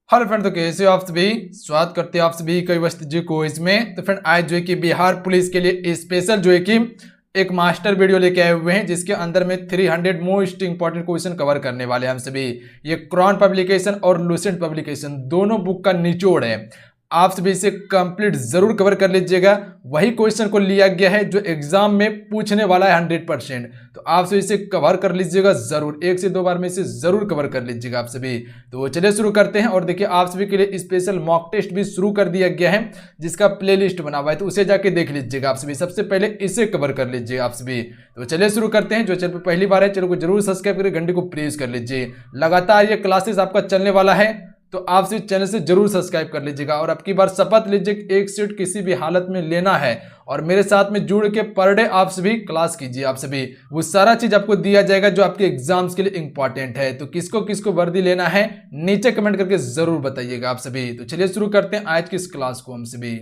Hello friend, तो कैसे हो आप सभी। स्वागत करते हैं आप सभी कई वस्त जी क्विज में। तो फ्रेंड आज जो है कि बिहार पुलिस के लिए स्पेशल जो है कि एक मास्टर वीडियो लेके आए हुए हैं, जिसके अंदर में 300 मोस्ट इंपॉर्टेंट क्वेश्चन कवर करने वाले हैं हम सभी। ये क्रॉन पब्लिकेशन और लूसेंट पब्लिकेशन दोनों बुक का निचोड़ है। आप सभी इसे कंप्लीट जरूर कवर कर लीजिएगा। वही क्वेश्चन को लिया गया है जो एग्जाम में पूछने वाला है 100%। तो आप सभी इसे कवर कर लीजिएगा जरूर, 1 से 2 बार में इसे जरूर कवर कर लीजिएगा आप सभी। तो चलिए शुरू करते हैं। और देखिए आप सभी के लिए स्पेशल मॉक टेस्ट भी शुरू कर दिया गया है, जिसका प्लेलिस्ट बना हुआ है, तो उसे जाके देख लीजिएगा आप सभी। सबसे पहले इसे कवर कर लीजिएगा आप सभी। तो चलिए शुरू करते हैं। जो चैनल पर पहली बार है चैनल को जरूर सब्सक्राइब करके घंटे को प्रेस कर लीजिए। लगातार ये क्लासेस आपका चलने वाला है, तो आप सिर्फ चैनल से जरूर सब्सक्राइब कर लीजिएगा। और अब की बार शपथ लीजिए एक सीट किसी भी हालत में लेना है, और मेरे साथ में जुड़ के पर डे आप सभी क्लास कीजिए। आप सभी वो सारा चीज आपको दिया जाएगा जो आपके एग्जाम्स के लिए इंपॉर्टेंट है। तो किसको किसको वर्दी लेना है नीचे कमेंट करके जरूर बताइएगा आप सभी। तो चलिए शुरू करते हैं आज की इस क्लास को हम सभी।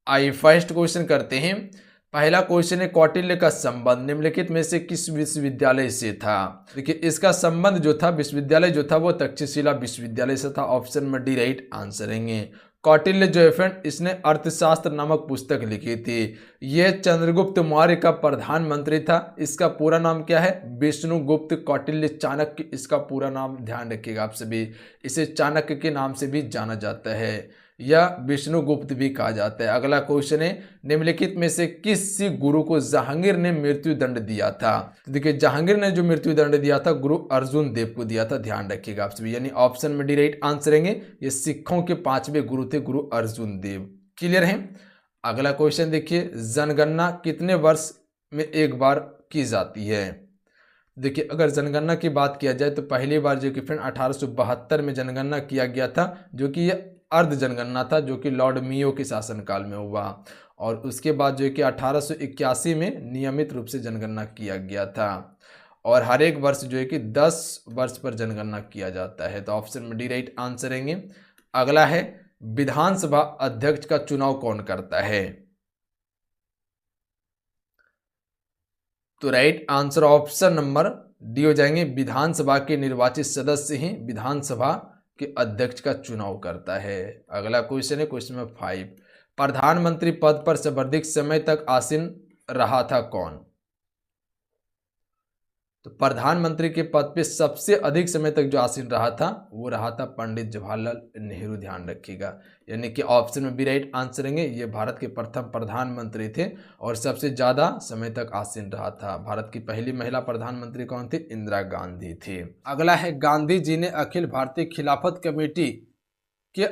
आइए फर्स्ट क्वेश्चन करते हैं। पहला क्वेश्चन है कौटिल्य का संबंध निम्नलिखित में से किस विश्वविद्यालय से था। देखिए इसका संबंध जो था विश्वविद्यालय जो था वो तक्षशिला विश्वविद्यालय से था। ऑप्शन में डी राइट आंसर है। कौटिल्य जो है फ्रेंड इसने अर्थशास्त्र नामक पुस्तक लिखी थी। यह चंद्रगुप्त मौर्य का प्रधानमंत्री था। इसका पूरा नाम क्या है? विष्णुगुप्त कौटिल्य चाणक्य इसका पूरा नाम ध्यान रखिएगा आप सभी। इसे चाणक्य के नाम से भी जाना जाता है या विष्णुगुप्त भी कहा जाता है। अगला क्वेश्चन है निम्नलिखित में से किस गुरु को जहांगीर ने मृत्यु दंड दिया था। तो देखिए जहांगीर ने जो मृत्यु दंड दिया था गुरु अर्जुन देव को दिया था, ध्यान रखिएगा आप सभी। यानी ऑप्शन में डी राइट आंसर रहेंगे। ये सिखों के 5वें गुरु थे गुरु अर्जुन देव। क्लियर है। अगला क्वेश्चन देखिए जनगणना कितने वर्ष में एक बार की जाती है। देखिए अगर जनगणना की बात किया जाए तो पहली बार जो कि फ्रेंड 1872 में जनगणना किया गया था, जो कि यह अर्ध जनगणना था, जो कि लॉर्ड मियो के शासनकाल में हुआ। और उसके बाद जो कि 1881 में नियमित रूप से जनगणना किया गया था। और हर एक वर्ष जो है कि 10 वर्ष पर जनगणना किया जाता है। तो ऑप्शन में डी राइट आंसर रहेंगे। अगला है विधानसभा अध्यक्ष का चुनाव कौन करता है। तो right answer option number D हो जाएंगे। विधानसभा के निर्वाचित सदस्य ही विधानसभा के अध्यक्ष का चुनाव करता है। अगला क्वेश्चन है क्वेश्चन नंबर 5। प्रधानमंत्री पद पर सर्वाधिक समय तक आसीन रहा था कौन। तो प्रधानमंत्री के पद पे सबसे अधिक समय तक जो आसीन रहा था वो रहा था पंडित जवाहरलाल नेहरू, ध्यान रखिएगा। यानी कि ऑप्शन में बी राइट आंसर रहेंगे। ये भारत के प्रथम प्रधानमंत्री थे और सबसे ज्यादा समय तक आसीन रहा था। भारत की पहली महिला प्रधानमंत्री कौन थी? इंदिरा गांधी थी। अगला है गांधी जी ने अखिल भारतीय खिलाफत कमेटी के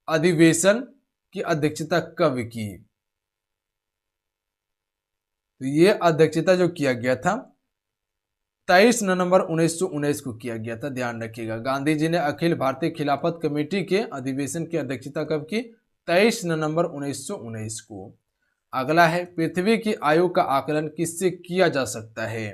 अधिवेशन की अध्यक्षता कब की। तो ये अध्यक्षता जो किया गया था 23 नवंबर 1919 को किया गया था, ध्यान रखिएगा। गांधी जी ने अखिल भारतीय खिलाफत कमेटी के अधिवेशन की अध्यक्षता कब की? 23 नवंबर 1919 को। अगला है पृथ्वी की आयु का आकलन किससे किया जा सकता है।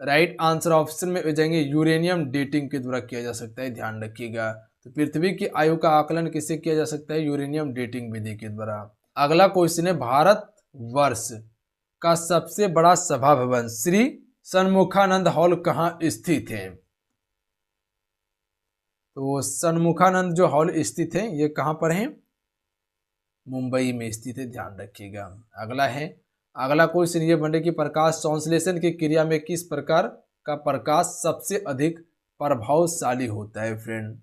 राइट आंसर ऑप्शन में हो जाएंगे यूरेनियम डेटिंग के द्वारा किया जा सकता है, ध्यान रखिएगा। तो पृथ्वी की आयु का आकलन किससे किया जा सकता है? यूरेनियम डेटिंग विधि के द्वारा। अगला क्वेश्चन है भारत वर्ष का सबसे बड़ा सभा भवन श्री सन्मुखानंद हॉल कहाँ स्थित है। तो सन्मुखानंद जो हॉल स्थित है ये कहाँ पर है? मुंबई में स्थित है, ध्यान रखिएगा। अगला क्वेश्चन ये बने कि प्रकाश संश्लेषण की क्रिया में किस प्रकार का प्रकाश सबसे अधिक प्रभावशाली होता है फ्रेंड।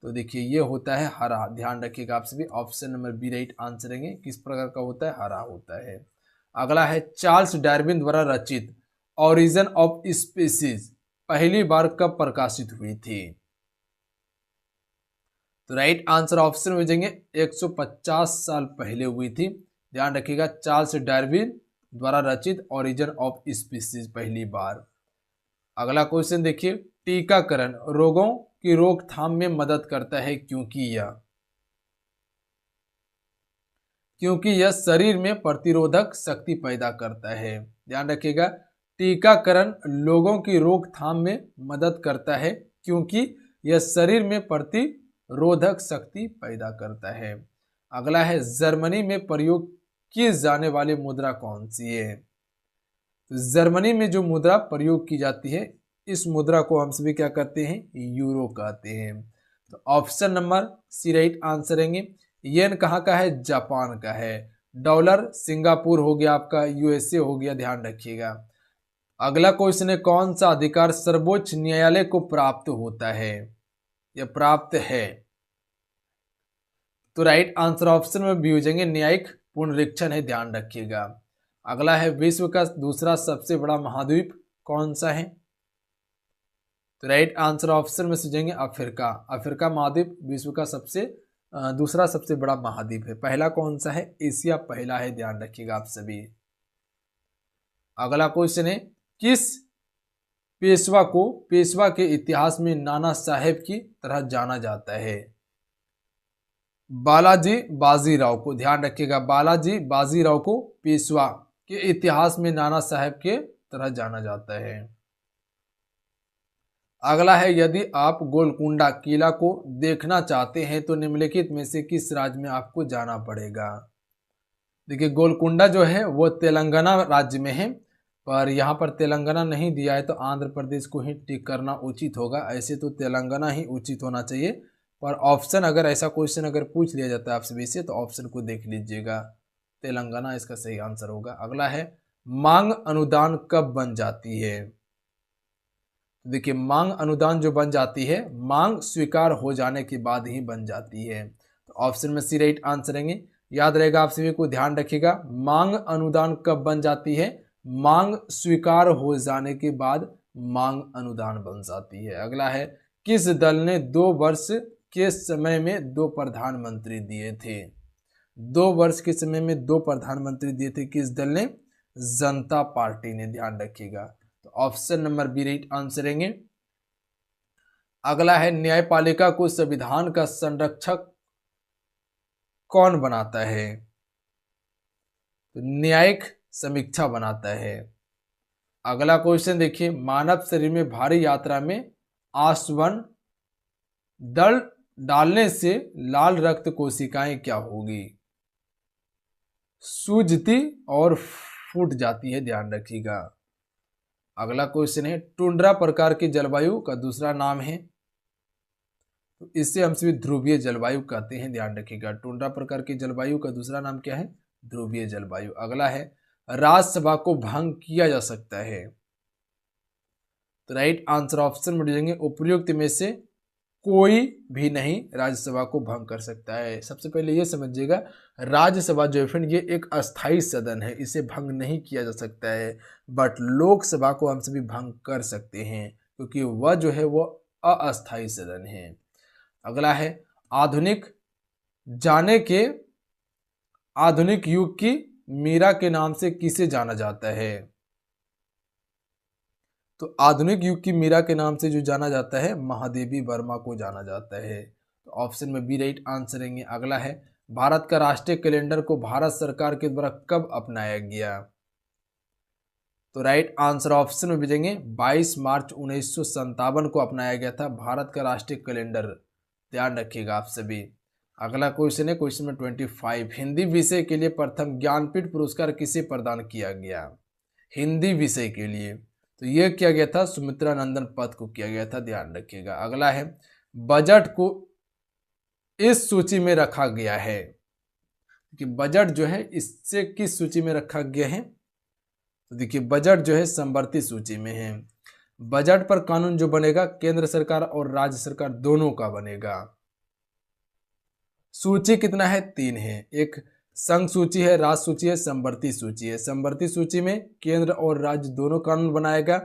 तो देखिए ये होता है हरा, ध्यान रखिएगा आप सभी। Option number B right answer रहेंगे। किस प्रकार का होता है? हरा होता है। अगला है चार्ल्स डार्विन द्वारा रचित ओरिजिन ऑफ स्पीसीज पहली बार कब प्रकाशित हुई थी। तो राइट आंसर ऑप्शन में जाएंगे 150 साल पहले हुई थी, ध्यान रखिएगा। चार्ल्स डार्विन द्वारा रचित ओरिजिन ऑफ स्पीसीज पहली बार। अगला क्वेश्चन देखिए टीकाकरण रोगों की रोकथाम में मदद करता है क्योंकि यह शरीर में प्रतिरोधक शक्ति पैदा करता है, ध्यान रखिएगा। टीकाकरण लोगों की रोकथाम में मदद करता है क्योंकि यह शरीर में प्रतिरोधक शक्ति पैदा करता है। अगला है जर्मनी में प्रयोग की जाने वाली मुद्रा कौन सी है। जर्मनी में जो मुद्रा प्रयोग की जाती है इस मुद्रा को हम सभी क्या कहते हैं, यूरो कहते हैं। तो option number C right answer रहेंगे। येन कहाँ का है, जापान का है। डॉलर सिंगापुर हो गया आपका, यूएसए हो गया, ध्यान रखिएगा। अगला क्वेश्चन है, कौन सा अधिकार सर्वोच्च न्यायालय को प्राप्त होता है या प्राप्त है? तो राइट आंसर ऑप्शन में भी हो जाएंगे न्यायिक पुनरीक्षण है, ध्यान रखिएगा। अगला है, विश्व का दूसरा सबसे बड़ा महाद्वीप कौन सा है? तो राइट आंसर ऑप्शन में से जाएंगे अफ्रीका। अफ्रीका महाद्वीप विश्व का दूसरा सबसे बड़ा महाद्वीप है। पहला कौन सा है, एशिया पहला है, ध्यान रखिएगा आप सभी। अगला क्वेश्चन है, किस पेशवा के इतिहास में नाना साहेब की तरह जाना जाता है? बालाजी बाजीराव को, ध्यान रखिएगा, बालाजी बाजीराव को पेशवा के इतिहास में नाना साहेब के तरह जाना जाता है। अगला है, यदि आप गोलकुंडा किला को देखना चाहते हैं तो निम्नलिखित में से किस राज्य में आपको जाना पड़ेगा? देखिए, गोलकुंडा जो है वो तेलंगाना राज्य में है, पर यहाँ पर तेलंगाना नहीं दिया है तो आंध्र प्रदेश को ही टिक करना उचित होगा। ऐसे तो तेलंगाना ही उचित होना चाहिए, पर ऑप्शन अगर ऐसा क्वेश्चन अगर पूछ लिया जाता है आप सभी से तो ऑप्शन को देख लीजिएगा, तेलंगाना इसका सही आंसर होगा। अगला है, मांग अनुदान कब बन जाती है? देखिए, मांग अनुदान जो बन जाती है, मांग स्वीकार हो जाने के बाद ही बन जाती है। तो ऑप्शन में सी राइट आंसर रहेंगे। याद रहेगा आप सभी को, ध्यान रखिएगा, मांग अनुदान कब बन जाती है? मांग स्वीकार हो जाने के बाद मांग अनुदान बन जाती है। अगला है, किस दल ने 2 वर्ष के समय में 2 प्रधानमंत्री दिए थे? 2 वर्ष के समय में 2 प्रधानमंत्री दिए थे, किस दल ने? जनता पार्टी ने, ध्यान रखिएगा। तो option number B right answer रहेंगे। अगला है, न्यायपालिका को संविधान का संरक्षक कौन बनाता है? तो न्यायिक समीक्षा बनाता है। अगला क्वेश्चन देखिए, मानव शरीर में भारी यात्रा में आसवन दल डालने से लाल रक्त कोशिकाएं क्या होगी? सूजती और फूट जाती है, ध्यान रखिएगा। अगला क्वेश्चन है, टुंड्रा प्रकार की जलवायु का दूसरा नाम है? तो इससे हम सभी ध्रुवीय जलवायु कहते हैं, ध्यान रखिएगा। टुंड्रा प्रकार की जलवायु का दूसरा नाम क्या है? ध्रुवीय जलवायु। अगला है, राज्यसभा को भंग किया जा सकता है? तो राइट आंसर ऑप्शन में देंगे, उपर्युक्त में से कोई भी नहीं राज्यसभा को भंग कर सकता है। सबसे पहले ये समझिएगा, राज्यसभा जो है फ्रेंड ये एक अस्थाई सदन है, इसे भंग नहीं किया जा सकता है। बट लोकसभा को हम सभी भंग कर सकते हैं क्योंकि वह जो है वो अस्थाई सदन है। अगला है, आधुनिक युग की मीरा के नाम से किसे जाना जाता है? तो आधुनिक युग की मीरा के नाम से जो जाना जाता है, महादेवी वर्मा को जाना जाता है। तो ऑप्शन में बी राइट आंसर रहेंगे। अगला है, भारत का राष्ट्रीय कैलेंडर को भारत सरकार के द्वारा कब अपनाया गया? तो राइट आंसर ऑप्शन में भेजेंगे 22 मार्च 1957 को अपनाया गया था भारत का राष्ट्रीय कैलेंडर, ध्यान रखिएगा आप सभी। अगला क्वेश्चन है, क्वेश्चन में 25, हिंदी विषय के लिए प्रथम ज्ञानपीठ पुरस्कार किसे प्रदान किया गया? हिंदी विषय के लिए तो यह किया गया था सुमित्रा नंदन पत को किया गया था, ध्यान रखिएगा। अगला है, बजट को इस सूची में रखा गया है कि बजट जो है इससे किस सूची में रखा गया है? तो देखिए, बजट जो है समवर्ती सूची में है। बजट पर कानून जो बनेगा केंद्र सरकार और राज्य सरकार दोनों का बनेगा। सूची कितना है? 3 है। एक संघ सूची है, राज सूची है, समवर्ती सूची है। समवर्ती सूची में केंद्र और राज्य दोनों कानून बनाएगा,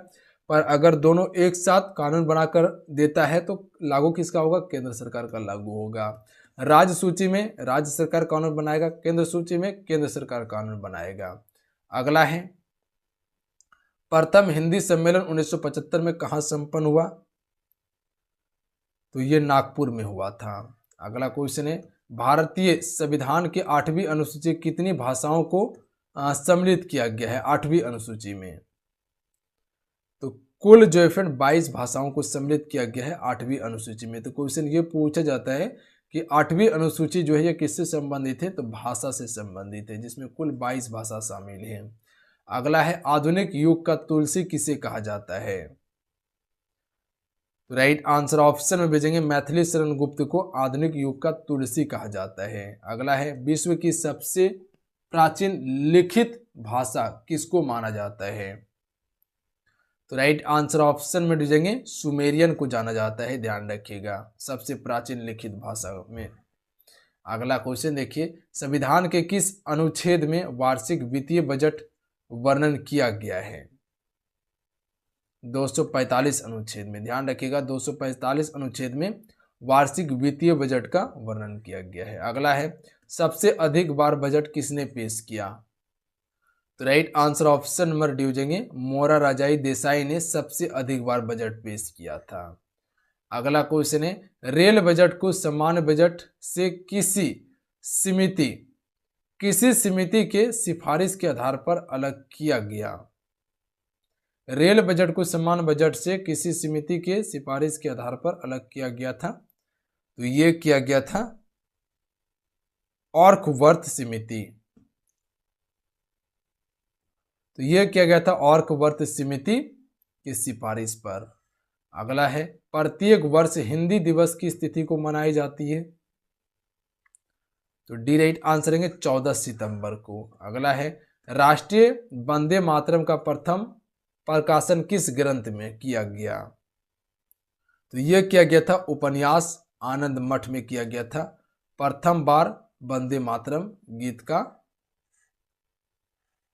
पर अगर दोनों एक साथ कानून बनाकर देता है तो लागू किसका होगा? केंद्र सरकार का लागू होगा। राज्य सूची में राज्य सरकार कानून बनाएगा, केंद्र सूची में केंद्र सरकार कानून बनाएगा। अगला है, प्रथम हिंदी सम्मेलन 1975 में कहाँ संपन्न हुआ? तो ये नागपुर में हुआ था। अगला क्वेश्चन है, भारतीय संविधान के 8वीं अनुसूची कितनी भाषाओं को सम्मिलित किया गया है? 8वीं अनुसूची में तो कुल जो है फ्रेंड 22 भाषाओं को सम्मिलित किया गया है 8वीं अनुसूची में। तो क्वेश्चन ये पूछा जाता है कि 8वीं अनुसूची जो है ये किससे संबंधित है? तो भाषा से संबंधित है, जिसमें कुल 22 भाषा शामिल है। अगला है, आधुनिक युग का तुलसी किसे कहा जाता है? तो राइट आंसर ऑप्शन में भेजेंगे मैथिली शरण गुप्त को आधुनिक युग का तुलसी कहा जाता है। अगला है विश्व की सबसे प्राचीन लिखित भाषा किसको माना जाता है? तो राइट आंसर ऑप्शन में भेजेंगे सुमेरियन को जाना जाता है, ध्यान रखिएगा, सबसे प्राचीन लिखित भाषा में। अगला क्वेश्चन देखिए, संविधान के किस अनुच्छेद में वार्षिक वित्तीय बजट वर्णन किया गया है? 245 अनुच्छेद में, ध्यान रखिएगा 245 अनुच्छेद में वार्षिक वित्तीय बजट का वर्णन किया गया है। अगला है सबसे अधिक बार बजट किसने पेश किया? तो right answer option number D हो जाएंगे मोरारजी देसाई ने सबसे अधिक बार बजट पेश किया था। अगला क्वेश्चन है रेल बजट को सामान्य बजट से किसी समिति के सिफारिश के आधार पर अलग किया गया? रेल बजट को सामान्य बजट से किसी समिति के सिफारिश के आधार पर अलग किया गया था, तो ये किया गया था ऑर्कवर्थ समिति। तो यह किया गया था ऑर्कवर्थ समिति की सिफारिश पर। अगला है प्रत्येक वर्ष हिंदी दिवस की तिथि को मनाई जाती है, तो डी राइट आंसर है 14 सितंबर को। अगला है राष्ट्रीय वंदे मातरम का प्रथम प्रकाशन किस ग्रंथ में किया गया? तो यह किया गया था उपन्यास आनंद मठ में किया गया था प्रथम बार वंदे मातरम गीत का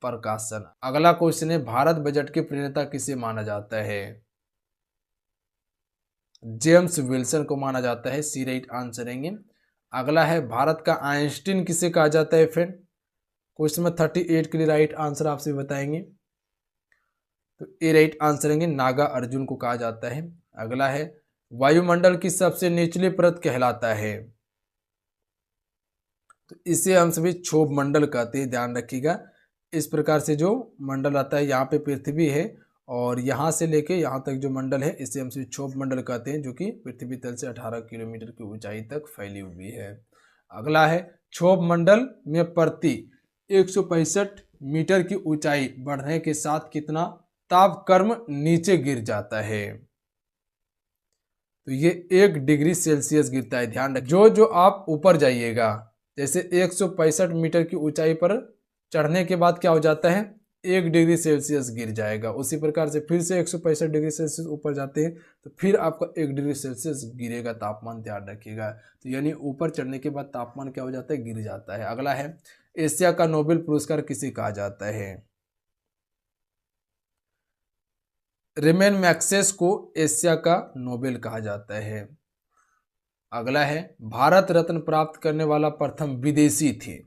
प्रकाशन। अगला क्वेश्चन है भारत बजट के प्रणेता किसे माना जाता है? जेम्स विल्सन को माना जाता है, सी राइट आंसर रहेंगे। अगला है भारत का आइंस्टीन किसे कहा जाता है फ्रेंड? क्वेश्चन में 38 के लिए राइट आंसर आपसे बताएंगे, तो ए राइट आंसर रहेंगे नागा अर्जुन को कहा जाता है। अगला है वायुमंडल की सबसे निचली परत कहलाता है, तो इसे हम सभी क्षोभ मंडल कहते हैं, ध्यान रखिएगा। इस प्रकार से जो मंडल आता है, यहाँ पे पृथ्वी है और यहाँ से लेके यहाँ तक जो मंडल है इसे हम सभी क्षोभ मंडल कहते हैं, जो कि पृथ्वी तल से 18 किलोमीटर की ऊंचाई तक फैली हुई है। अगला है क्षोभ मंडल में प्रति 165 मीटर की ऊंचाई बढ़ने के साथ कितना तापक्रम नीचे गिर जाता है? तो ये 1 डिग्री सेल्सियस गिरता है, ध्यान रखिए। जो आप ऊपर जाइएगा, जैसे 165 मीटर की ऊंचाई पर चढ़ने के बाद क्या हो जाता है, 1 डिग्री सेल्सियस गिर जाएगा। उसी प्रकार से फिर से 165 डिग्री सेल्सियस ऊपर जाते हैं तो फिर आपका 1 डिग्री सेल्सियस गिरेगा तापमान, ध्यान रखिएगा। तो यानी ऊपर चढ़ने के बाद तापमान क्या हो जाता है, गिर जाता है। अगला है एशिया का नोबेल पुरस्कार किसे कहा जाता है? रेमन मैग्सेस को एशिया का नोबेल कहा जाता है। अगला है भारत रत्न प्राप्त करने वाला प्रथम विदेशी थे?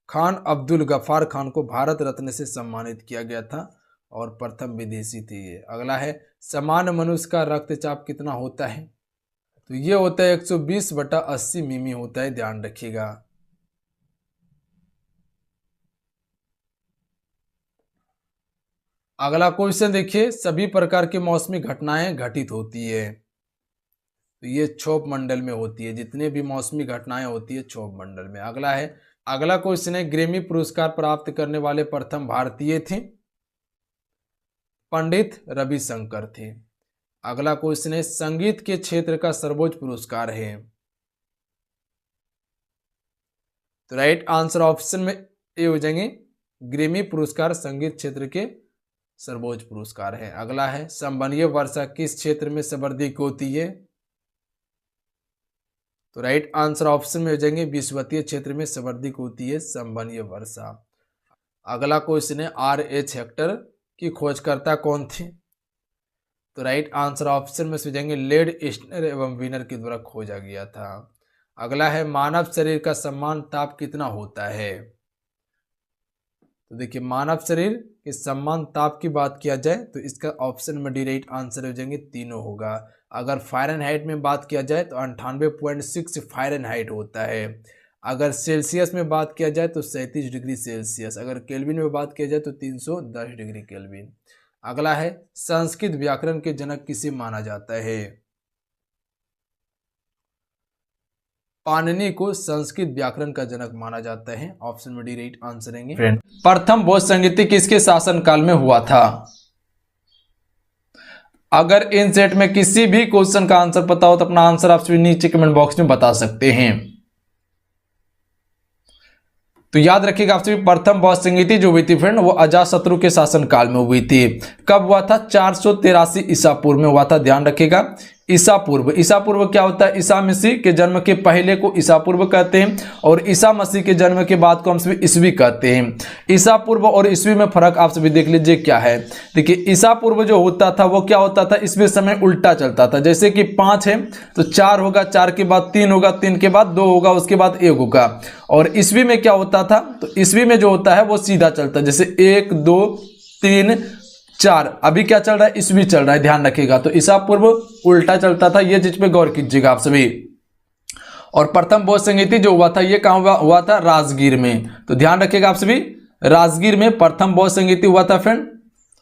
खान अब्दुल गफ्फार खान को भारत रत्न से सम्मानित किया गया था और प्रथम विदेशी थे ये। अगला है सामान्य मनुष्य का रक्तचाप कितना होता है? तो ये होता है 120/80 मिमी होता है, ध्यान रखिएगा। अगला क्वेश्चन देखिए, सभी प्रकार की मौसमी घटनाएं घटित होती है, तो ये क्षोभ मंडल में होती है। जितने भी मौसमी घटनाएं होती है क्षोभ मंडल में। अगला क्वेश्चन है ग्रैमी पुरस्कार प्राप्त करने वाले प्रथम भारतीय थे? पंडित रविशंकर थे। अगला क्वेश्चन है संगीत के क्षेत्र का सर्वोच्च पुरस्कार है? तो राइट आंसर ऑप्शन में ए हो जाएंगे ग्रैमी पुरस्कार संगीत क्षेत्र के सर्वोच्च पुरस्कार है। अगला है संवहनीय वर्षा किस क्षेत्र में सर्वाधिक होती है? तो राइट आंसर ऑप्शन में हो जाएंगे विषुवतीय क्षेत्र में सर्वाधिक होती है संवहनीय वर्षा। अगला क्वेश्चन है RH हेक्टर की खोजकर्ता कौन थे? तो राइट आंसर ऑप्शन में हो जाएंगे लेड ईस्टनर एवं विनर के द्वारा खोजा गया था। अगला है मानव शरीर का समान ताप कितना होता है? तो देखिए मानव शरीर के समान ताप की बात किया जाए तो इसका ऑप्शन में डी राइट आंसर हो जाएंगे तीनों होगा। अगर फ़ारेनहाइट में बात किया जाए तो 98.6 फ़ारेनहाइट होता है। अगर सेल्सियस में बात किया जाए तो 37 डिग्री सेल्सियस। अगर केल्विन में बात किया जाए तो 310 डिग्री केल्विन। अगला है संस्कृत व्याकरण के जनक किसे माना जाता है? पाणिनि को संस्कृत व्याकरण का जनक माना जाता है। ऑप्शन में डी राइट आंसर रहेंगे। प्रथम बौद्ध संगीति किसके शासन काल में हुआ था? अगर इन सेट में किसी भी क्वेश्चन का आंसर पता हो तो अपना आंसर आप सभी नीचे कमेंट बॉक्स में बता सकते हैं। तो याद रखिएगा आप सभी, प्रथम बौद्ध संगीति जो हुई थी फ्रेंड वो अजातशत्रु के शासनकाल में हुई थी। कब हुआ था? 483 ईसा पूर्व में हुआ था। ध्यान रखिएगा, ईसा पूर्व। ईसा पूर्व क्या होता है? ईसा मसीह के जन्म के पहले को ईसा पूर्व कहते हैं और ईसा मसीह के जन्म के बाद को हम सभी ईस्वी कहते हैं। ईसा पूर्व और ईस्वी में फर्क आप सभी देख लीजिए क्या है। देखिए, ईसा पूर्व जो होता था वो क्या होता था? इसमें समय उल्टा चलता था। जैसे कि 5 है तो 4 होगा, 4 के बाद 3 होगा, 3 के बाद 2 होगा, उसके बाद 1 होगा। और ईस्वी में क्या होता था? तो ईस्वी में जो होता है वो सीधा चलता है, जैसे 1 2 3 4। अभी क्या चल रहा है? ईस्वी चल रहा है, ध्यान रखिएगा। तो ईसा पूर्व उल्टा चलता था, ये चीज पे गौर कीजिएगा आप सभी। और प्रथम बौद्ध संगीति जो हुआ था ये कहाँ हुआ था? राजगीर में। तो ध्यान रखिएगा आप सभी, राजगीर में प्रथम बौद्ध संगीति हुआ था फ्रेंड।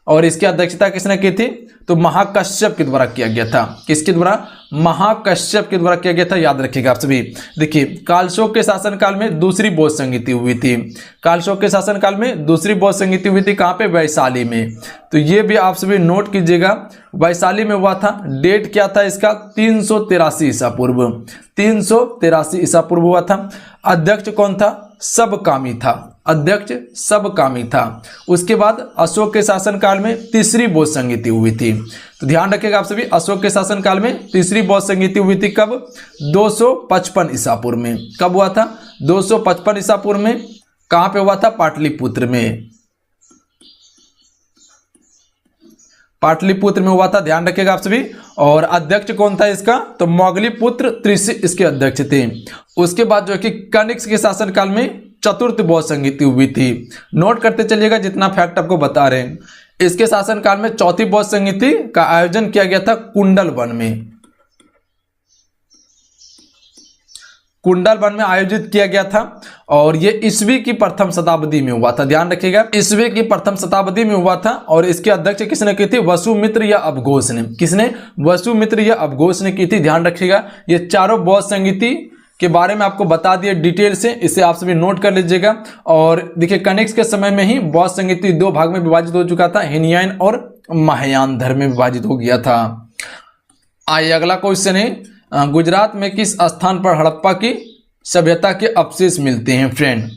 और इसकी अध्यक्षता किसने की थी? तो महाकश्यप के द्वारा किया गया था। किसके द्वारा? महाकश्यप के द्वारा किया गया था, याद रखिएगा आप सभी। देखिए, कालशोक के शासनकाल में दूसरी बौद्ध संगीति हुई थी। कालशोक के शासनकाल में दूसरी बौद्ध संगीति हुई थी, कहाँ पे? वैशाली में। तो ये भी आप सभी नोट कीजिएगा, वैशाली में हुआ था। डेट क्या था इसका? 383 ईसा पूर्व। 383 ईसा पूर्व हुआ था। अध्यक्ष कौन था? सबकामी था। अध्यक्ष सबकामी था। उसके बाद अशोक के शासनकाल में तीसरी बौद्ध संगीति हुई थी। तो ध्यान रखिएगा आप सभी, अशोक के शासनकाल में तीसरी बौद्ध संगीति हुई थी। कब? 255 ईसा पूर्व में। कब हुआ था? 255 ईसा पूर्व में। कहां पे हुआ था? पाटलिपुत्र में। पाटलिपुत्र में हुआ था, ध्यान रखिएगा आप सभी। और अध्यक्ष कौन था इसका? तो मोगलीपुत्र त्रिसी इसके अध्यक्ष थे। उसके बाद जो है कि कनिष्क के शासनकाल में चतुर्थ बौद्ध संगीति हुई थी। नोट करते चलिएगा जितना फैक्ट आपको बता रहे हैं। इसके शासनकाल में चौथी बौद्ध संगीति का आयोजन किया गया था कुंडल वन में। कुंडल वन में आयोजित किया गया था और ये ईस्वी की प्रथम शताब्दी में हुआ था। ध्यान रखिएगा, ईस्वी की प्रथम शताब्दी में हुआ था। और इसके अध्यक्ष किसने की थी? वसुमित्र या अपघोष ने। किसने? वसुमित्र या अपघोष ने की थी। ध्यान रखिएगा, ये चारों बौद्ध संगीति के बारे में आपको बता दिए डिटेल से, इसे आप सभी नोट कर लीजिएगा। और देखिए, कनिष्क के समय में ही बौद्ध संगीति 2 भाग में विभाजित हो चुका था, हीनयान और महायान धर्म में विभाजित हो गया था। आइए अगला क्वेश्चन है, गुजरात में किस स्थान पर हड़प्पा की सभ्यता के अवशेष मिलते हैं फ्रेंड?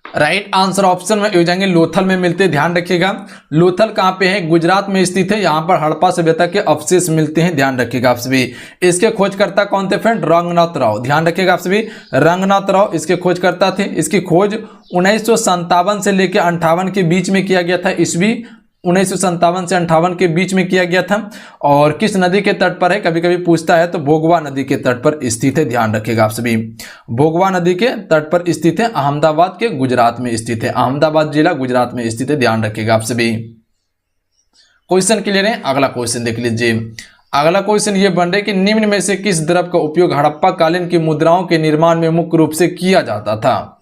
राइट आंसर ऑप्शन में हो जाएंगे लोथल में मिलते हैं। ध्यान रखिएगा, लोथल कहाँ पे है? गुजरात में स्थित है। यहाँ पर हड़प्पा सभ्यता के अवशेष मिलते हैं। ध्यान रखिएगा आप सभी। इसके खोजकर्ता कौन थे फ्रेंड? रंगनाथ राव। ध्यान रखिएगा आप सभी, रंगनाथ राव इसके खोजकर्ता थे। इसकी खोज 1957 से लेकर 58 के बीच में किया गया था। ईस्वी 1957 से 58 के बीच में किया गया था। और किस नदी के तट पर है? कभी कभी पूछता है, तो भोगवा नदी के तट पर स्थित है। ध्यान रखिएगा आप सभी, भोगवा नदी के तट पर स्थित है। अहमदाबाद के गुजरात में स्थित है। अहमदाबाद जिला गुजरात में स्थित है। ध्यान रखिएगा आप सभी। क्वेश्चन क्लियर है? अगला क्वेश्चन देख लीजिए। अगला क्वेश्चन ये बन रहा है कि निम्न में से किस द्रव्य का उपयोग हड़प्पा कालीन की मुद्राओं के निर्माण में मुख्य रूप से किया जाता था?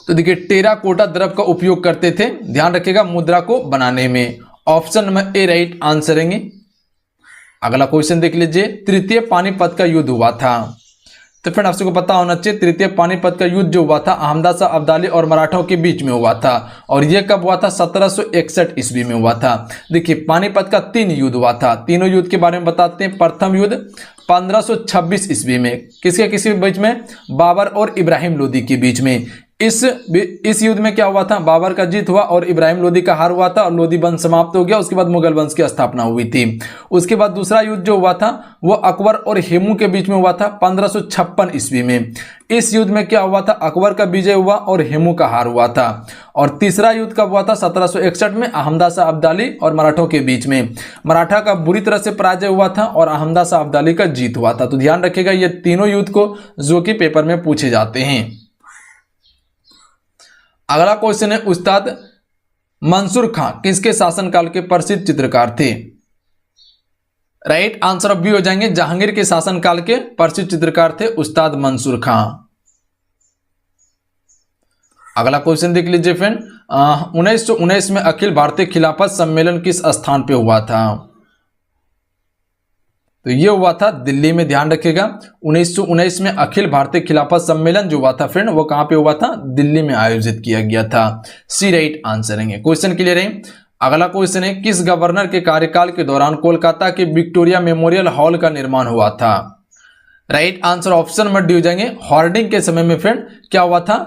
तो देखिए, टेराकोटा द्रव्य का उपयोग करते थे। ध्यान रखिएगा, मुद्रा को बनाने में। Option number A right answer है। अगला क्वेश्चन देख लीजिए। तृतीय पानीपत का युद्ध हुआ था। तो फ्रेंड आपको पता होना चाहिए, तृतीय पानीपत का युद्ध जो हुआ था अहमद शाह अब्दाली और मराठों के बीच में हुआ था। और यह कब हुआ था? 1761 ईस्वी में हुआ था। देखिए, पानीपत का 3 युद्ध हुआ था। तीनों युद्ध के बारे में बताते हैं। प्रथम युद्ध 1526 ईस्वी में। किसके बीच में? बाबर और इब्राहिम लोदी के बीच में। इस युद्ध में क्या हुआ था? बाबर का जीत हुआ और इब्राहिम लोदी का हार हुआ था और लोदी वंश समाप्त हो गया। उसके बाद मुगल वंश की स्थापना हुई थी। उसके बाद दूसरा युद्ध जो हुआ था वो अकबर और हेमू के बीच में हुआ था 1556 ईस्वी में। इस युद्ध में क्या हुआ था? अकबर का विजय हुआ और हेमू का हार हुआ था। और तीसरा युद्ध कब हुआ था? 1761 में अहमद शाह अब्दाली और मराठों के बीच में। मराठा का बुरी तरह से पराजय हुआ था और अहमद शाह अब्दाली का जीत हुआ था। तो ध्यान रखिएगा, ये तीनों युद्ध को जो कि पेपर में पूछे जाते हैं। अगला क्वेश्चन है, उस्ताद मंसूर खां किसके शासनकाल के प्रसिद्ध चित्रकार थे? राइट आंसर अब भी हो जाएंगे, जहांगीर के शासनकाल के प्रसिद्ध चित्रकार थे उस्ताद मंसूर खां। अगला क्वेश्चन देख लीजिए फ्रेंड, 1919 में अखिल भारतीय खिलाफत सम्मेलन किस स्थान पे हुआ था? तो ये हुआ था दिल्ली में। ध्यान रखिएगा, 1919 में अखिल भारतीय खिलाफत सम्मेलन जो हुआ था फ्रेंड वो कहां पे हुआ था? दिल्ली में आयोजित किया गया था। सी राइट आंसर है। क्वेश्चन क्लियर है? अगला क्वेश्चन है, किस गवर्नर के कार्यकाल के दौरान कोलकाता के विक्टोरिया मेमोरियल हॉल का निर्माण हुआ था? Right answer option number D हो जाएंगे, हॉर्डिंग के समय में फ्रेंड क्या हुआ था?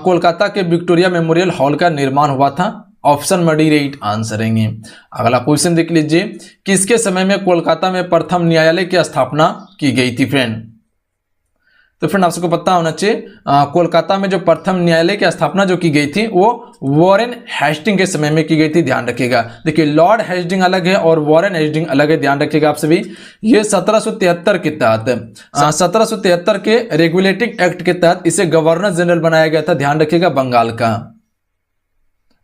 कोलकाता के विक्टोरिया मेमोरियल हॉल का निर्माण हुआ था। Option number D right answer रहेंगे। अगला क्वेश्चन देख लीजिए, किसके समय में कोलकाता में प्रथम न्यायालय की स्थापना की गई थी फ्रेंड? तो फ्रेंड आप सबको पता होना चाहिए, कोलकाता में जो प्रथम न्यायालय की स्थापना जो की गई थी वो वॉरेन हेस्टिंग के समय में की गई थी, ध्यान रखिएगा। देखिए लॉर्ड हेस्टिंग अलग है और वॉरेन हेस्टिंग अलग है, ध्यान रखिएगा आप सभी। ये 1773 के तहत 1773 के रेगुलेटिंग एक्ट के तहत इसे गवर्नर जनरल बनाया गया था, ध्यान रखिएगा, बंगाल का।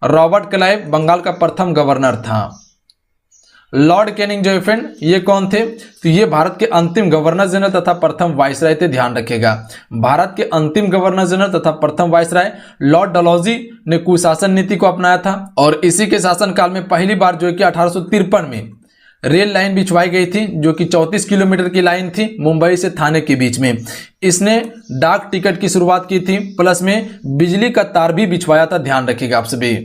रॉबर्ट क्लाइव बंगाल का प्रथम गवर्नर था। लॉर्ड कैनिंग जो है फ्रेंड ये कौन थे? तो ये भारत के अंतिम गवर्नर जनरल तथा प्रथम वाइसराय थे, ध्यान रखिएगा। भारत के अंतिम गवर्नर जनरल तथा प्रथम वाइसराय लॉर्ड डलहौजी ने कुशासन नीति को अपनाया था और इसी के शासनकाल में पहली बार जो है कि 1853 में रेल लाइन बिछवाई गई थी, जो कि 34 किलोमीटर की लाइन थी मुंबई से थाने के बीच में। इसने डाक टिकट की शुरुआत की थी, प्लस में बिजली का तार भी बिछवाया था, ध्यान रखिएगा आप सभी।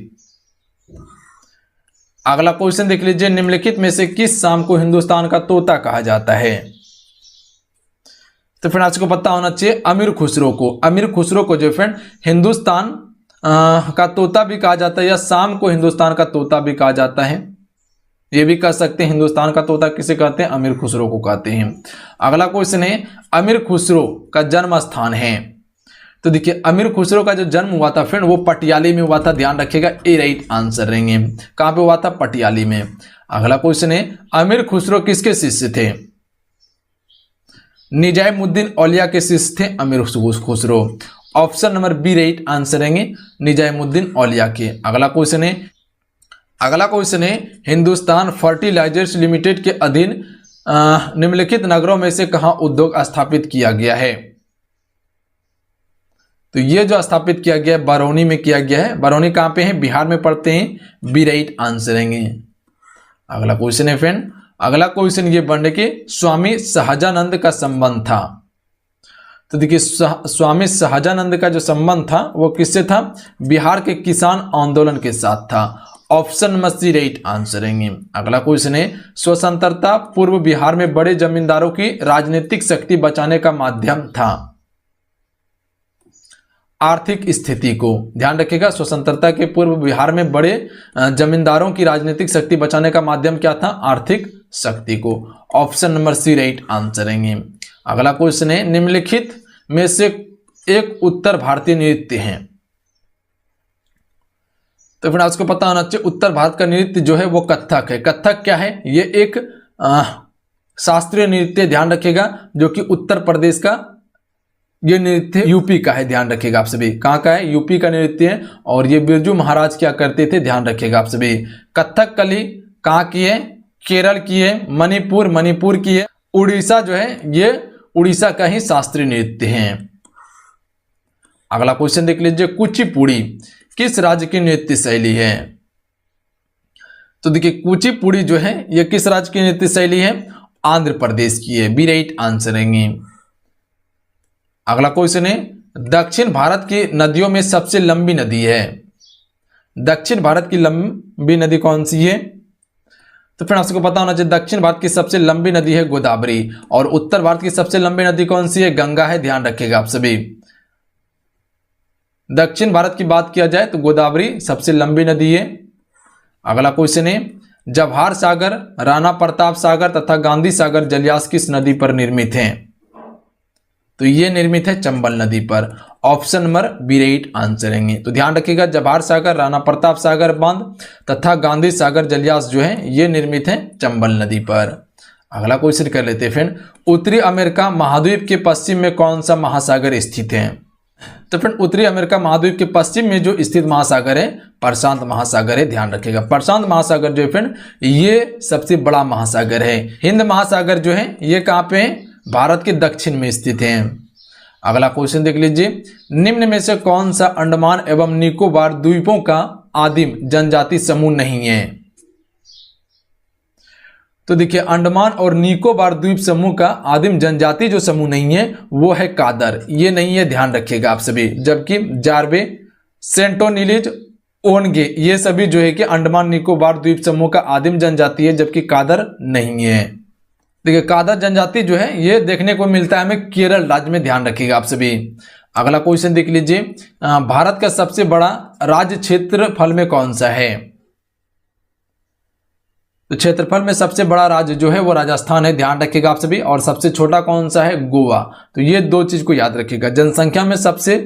अगला क्वेश्चन देख लीजिए, निम्नलिखित में से किस शाम को हिंदुस्तान का तोता कहा जाता है? तो फ्रेंड आपको पता होना चाहिए, अमीर खुसरो को जो फ्रेंड हिंदुस्तान का तोता भी कहा जाता है या शाम को हिंदुस्तान का तोता भी कहा जाता है। ये भी कह सकते हैं हिंदुस्तान का तोता किसे कहते हैं? अमीर खुसरो को कहते हैं। अगला क्वेश्चन है, अमीर खुसरो का जन्म स्थान है? तो देखिए अमीर खुसरो का जो जन्म हुआ था फ्रेंड वो पटियाली में हुआ था, ध्यान रखिएगा, ए राइट आंसर रहेंगे। कहां पे हुआ था? पटियाली में। अगला क्वेश्चन है, अमीर खुसरो किसके शिष्य थे? निजामुद्दीन औलिया के शिष्य थे Amir Khusro. Option number B right answer रहेंगे, निजामुद्दीन औलिया के। अगला क्वेश्चन है, हिंदुस्तान फर्टिलाइजर्स लिमिटेड के अधीन निम्नलिखित नगरों में से कहां उद्योग स्थापित किया गया है? तो ये जो स्थापित किया गया है बरौनी में किया गया है। बरौनी कहां पे है? बिहार में पड़ते हैं, बी राइट आंसर रहेंगे। अगला क्वेश्चन है फ्रेंड, अगला क्वेश्चन ये बनने के स्वामी सहजानंद का संबंध था। तो देखिए स्वामी सहजानंद का जो संबंध था वो किससे था? बिहार के किसान आंदोलन के साथ था। Option number C right answer रहेंगे। अगला क्वेश्चन है, स्वतंत्रता पूर्व बिहार में बड़े जमींदारों की राजनीतिक शक्ति बचाने का माध्यम था। आर्थिक स्थिति को ध्यान रखिएगा, स्वतंत्रता के पूर्व बिहार में बड़े जमींदारों की राजनीतिक शक्ति बचाने का माध्यम क्या था? आर्थिक शक्ति को। Option number C right answer रहेंगे। अगला क्वेश्चन है, निम्नलिखित में से एक उत्तर भारतीय नृत्य है? तो फिर आपको पता होना चाहिए उत्तर भारत का नृत्य जो है वो कथक है। कथक क्या है? ये एक शास्त्रीय नृत्य, ध्यान रखिएगा, जो कि उत्तर प्रदेश का ये नृत्य यूपी का है, ध्यान रखिएगा आप सभी। कहाँ का है? यूपी का नृत्य है और ये बिरजू महाराज क्या करते थे, ध्यान रखिएगा आप सभी। कथक कली कहाँ की है? केरल की है। मणिपुर की है। उड़ीसा जो है ये उड़ीसा का ही शास्त्रीय नृत्य है। अगला क्वेश्चन देख लीजिए, कुचिपुड़ी किस राज्य की नृत्य शैली है? तो देखिए कुचिपुड़ी जो है ये किस राज्य की नृत्य शैली है? आंध्र प्रदेश की है, बी राइट आंसर रहेंगे। अगला क्वेश्चन है, दक्षिण भारत की नदियों में सबसे लंबी नदी है? दक्षिण भारत की लंबी नदी कौन सी है? तो फिर आपको पता होना चाहिए दक्षिण भारत की सबसे लंबी नदी है गोदावरी और उत्तर भारत की सबसे लंबी नदी कौन सी है? गंगा है, ध्यान रखिएगा आप सभी। दक्षिण भारत की बात किया जाए तो गोदावरी सबसे लंबी नदी है। अगला क्वेश्चन है, जवाहर सागर, राणा प्रताप सागर तथा गांधी सागर जलयास किस नदी पर निर्मित हैं? तो ये निर्मित है चंबल नदी पर। Option number B right answer रहेंगे। तो ध्यान रखिएगा जवाहर सागर, राणा प्रताप सागर बांध तथा गांधी सागर जलयास जो है ये निर्मित है चंबल नदी पर। अगला क्वेश्चन कर लेते हैं फ्रेंड, उत्तरी अमेरिका महाद्वीप के पश्चिम में कौन सा महासागर स्थित है? तो फ्रेंड उत्तरी अमेरिका महाद्वीप के पश्चिम में जो स्थित महासागर है प्रशांत महासागर है, ध्यान रखिएगा। प्रशांत महासागर जो है फ्रेंड ये सबसे बड़ा महासागर है। हिंद महासागर जो है ये कहाँ पे है? भारत के दक्षिण में स्थित है। अगला क्वेश्चन देख लीजिए, निम्न में से कौन सा अंडमान एवं निकोबार द्वीपों का आदिम जनजाति समूह नहीं है? तो देखिए अंडमान और निकोबार द्वीप समूह का आदिम जनजाति जो समूह नहीं है वो है कादर, ये नहीं है, ध्यान रखिएगा आप सभी। जबकि जार्वे, सेंटोनिलीज ओनगे, ये सभी जो है कि अंडमान निकोबार द्वीप समूह का आदिम जनजाति है, जबकि कादर नहीं है। देखिए कादर जनजाति जो है ये देखने को मिलता है हमें केरल राज्य में, ध्यान रखिएगा आप सभी। अगला क्वेश्चन देख लीजिए, भारत का सबसे बड़ा राज्य क्षेत्रफल में कौन सा है? तो क्षेत्रफल में सबसे बड़ा राज्य जो है वो राजस्थान है, ध्यान रखिएगा आप सभी। और सबसे छोटा कौन सा है? गोवा। तो ये दो चीज को याद रखिएगा। जनसंख्या में सबसे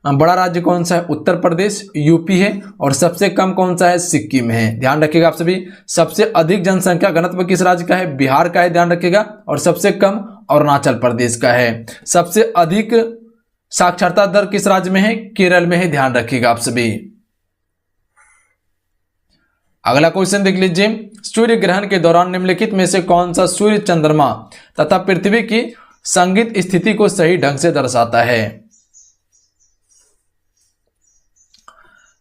बड़ा राज्य कौन सा है? उत्तर प्रदेश, यूपी है। और सबसे कम कौन सा है? सिक्किम है, ध्यान रखिएगा आप सभी। सबसे अधिक जनसंख्या घनत्व किस राज्य का है? बिहार का है, ध्यान रखिएगा। और सबसे कम अरुणाचल प्रदेश का है। सबसे अधिक साक्षरता दर किस राज्य में है? केरल में है, ध्यान रखिएगा आप सभी। अगला क्वेश्चन देख लीजिए, सूर्य ग्रहण के दौरान निम्नलिखित में से कौन सा सूर्य, चंद्रमा तथा पृथ्वी की संगीत स्थिति को सही ढंग से दर्शाता है?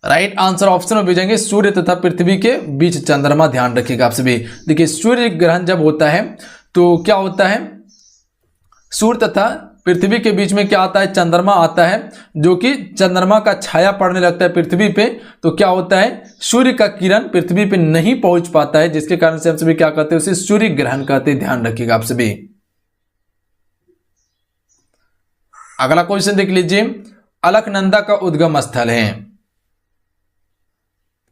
राइट आंसर ऑप्शन में भेजेंगे सूर्य तथा पृथ्वी के बीच चंद्रमा, ध्यान रखिएगा आप सभी। देखिए सूर्य ग्रहण जब होता है तो क्या होता है? सूर्य तथा पृथ्वी के बीच में क्या आता है? चंद्रमा आता है, जो कि चंद्रमा का छाया पड़ने लगता है पृथ्वी पे। तो क्या होता है? सूर्य का किरण पृथ्वी पे नहीं पहुंच पाता है, जिसके कारण से हम सभी क्या कहते हैं? उसे सूर्य ग्रहण कहते हैं, ध्यान रखिएगा आप सभी। अगला क्वेश्चन देख लीजिए, अलकनंदा का उद्गम स्थल है।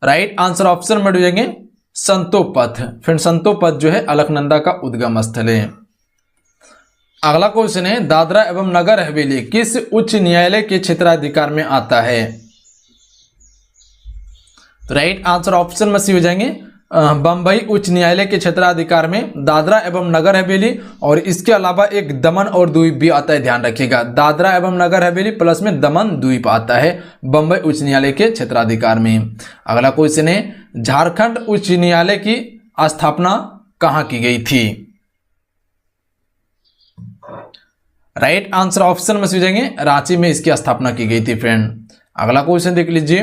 राइट आंसर ऑप्शन में जाएंगे संतोपथ। फिर संतोपथ जो है अलकनंदा का उद्गम स्थल है। अगला क्वेश्चन है, दादरा एवं नगर हवेली किस उच्च न्यायालय के क्षेत्राधिकार में आता है? तो राइट आंसर ऑप्शन में सी हो जाएंगे बंबई उच्च न्यायालय के क्षेत्राधिकार में दादरा एवं नगर हवेली, और इसके अलावा एक दमन और द्वीप भी आता है, ध्यान रखिएगा। दादरा एवं नगर हवेली प्लस में दमन द्वीप आता है बंबई उच्च न्यायालय के क्षेत्राधिकार में। अगला क्वेश्चन है, झारखंड उच्च न्यायालय की स्थापना कहां की गई थी? राइट आंसर ऑप्शन में जाएंगे रांची में इसकी स्थापना की गई थी फ्रेंड। अगला क्वेश्चन देख लीजिए,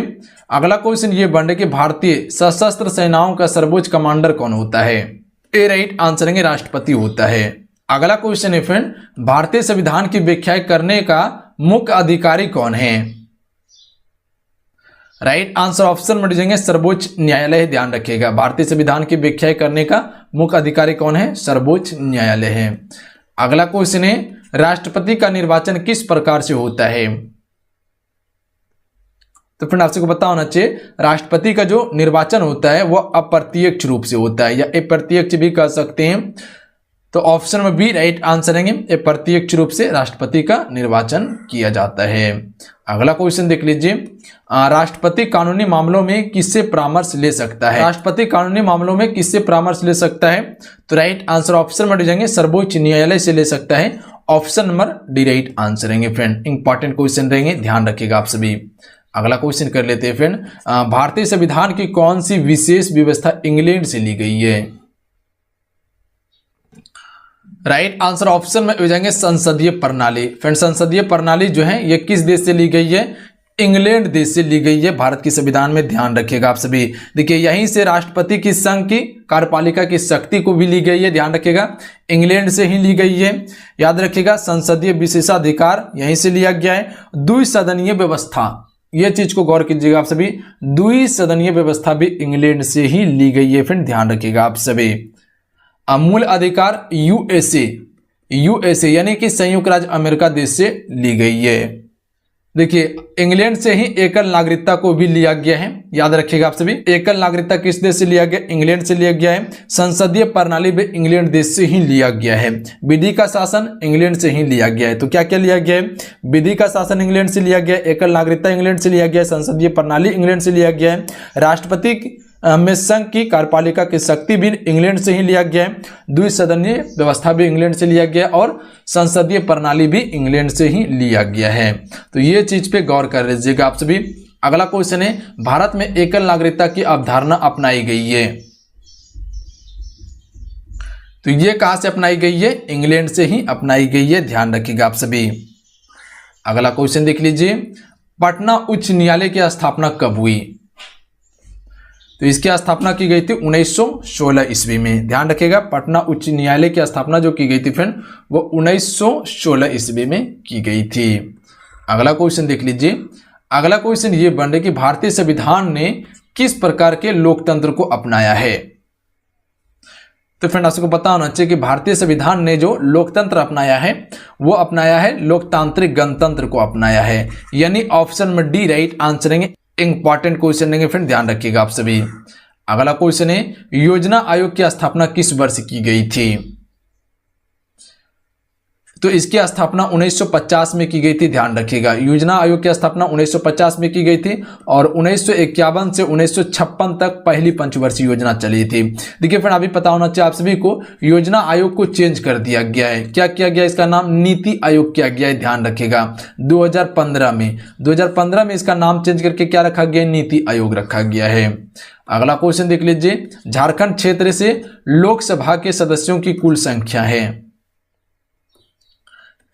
अगला क्वेश्चन ये बन कि भारतीय सशस्त्र सेनाओं का सर्वोच्च कमांडर कौन होता है? ए राइट आंसर है राष्ट्रपति होता है। अगला क्वेश्चन है फ्रेंड, भारतीय संविधान की व्याख्या करने का मुख्य अधिकारी कौन है? राइट आंसर ऑप्शन में दीजिएंगे सर्वोच्च न्यायालय है, ध्यान रखिएगा। भारतीय संविधान की व्याख्या करने का मुख्य अधिकारी कौन है? सर्वोच्च न्यायालय है। अगला क्वेश्चन है, राष्ट्रपति का निर्वाचन किस प्रकार से होता है? तो फ्रेंड आपसे को पता होना चाहिए, राष्ट्रपति का जो निर्वाचन होता है वह अप्रत्यक्ष रूप से होता है, या अप्रत्यक्ष भी कह सकते हैं। तो ऑप्शन में बी राइट आंसर है, अप्रत्यक्ष रूप से राष्ट्रपति का निर्वाचन किया जाता है। अगला क्वेश्चन देख लीजिए, राष्ट्रपति कानूनी मामलों में किससे परामर्श ले सकता है? राष्ट्रपति कानूनी मामलों में किससे परामर्श ले सकता है? तो राइट आंसर ऑप्शन में जाएंगे सर्वोच्च न्यायालय से ले सकता है। Option number D right answer रहेंगे फ्रेंड। इंपॉर्टेंट क्वेश्चन रहेंगे, ध्यान रखिएगा आप सभी। अगला क्वेश्चन कर लेते हैं फ्रेंड, भारतीय संविधान की कौन सी विशेष व्यवस्था इंग्लैंड से ली गई है? राइट आंसर ऑप्शन में हो जाएंगे संसदीय प्रणाली। फ्रेंड संसदीय प्रणाली जो है ये किस देश से ली गई है? इंग्लैंड देश से ली गई है भारत की संविधान में, ध्यान रखिएगा आप सभी। देखिए यहीं से राष्ट्रपति की संघ की कार्यपालिका की शक्ति को भी ली गई है, ध्यान रखिएगा। इंग्लैंड से ही ली गई है, याद रखिएगा। संसदीय विशेषाधिकार यहीं से लिया गया है। द्विसदनीय व्यवस्था, ये चीज को गौर कीजिएगा आप सभी, द्विसदनीय व्यवस्था भी इंग्लैंड से ही ली गई है, फिर ध्यान रखिएगा आप सभी। मूल अधिकार यूएसए यानी कि संयुक्त राज्य अमेरिका देश से ली गई है। देखिए इंग्लैंड से ही एकल नागरिकता को भी लिया गया है, याद रखिएगा आप सभी। एकल नागरिकता किस देश से लिया गया? इंग्लैंड से लिया गया है। संसदीय प्रणाली भी इंग्लैंड देश से ही लिया गया है। विधि का शासन इंग्लैंड से ही लिया गया है। तो क्या क्या लिया गया है? विधि का शासन इंग्लैंड से लिया गया है, एकल नागरिकता इंग्लैंड से लिया गया है, संसदीय प्रणाली इंग्लैंड से लिया गया है, राष्ट्रपति में संघ की कार्यपालिका की शक्ति भी इंग्लैंड से ही लिया गया है, द्विसदनीय व्यवस्था भी इंग्लैंड से लिया गया और संसदीय प्रणाली भी इंग्लैंड से ही लिया गया है। तो ये चीज पे गौर कर लीजिएगा आप सभी। अगला क्वेश्चन है, भारत में एकल नागरिकता की अवधारणा अपनाई गई है, तो ये कहां से अपनाई गई है? इंग्लैंड से ही अपनाई गई है, ध्यान रखिएगा आप सभी। अगला क्वेश्चन देख लीजिए, पटना उच्च न्यायालय की स्थापना कब हुई? तो इसकी स्थापना की गई थी 1916 ईस्वी में, ध्यान रखिएगा। पटना उच्च न्यायालय की स्थापना जो की गई थी फ्रेंड वो 1916 ईस्वी में की गई थी। अगला क्वेश्चन देख लीजिए, अगला क्वेश्चन ये बन रहा है कि भारतीय संविधान ने किस प्रकार के लोकतंत्र को अपनाया है? तो फ्रेंड आपको पता होना चाहिए कि भारतीय संविधान ने जो लोकतंत्र अपनाया है वो अपनाया है लोकतांत्रिक गणतंत्र को अपनाया है, यानी ऑप्शन में डी राइट आंसर है। इंपॉर्टेंट क्वेश्चन देंगे फ्रेंड, ध्यान रखिएगा आप सभी। अगला क्वेश्चन है, योजना आयोग की स्थापना किस वर्ष की गई थी? तो इसकी स्थापना 1950 में की गई थी, ध्यान रखिएगा। योजना आयोग की स्थापना 1950 में की गई थी और 1951 से 1956 तक पहली पंचवर्षीय योजना चली थी। देखिए फ्रेंड, अभी पता होना चाहिए आप सभी को, योजना आयोग को चेंज कर दिया गया है। क्या किया गया? इसका नाम नीति आयोग किया गया है, ध्यान रखिएगा। 2015 में इसका नाम चेंज करके क्या रखा गया? नीति आयोग रखा गया है। अगला क्वेश्चन देख लीजिए, झारखंड क्षेत्र से लोकसभा के सदस्यों की कुल संख्या है?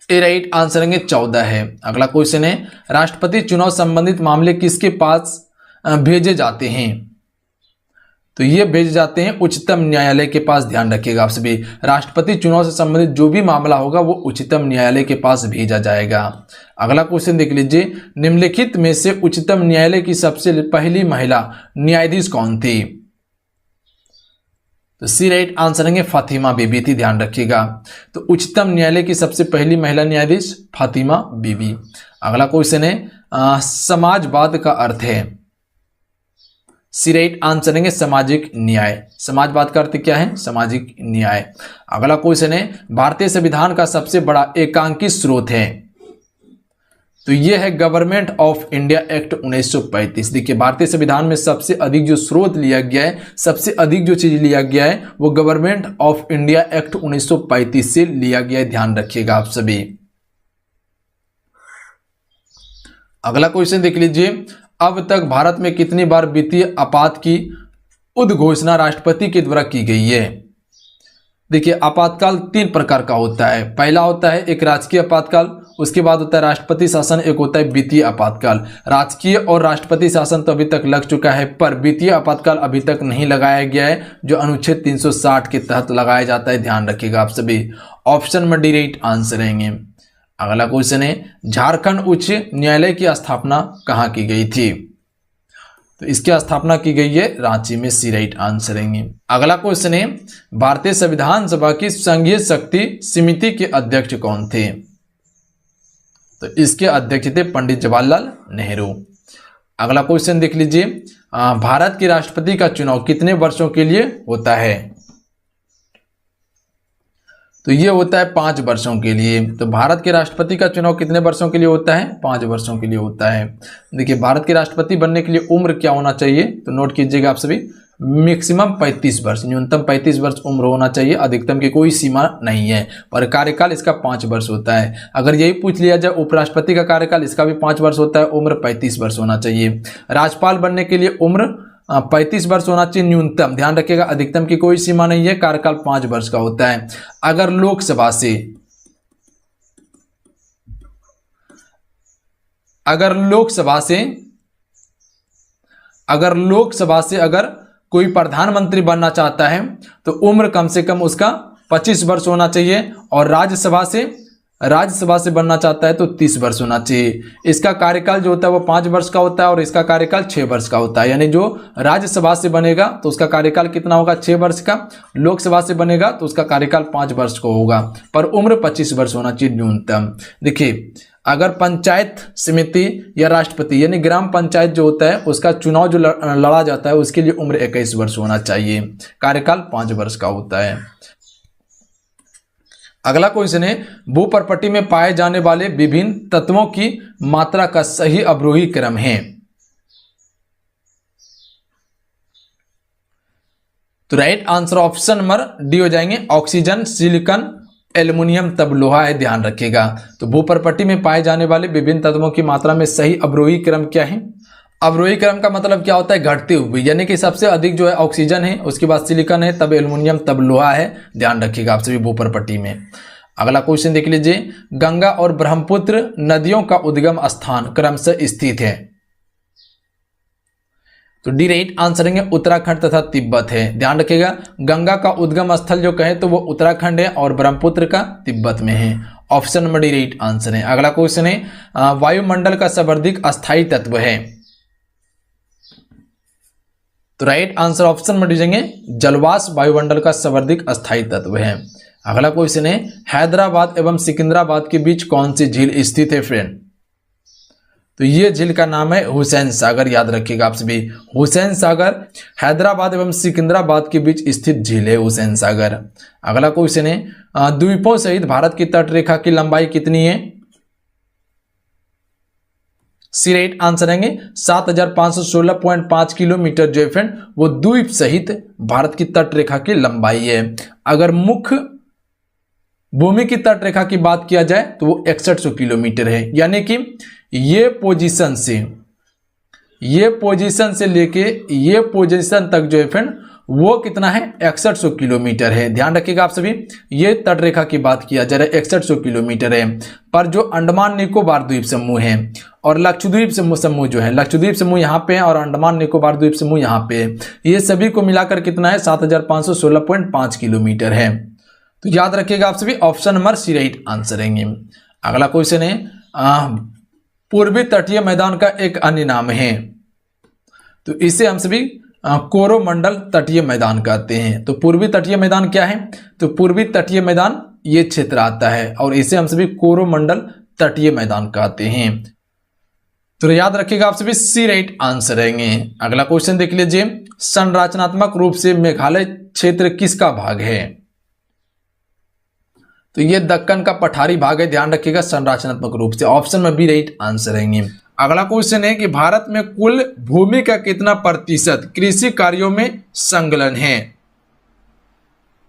ए राइट आंसर है 14 है। अगला क्वेश्चन है, राष्ट्रपति चुनाव संबंधित मामले किसके पास भेजे जाते हैं? तो ये भेजे जाते हैं उच्चतम न्यायालय के पास, ध्यान रखिएगा आप सभी। राष्ट्रपति चुनाव से संबंधित जो भी मामला होगा वो उच्चतम न्यायालय के पास भेजा जाएगा। अगला क्वेश्चन देख लीजिए, निम्नलिखित में से उच्चतम न्यायालय की सबसे पहली महिला न्यायाधीश कौन थी? तो सी राइट आंसर है फातिमा बीबी थी, ध्यान रखिएगा। तो उच्चतम न्यायालय की सबसे पहली महिला न्यायाधीश फातिमा बीबी। अगला क्वेश्चन है, समाजवाद का अर्थ है? सी राइट आंसर है सामाजिक न्याय। समाजवाद का अर्थ क्या है? सामाजिक न्याय। अगला क्वेश्चन है, भारतीय संविधान का सबसे बड़ा एकांकित स्रोत है? तो ये है गवर्नमेंट ऑफ इंडिया एक्ट 1935। देखिए, भारतीय संविधान में सबसे अधिक जो स्रोत लिया गया है, सबसे अधिक जो चीज लिया गया है वो गवर्नमेंट ऑफ इंडिया एक्ट 1935 से लिया गया है, ध्यान रखिएगा आप सभी। अगला क्वेश्चन देख लीजिए, अब तक भारत में कितनी बार वित्तीय आपात की उद्घोषणा राष्ट्रपति के द्वारा की गई है? देखिए, आपातकाल 3 प्रकार का होता है। पहला होता है एक राजकीय आपातकाल, उसके बाद होता है राष्ट्रपति शासन, एक होता है वित्तीय आपातकाल। राजकीय और राष्ट्रपति शासन तो अभी तक लग चुका है, पर वित्तीय आपातकाल अभी तक नहीं लगाया गया है, जो अनुच्छेद 360 के तहत लगाया जाता है, ध्यान रखिएगा आप सभी। ऑप्शन में डी राइट आंसर रहेंगे। अगला क्वेश्चन है, झारखंड उच्च न्यायालय की स्थापना कहाँ की गई थी? तो इसकी स्थापना की गई है रांची में, सी राइट आंसर रहेंगे। अगला क्वेश्चन है, भारतीय संविधान सभा की संघीय शक्ति समिति के अध्यक्ष कौन थे? तो इसके अध्यक्ष थे पंडित जवाहरलाल नेहरू। अगला क्वेश्चन देख लीजिए, भारत के राष्ट्रपति का चुनाव कितने वर्षों के लिए होता है? तो ये होता है 5 वर्षों के लिए। तो भारत के राष्ट्रपति का चुनाव कितने वर्षों के लिए होता है? 5 वर्षों के लिए होता है। देखिए, भारत के राष्ट्रपति बनने के लिए उम्र क्या होना चाहिए? तो नोट कीजिएगा आप सभी, मैक्सिमम 35 वर्ष, न्यूनतम 35 वर्ष उम्र होना चाहिए, अधिकतम की कोई सीमा नहीं है। पर कार्यकाल इसका 5 वर्ष होता है। अगर यही पूछ लिया जाए उपराष्ट्रपति का कार्यकाल, इसका भी 5 वर्ष होता है, उम्र 35 वर्ष होना चाहिए। राज्यपाल बनने के लिए उम्र 35 वर्ष होना चाहिए न्यूनतम, ध्यान रखिएगा, अधिकतम की कोई सीमा नहीं है, कार्यकाल 5 वर्ष का होता है। अगर लोकसभा से अगर कोई प्रधानमंत्री बनना चाहता है तो उम्र कम से कम उसका 25 वर्ष होना चाहिए, और राज्यसभा से बनना चाहता है तो 30 वर्ष होना चाहिए। इसका कार्यकाल जो होता है वो 5 वर्ष का होता है और इसका कार्यकाल 6 वर्ष का होता है। यानी जो राज्यसभा से बनेगा तो उसका कार्यकाल कितना होगा? 6 वर्ष का। लोकसभा से बनेगा तो उसका कार्यकाल 5 वर्ष का होगा, पर उम्र 25 वर्ष होना चाहिए न्यूनतम। देखिए, अगर पंचायत समिति या राष्ट्रपति यानी ग्राम पंचायत जो होता है उसका चुनाव जो लड़ा जाता है उसके लिए उम्र 21 वर्ष होना चाहिए, कार्यकाल 5 वर्ष का होता है। अगला क्वेश्चन है, भू प्रॉपर्टी में पाए जाने वाले विभिन्न तत्वों की मात्रा का सही अवरोही क्रम है? तो right answer option number D हो जाएंगे, ऑक्सीजन, सिलिकॉन, एल्युमिनियम, तब लोहा है, ध्यान रखिएगा। तो भू प्रॉपर्टी में पाए जाने वाले विभिन्न तत्वों की मात्रा में सही अवरोही क्रम क्या है? अवरोही क्रम का मतलब क्या होता है? घटते हुए, यानी कि सबसे अधिक जो है ऑक्सीजन है, उसके बाद सिलिकॉन है, तब एल्युमिनियम, तब लोहा है, ध्यान रखिएगा आप सभी भू प्रॉपर्टी में। अगला क्वेश्चन देख लीजिए, गंगा और ब्रह्मपुत्र नदियों का उद्गम स्थान क्रमशः स्थित है? तो डी राइट आंसर है उत्तराखंड तथा तिब्बत है, ध्यान रखिएगा। गंगा का उद्गम स्थल जो कहे तो वो उत्तराखंड है और ब्रह्मपुत्र का तिब्बत में है। Option number D right answer है। अगला क्वेश्चन है, वायुमंडल का सर्वाधिक अस्थायी तत्व है? तो राइट आंसर ऑप्शन में दीजिएंगे जलवाष्प वायुमंडल का सर्वाधिक अस्थायी तत्व है। अगला क्वेश्चन है हैदराबाद एवं सिकंदराबाद के बीच कौन सी झील स्थित है फ्रेंड? तो ये झील का नाम है हुसैन सागर, याद रखिएगा आप सभी। हुसैन सागर हैदराबाद एवं सिकंदराबाद के बीच स्थित झील है हुसैन सागर। अगला क्वेश्चन है द्वीपों सहित भारत की तटरेखा की लंबाई कितनी है? सी राइट आंसर आएंगे 7516.5 किलोमीटर जो है फ्रेंड वो द्वीप सहित भारत की तटरेखा की लंबाई है। अगर मुख्य भूमि की तटरेखा की बात किया जाए तो वो 6100 किलोमीटर है, यानी कि ये पोजीशन से लेके ये पोजीशन तक जो है फ्रेंड वो कितना है 6100 किलोमीटर है। ध्यान रखिएगा आप सभी, ये तटरेखा की बात किया जा रहा है 6100 किलोमीटर है। पर जो अंडमान निकोबार द्वीप समूह है और लक्षद्वीप समूह जो है, लक्षद्वीप समूह यहाँ पे है और अंडमान निकोबार द्वीप समूह यहाँ पे है, ये सभी को मिलाकर कितना है 7516.5 किलोमीटर है। तो याद रखिएगा आप सभी, option number C right answer रहेंगे। अगला क्वेश्चन है पूर्वी तटीय मैदान का एक अन्य नाम है, तो इसे हम सभी कोरोमंडल तटीय मैदान कहते हैं। तो पूर्वी तटीय मैदान क्या है? तो पूर्वी तटीय मैदान ये क्षेत्र आता है और इसे हम सभी कोरोमंडल तटीय मैदान कहते हैं। तो याद रखिएगा आप सभी, सी राइट आंसर रहेंगे। अगला क्वेश्चन देख लीजिए, संरचनात्मक रूप से मेघालय क्षेत्र किसका भाग है? तो ये दक्कन का पठारी भाग है, ध्यान रखिएगा संरचनात्मक रूप से। ऑप्शन में बी राइट आंसर रहेंगे। अगला क्वेश्चन है कि भारत में कुल भूमि का कितना प्रतिशत कृषि कार्यों में संलग्न है?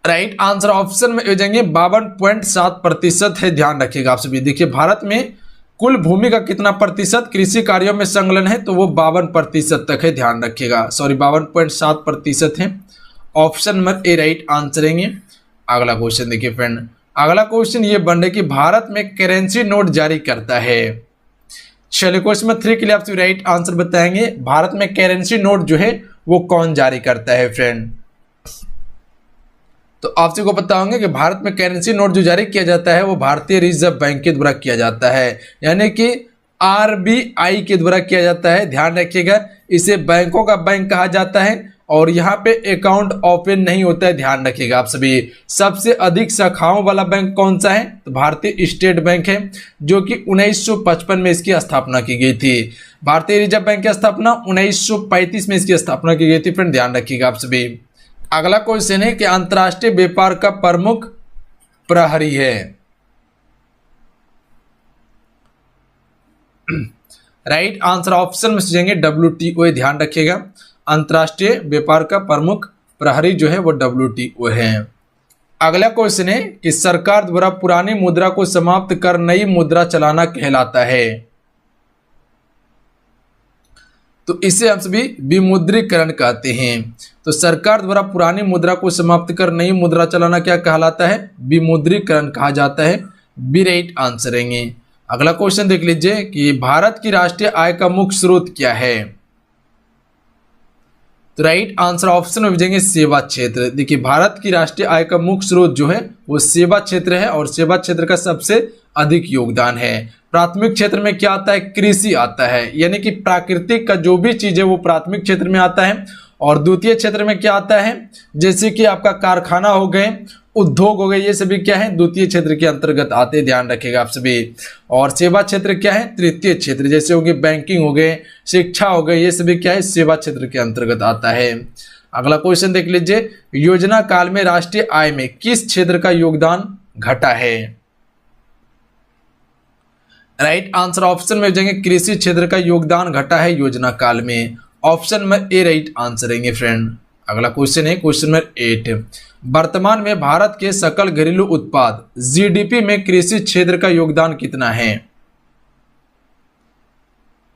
राइट आंसर ऑप्शन में हो जाएंगे 52.7% है। ध्यान रखिएगा आप सभी, देखिए भारत में कुल भूमि का कितना प्रतिशत कृषि कार्यों में संलग्न है, तो वो 52% तक है। ध्यान रखिएगा, सॉरी 52.7% है। Option number A right answer रहेंगे। अगला क्वेश्चन देखिए फ्रेंड, अगला क्वेश्चन ये बन रहा है कि भारत में करेंसी नोट जारी करता है। चलिए क्वेश्चन नंबर 3 के लिए आप राइट आंसर बताएंगे, भारत में करेंसी नोट जो है वो कौन जारी करता है फ्रेंड? तो आप सबको पता होंगे कि भारत में करेंसी नोट जो जारी किया जाता है वो भारतीय रिजर्व बैंक के द्वारा किया जाता है, यानी कि आरबीआई के द्वारा किया जाता है। ध्यान रखिएगा, इसे बैंकों का बैंक कहा जाता है और यहाँ पे अकाउंट ओपन नहीं होता है। ध्यान रखिएगा आप सभी, सबसे अधिक शाखाओं वाला बैंक कौन सा है? तो भारतीय स्टेट बैंक है, जो कि 1955 में इसकी स्थापना की गई थी। भारतीय रिजर्व बैंक की स्थापना 1935 में इसकी स्थापना की गई थी फ्रेंड, ध्यान रखिएगा आप सभी। अगला क्वेश्चन है कि अंतर्राष्ट्रीय व्यापार का प्रमुख प्रहरी है। राइट आंसर ऑप्शन में जाएंगे WTO। ध्यान रखिएगा, अंतर्राष्ट्रीय व्यापार का प्रमुख प्रहरी जो है वो WTO है। अगला क्वेश्चन है कि सरकार द्वारा पुरानी मुद्रा को समाप्त कर नई मुद्रा चलाना कहलाता है। तो इसे हम सभी विमुद्रीकरण कहते हैं। तो सरकार द्वारा पुरानी मुद्रा को समाप्त कर नई मुद्रा चलाना क्या कहलाता है? विमुद्रीकरण कहा जाता है। बी राइट आंसर रहेंगे। अगला क्वेश्चन देख लीजिए कि भारत की राष्ट्रीय आय का मुख्य स्रोत क्या है? तो राइट आंसर ऑप्शन में भेजेंगे सेवा क्षेत्र। देखिए भारत की राष्ट्रीय आय का मुख्य स्रोत जो है वो सेवा क्षेत्र है और सेवा क्षेत्र का सबसे अधिक योगदान है। प्राथमिक क्षेत्र में क्या आता है? कृषि आता है, यानी कि प्राकृतिक का जो भी चीज है वो प्राथमिक क्षेत्र में आता है। और द्वितीय क्षेत्र में क्या आता है? जैसे कि आपका कारखाना हो गए, उद्योग हो गए, ये सभी क्या है? द्वितीय क्षेत्र के अंतर्गत आते हैं। ध्यान रखिएगा आप सभी। और सेवा क्षेत्र क्या है? तृतीय क्षेत्र, जैसे हो गए बैंकिंग हो गए, शिक्षा हो गए, ये सभी क्या है? सेवा क्षेत्र के अंतर्गत आता है। अगला क्वेश्चन देख लीजिए, योजना काल में राष्ट्रीय आय में किस क्षेत्र का योगदान घटा है? राइट आंसर ऑप्शन में जाएंगे कृषि क्षेत्र का योगदान घटा है योजना काल में। ऑप्शन में ए राइट आंसर रहेंगे फ्रेंड। अगला क्वेश्चन है क्वेश्चन नंबर 8, वर्तमान में भारत के सकल घरेलू उत्पाद जीडीपी में कृषि क्षेत्र का योगदान कितना है?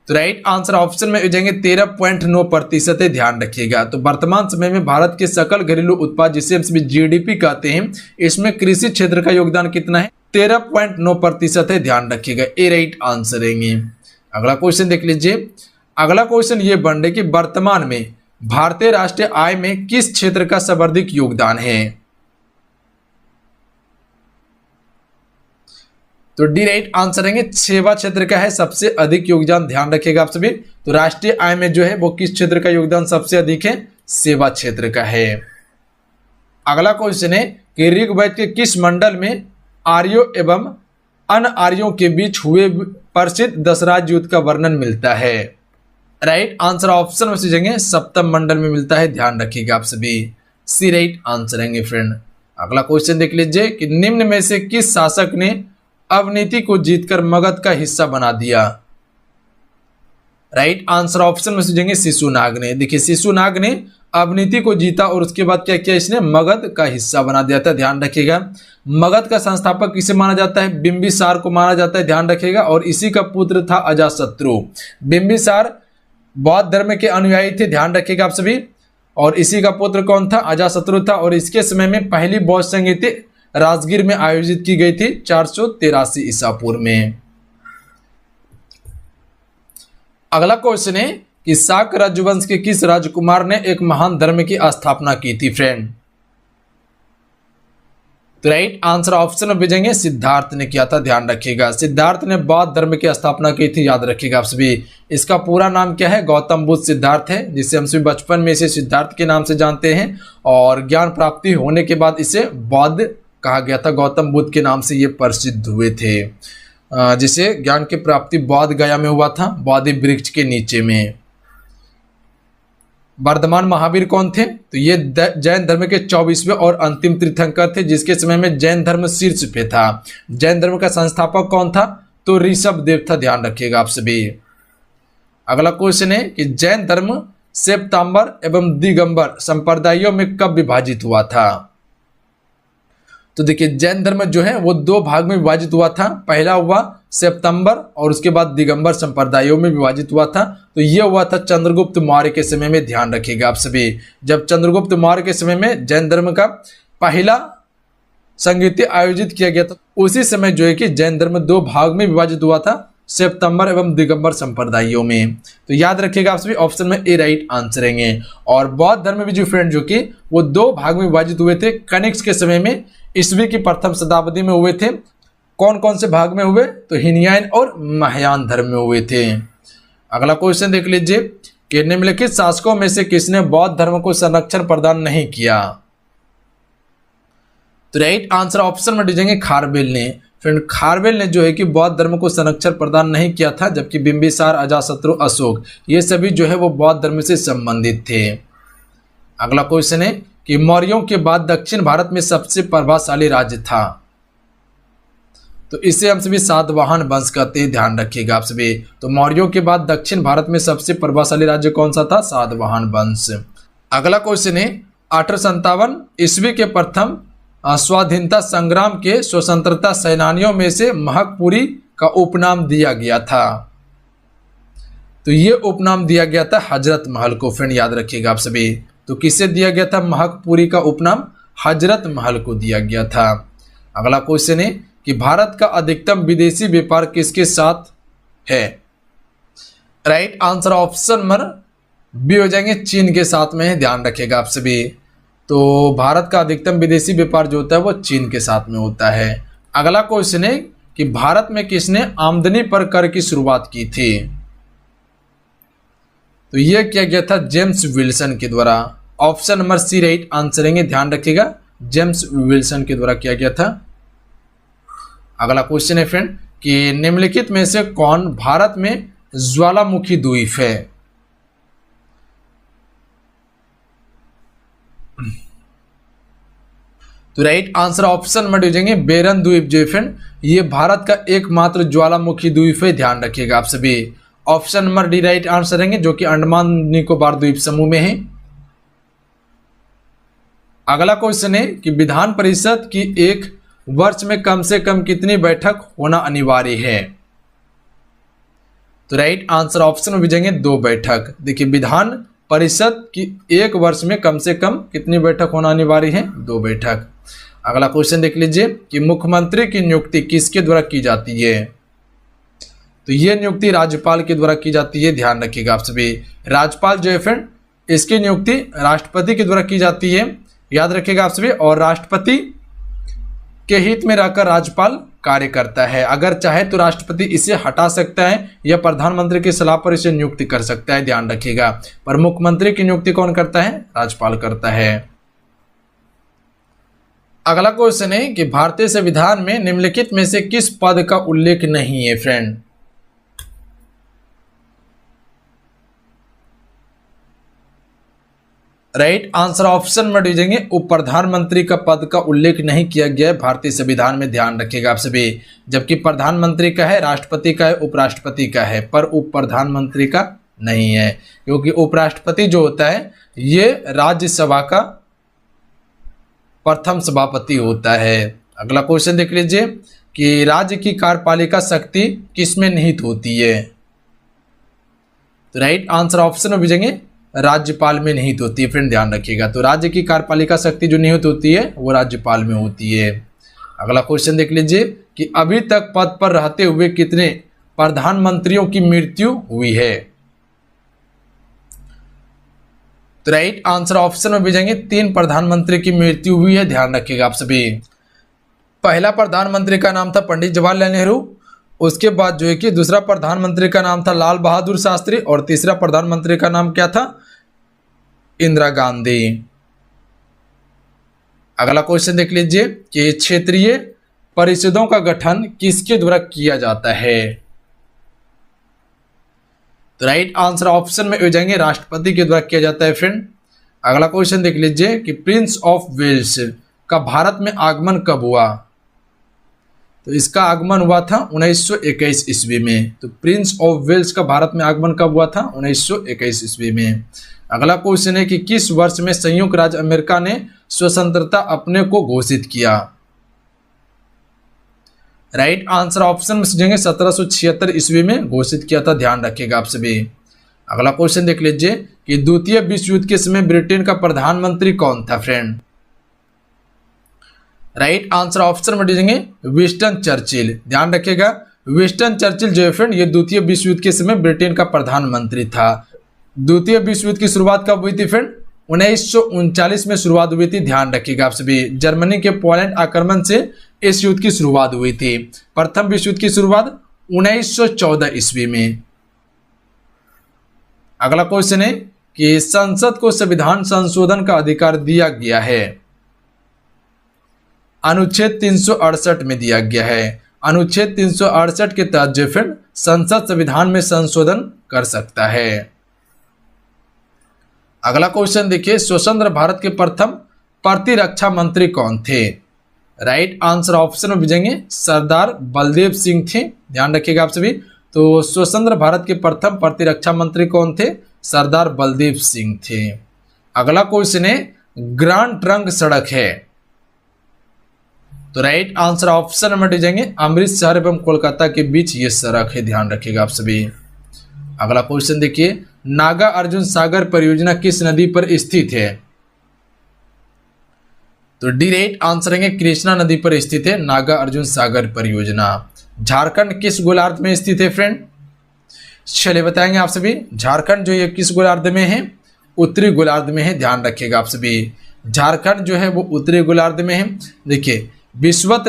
तो राइट आंसर ऑप्शन में हो जाएंगे 13.9% है। ध्यान रखिएगा। तो वर्तमान समय में भारत के सकल घरेलू उत्पाद, जिसे हम सभी जीडीपी कहते हैं, इसमें कृषि क्षेत्र का योगदान कितना है? 13.9% है। ध्यान रखिएगा, ए राइट आंसर रहेंगे। अगला क्वेश्चन देख लीजिए। अगला क्वेश्चन ये बन रहा कि वर्तमान में भारतीय राष्ट्रीय आय में किस क्षेत्र का सर्वाधिक योगदान है? तो डी राइट आंसर रहेंगे, सेवा क्षेत्र का है सबसे अधिक योगदान। ध्यान रखिएगा आप सभी। तो राष्ट्रीय आय में जो है वो किस क्षेत्र का योगदान सबसे अधिक है? सेवा क्षेत्र का है। अगला क्वेश्चन है कि ऋग्वेद के किस मंडल में आर्यों एवं अन आर्यों के बीच हुए प्रसिद्ध दशराज युद्ध का वर्णन मिलता है? राइट आंसर ऑप्शन में सीखेंगे सप्तम मंडल में मिलता है, ध्यान रखिएगा आप सभी, सी राइट आंसर है फ्रेंड। अगला क्वेश्चन देख लीजिए कि निम्न में से किस शासक ने अवनीति को जीतकर मगध का हिस्सा बना दिया? राइट आंसर ऑप्शन में सीखेंगे शिशुनाग ने। देखिए शिशुनाग ने अवनीति को जीता और उसके बाद क्या किया, इसने मगध का हिस्सा बना दिया था, ध्यान रखिएगा। मगध का संस्थापक किसे माना जाता है? बिंबिसार को माना जाता है, ध्यान रखिएगा। और इसी का पुत्र था अजातशत्रु। बिंबिसार बौद्ध धर्म के अनुयायी थे, ध्यान रखिएगा आप सभी। और इसी का पुत्र कौन था? अजातशत्रु था। और इसके समय में पहली बौद्ध संगीति राजगीर में आयोजित की गई थी 483 ईसा पूर्व में। अगला क्वेश्चन है कि शाक राजवंश के किस राजकुमार ने एक महान धर्म की स्थापना की थी फ्रेंड? तो राइट आंसर ऑप्शन में भेजेंगे सिद्धार्थ ने किया था, ध्यान रखिएगा। सिद्धार्थ ने बौद्ध धर्म की स्थापना की थी, याद रखिएगा आप सभी। इसका पूरा नाम क्या है? गौतम बुद्ध सिद्धार्थ है, जिसे हम सभी बचपन में इसे सिद्धार्थ के नाम से जानते हैं। और ज्ञान प्राप्ति होने के बाद इसे बौद्ध कहा गया था, गौतम बुद्ध के नाम से ये प्रसिद्ध हुए थे। जिसे ज्ञान की प्राप्ति बौद्ध गया में हुआ था, बोधि वृक्ष के नीचे में। वर्धमान महावीर कौन थे? तो ये जैन धर्म के 24वें और अंतिम तीर्थंकर थे, जिसके समय में जैन धर्म शीर्ष पे था। जैन धर्म का संस्थापक कौन था? तो ऋषभ देव था, ध्यान रखिएगा आप सभी। अगला क्वेश्चन है कि जैन धर्म श्वेतांबर एवं दिगंबर संप्रदायों में कब विभाजित हुआ था? तो देखिए जैन धर्म जो है वो दो भाग में विभाजित हुआ था। पहला हुआ श्वेतांबर और उसके बाद दिगंबर संप्रदायों में विभाजित हुआ था। तो ये हुआ था चंद्रगुप्त मौर्य के समय में, ध्यान रखिएगा आप सभी। जब चंद्रगुप्त मौर्य के समय में जैन धर्म का पहला संगीति आयोजित किया गया था, उसी समय जो है कि जैन धर्म दो भाग में विभाजित हुआ था, श्वेतांबर एवं दिगंबर संप्रदायों में। तो याद रखिएगा आप सभी, ऑप्शन में ए राइट आंसर है। और बौद्ध धर्म भी जो फ्रेंड जो कि वो दो भाग में विभाजित हुए थे कनिष्क के समय में, ईस्वी की प्रथम शताब्दी में हुए थे। कौन कौन से भाग में हुए? तो हीनयान और महायान धर्म में हुए थे। अगला क्वेश्चन देख लीजिए कि निम्नलिखित शासकों में से किसने बौद्ध धर्म को संरक्षण प्रदान नहीं किया? तो राइट आंसर ऑप्शन में दीजिएंगे खारवेल ने। फ्रेंड खारवेल ने जो है कि बौद्ध धर्म को संरक्षण प्रदान नहीं किया था, जबकि बिंबिसार, अजातशत्रु, अशोक ये सभी जो है वो बौद्ध धर्म से संबंधित थे। अगला क्वेश्चन है कि मौर्यों के बाद दक्षिण भारत में सबसे प्रभावशाली राज्य था? तो इसे हम सभी सातवाहन वंश कहते हैं, ध्यान रखिएगा आप सभी। तो मौर्यों के बाद दक्षिण भारत में सबसे प्रभावशाली राज्य कौन सा था? सातवाहन वंश। अगला क्वेश्चन है 857 ईस्वी के प्रथम स्वाधीनता संग्राम के स्वतंत्रता सेनानियों में से महकपुरी का उपनाम दिया गया था। तो ये उपनाम दिया गया था हजरत महल को, फ्रेंड याद रखिएगा आप सभी। तो किसे दिया गया था महकपुरी का उपनाम? हजरत महल को दिया गया था। अगला क्वेश्चन है कि भारत का अधिकतम विदेशी व्यापार किसके साथ है? Right answer option number B हो जाएंगे, चीन के साथ में है, ध्यान रखिएगा आप सभी। तो भारत का अधिकतम विदेशी व्यापार जो होता है वो चीन के साथ में होता है। अगला क्वेश्चन है कि भारत में किसने आमदनी पर कर की शुरुआत की थी? तो यह किया गया था जेम्स विल्सन के द्वारा। Option number C right answer है, ध्यान रखिएगा, जेम्स विल्सन के द्वारा किया गया था। अगला क्वेश्चन है फ्रेंड कि निम्नलिखित में से कौन भारत में ज्वालामुखी द्वीप है? तो राइट आंसर ऑप्शन में हो जाएंगे बेरन द्वीप जो है फ्रेंड, ये भारत का एकमात्र ज्वालामुखी द्वीप है, ध्यान रखिएगा आप सभी। Option number D right answer रहेंगे, जो कि अंडमान निकोबार द्वीप समूह में है। अगला क्वेश्चन है कि विधान परिषद की एक वर्ष में कम से कम कितनी बैठक होना अनिवार्य है? तो राइट आंसर ऑप्शन में भेजेंगे 2 बैठक। देखिए विधान परिषद की एक वर्ष में कम से कम कितनी बैठक होना अनिवार्य है? 2 बैठक। अगला क्वेश्चन देख लीजिए कि मुख्यमंत्री की नियुक्ति किसके द्वारा की जाती है? तो यह नियुक्ति राज्यपाल के द्वारा की जाती है, ध्यान रखिएगा आप सभी। राज्यपाल जो है फ्रेंड, इसकी नियुक्ति राष्ट्रपति के द्वारा की जाती है, याद रखिएगा आप सभी। और राष्ट्रपति के हित में रहकर राज्यपाल कार्य करता है। अगर चाहे तो राष्ट्रपति इसे हटा सकता है या प्रधानमंत्री की सलाह पर इसे नियुक्ति कर सकता है, ध्यान रखिएगा। पर मुख्यमंत्री की नियुक्ति कौन करता है? राज्यपाल करता है। अगला क्वेश्चन है कि भारतीय संविधान में निम्नलिखित में से किस पद का उल्लेख नहीं है फ्रेंड? राइट आंसर ऑप्शन में दीजिएंगे उप प्रधानमंत्री का पद का उल्लेख नहीं किया गया है भारतीय संविधान में, ध्यान रखिएगा आप सभी। जबकि प्रधानमंत्री का है, राष्ट्रपति का है, उपराष्ट्रपति का है, पर उप प्रधानमंत्री का नहीं है, क्योंकि उपराष्ट्रपति जो होता है ये राज्यसभा का प्रथम सभापति होता है। अगला क्वेश्चन देख लीजिए कि राज्य की कार्यपालिका शक्ति किसमें निहित होती है? तो राइट आंसर ऑप्शन में भेजेंगे राज्यपाल में निहित होती है फ्रेंड, ध्यान रखिएगा। तो राज्य की कार्यपालिका शक्ति जो निहित होती है वो राज्यपाल में होती है। अगला क्वेश्चन देख लीजिए कि अभी तक पद पर रहते हुए कितने प्रधानमंत्रियों की मृत्यु हुई है? तो राइट आंसर ऑप्शन में भेजेंगे 3 प्रधानमंत्री की मृत्यु हुई है, ध्यान रखिएगा आप सभी। पहला प्रधानमंत्री का नाम था पंडित जवाहरलाल नेहरू, उसके बाद जो है कि दूसरा प्रधानमंत्री का नाम था लाल बहादुर शास्त्री और तीसरा प्रधानमंत्री का नाम क्या था? इंदिरा गांधी। अगला क्वेश्चन देख लीजिए कि क्षेत्रीय परिषदों का गठन किसके द्वारा किया जाता है? तो राइट आंसर ऑप्शन में हो जाएंगे राष्ट्रपति के द्वारा किया जाता है फ्रेंड। अगला क्वेश्चन देख लीजिए कि प्रिंस ऑफ वेल्स का भारत में आगमन कब हुआ? तो इसका आगमन हुआ था 1921 ईस्वी में। तो प्रिंस ऑफ वेल्स का भारत में आगमन कब हुआ था? 1921 ईस्वी में। अगला क्वेश्चन है कि किस वर्ष में संयुक्त राज्य अमेरिका ने स्वतंत्रता अपने को घोषित किया? राइट आंसर ऑप्शन में समझेंगे 1776 ईस्वी में घोषित किया था, ध्यान रखिएगा आप सभी। अगला क्वेश्चन देख लीजिए कि द्वितीय विश्व युद्ध के समय ब्रिटेन का प्रधानमंत्री कौन था फ्रेंड? राइट आंसर ऑप्शन में दीजिएंगे विंस्टन चर्चिल, ध्यान रखिएगा। विंस्टन चर्चिल जो है फ्रेंड ये द्वितीय विश्व युद्ध के समय ब्रिटेन का प्रधानमंत्री था। द्वितीय विश्व युद्ध की शुरुआत कब हुई थी फ्रेंड? 1939 में शुरुआत हुई थी, ध्यान रखिएगा आप सभी। जर्मनी के पोलैंड आक्रमण से इस युद्ध की शुरुआत हुई थी। प्रथम विश्व युद्ध की शुरुआत 1914 ईस्वी में। अगला क्वेश्चन है कि संसद को संविधान संशोधन का अधिकार दिया गया है? अनुच्छेद 368 में दिया गया है। अनुच्छेद 368 के तहत जो फिर संसद संविधान में संशोधन कर सकता है। अगला क्वेश्चन देखिए स्वतंत्र भारत के प्रथम प्रतिरक्षा मंत्री कौन थे? राइट आंसर ऑप्शन में भेजेंगे सरदार बलदेव सिंह थे, ध्यान रखिएगा आप सभी। तो स्वतंत्र भारत के प्रथम प्रतिरक्षा मंत्री कौन थे? सरदार बलदेव सिंह थे। अगला क्वेश्चन है ग्रांड ट्रंक सड़क है? तो राइट आंसर ऑप्शन में दीजिएंगे अमृतसर एवं कोलकाता के बीच ये सड़क है, ध्यान रखिएगा आप सभी। अगला क्वेश्चन देखिए नागा अर्जुन सागर परियोजना किस नदी पर स्थित है? तो डी राइट आंसर है कृष्णा नदी पर स्थित है नागा अर्जुन सागर परियोजना। झारखंड किस गोलार्ध में स्थित है फ्रेंड? चलिए बताएंगे आप सभी। झारखंड जो है किस गोलार्ध में है? उत्तरी गोलार्ध में है, ध्यान रखिएगा आप सभी। झारखंड जो है वो उत्तरी गोलार्ध में है। देखिए विषुवत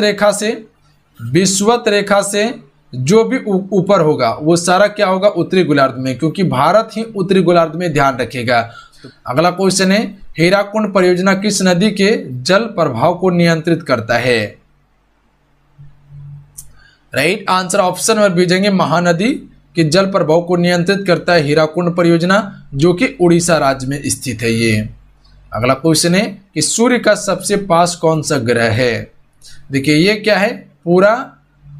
रेखा से जो भी ऊपर होगा वो सारा क्या होगा? उत्तरी गोलार्ध में, क्योंकि भारत ही उत्तरी गोलार्ध में, ध्यान रखिएगा। तो अगला क्वेश्चन है हीराकुंड परियोजना किस नदी के जल प्रवाह को नियंत्रित करता है? राइट आंसर ऑप्शन में भेजेंगे महानदी के जल प्रवाह को नियंत्रित करता है हीराकुंड परियोजना, जो कि उड़ीसा राज्य में स्थित है ये। अगला क्वेश्चन है कि सूर्य का सबसे पास कौन सा ग्रह है? देखिए ये क्या है? पूरा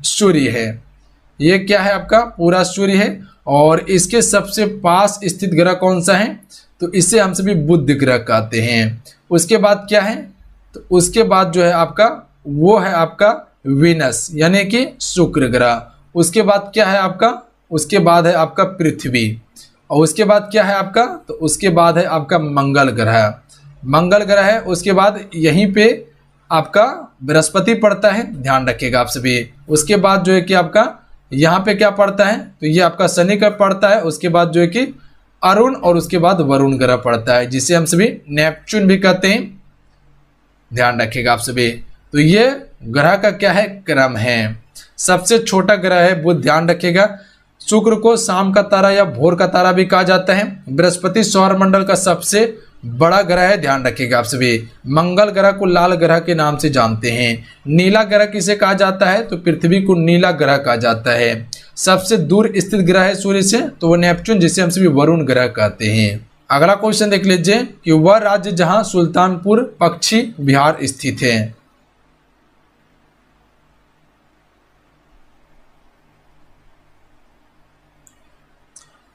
सूर्य है। ये क्या है? आपका पूरा सूर्य है। और इसके सबसे पास स्थित ग्रह कौन सा है? तो इसे हम सभी बुध ग्रह कहते हैं। उसके बाद क्या है? तो उसके बाद जो है आपका वो है आपका वीनस यानी कि शुक्र ग्रह। उसके बाद क्या है आपका? उसके बाद है आपका पृथ्वी। और उसके बाद क्या है आपका? तो उसके बाद है आपका मंगल ग्रह। मंगल ग्रह है। उसके बाद यहीं पे आपका बृहस्पति पड़ता है, ध्यान रखिएगा आप सभी। उसके बाद जो है कि आपका यहाँ पे क्या पड़ता है? तो ये आपका शनि ग्रह पड़ता है। उसके बाद जो है कि अरुण और उसके बाद वरुण ग्रह पड़ता है, जिसे हम सभी नेपच्यून भी कहते हैं, ध्यान रखिएगा आप सभी। तो ये ग्रह का क्या है, क्रम है। सबसे छोटा ग्रह है बुध, ध्यान रखिएगा। शुक्र को शाम का तारा या भोर का तारा भी कहा जाता है। बृहस्पति सौरमंडल का सबसे बड़ा ग्रह है, ध्यान रखिएगा आप सभी। मंगल ग्रह को लाल ग्रह के नाम से जानते हैं। नीला ग्रह किसे कहा जाता है, तो पृथ्वी को नीला ग्रह कहा जाता है। सबसे दूर स्थित ग्रह है सूर्य से, तो वो नेपच्यून, जिसे हम सभी वरुण ग्रह कहते हैं। अगला क्वेश्चन देख लीजिए कि वह राज्य जहां सुल्तानपुर पक्षी विहार स्थित है।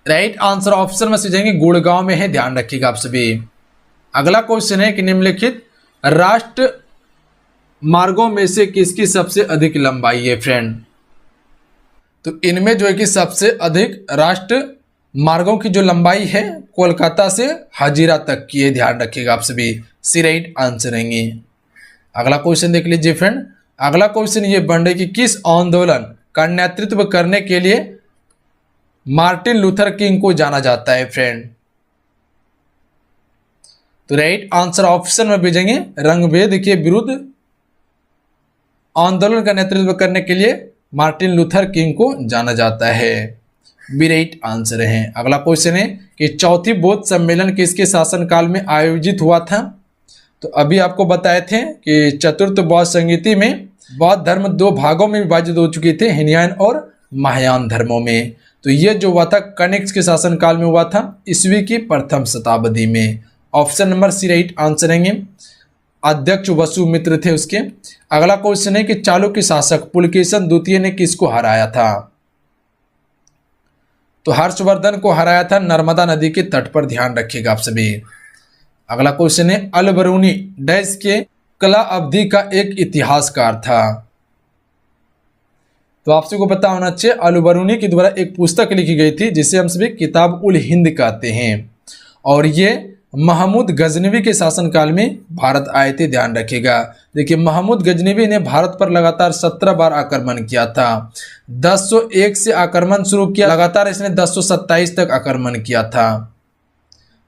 राइट आंसर ऑप्शन में से जाएंगे गुड़गांव में है, ध्यान रखिएगा आप सभी। अगला क्वेश्चन है कि निम्नलिखित राष्ट्र मार्गों में से किसकी सबसे अधिक लंबाई है फ्रेंड। तो इनमें जो है कि सबसे अधिक राष्ट्र मार्गों की जो लंबाई है कोलकाता से हजीरा तक की है, ध्यान रखिएगा आप सभी। सी राइट आंसर रहेंगे। अगला क्वेश्चन देख लीजिए फ्रेंड। अगला क्वेश्चन ये बन रहा है कि किस आंदोलन का नेतृत्व करने के लिए मार्टिन लूथर किंग को जाना जाता है फ्रेंड। तो राइट आंसर ऑप्शन में भेजेंगे रंगभेद के विरुद्ध आंदोलन का नेतृत्व करने के लिए मार्टिन लूथर किंग को जाना जाता है। बी राइट आंसर है। अगला क्वेश्चन है कि चौथी बौद्ध सम्मेलन किसके शासनकाल में आयोजित हुआ था। तो अभी आपको बताए थे कि चतुर्थ बौद्ध संहिता में बौद्ध धर्म दो भागों में विभाजित हो चुके थे, हिनयान और महायान धर्मों में। तो यह जो हुआ था कनिष्क के शासनकाल में हुआ था, ईस्वी की प्रथम शताब्दी में। Option number C right answer रहेंगे। अध्यक्ष वसुमित्र थे उसके। अगला क्वेश्चन है कि चालुक्य शासक पुलकेशन द्वितीय ने किसको हराया था। तो हर्षवर्धन को हराया था नर्मदा नदी के तट पर, ध्यान रखिएगा आप सभी। अगला क्वेश्चन है अलबरूनी डैश के कला अवधि का एक इतिहासकार था। तो आप सबको पता होना चाहिए अलबरूनी के द्वारा एक पुस्तक लिखी गई थी जिसे हम सभी किताब उल हिंद कहते हैं, और ये महमूद गजनवी के शासनकाल में भारत आए थे, ध्यान रखिएगा। देखिए महमूद गजनवी ने भारत पर लगातार 17 बार आक्रमण किया था। 1001 से आक्रमण शुरू किया, लगातार इसने 1027 तक आक्रमण किया था।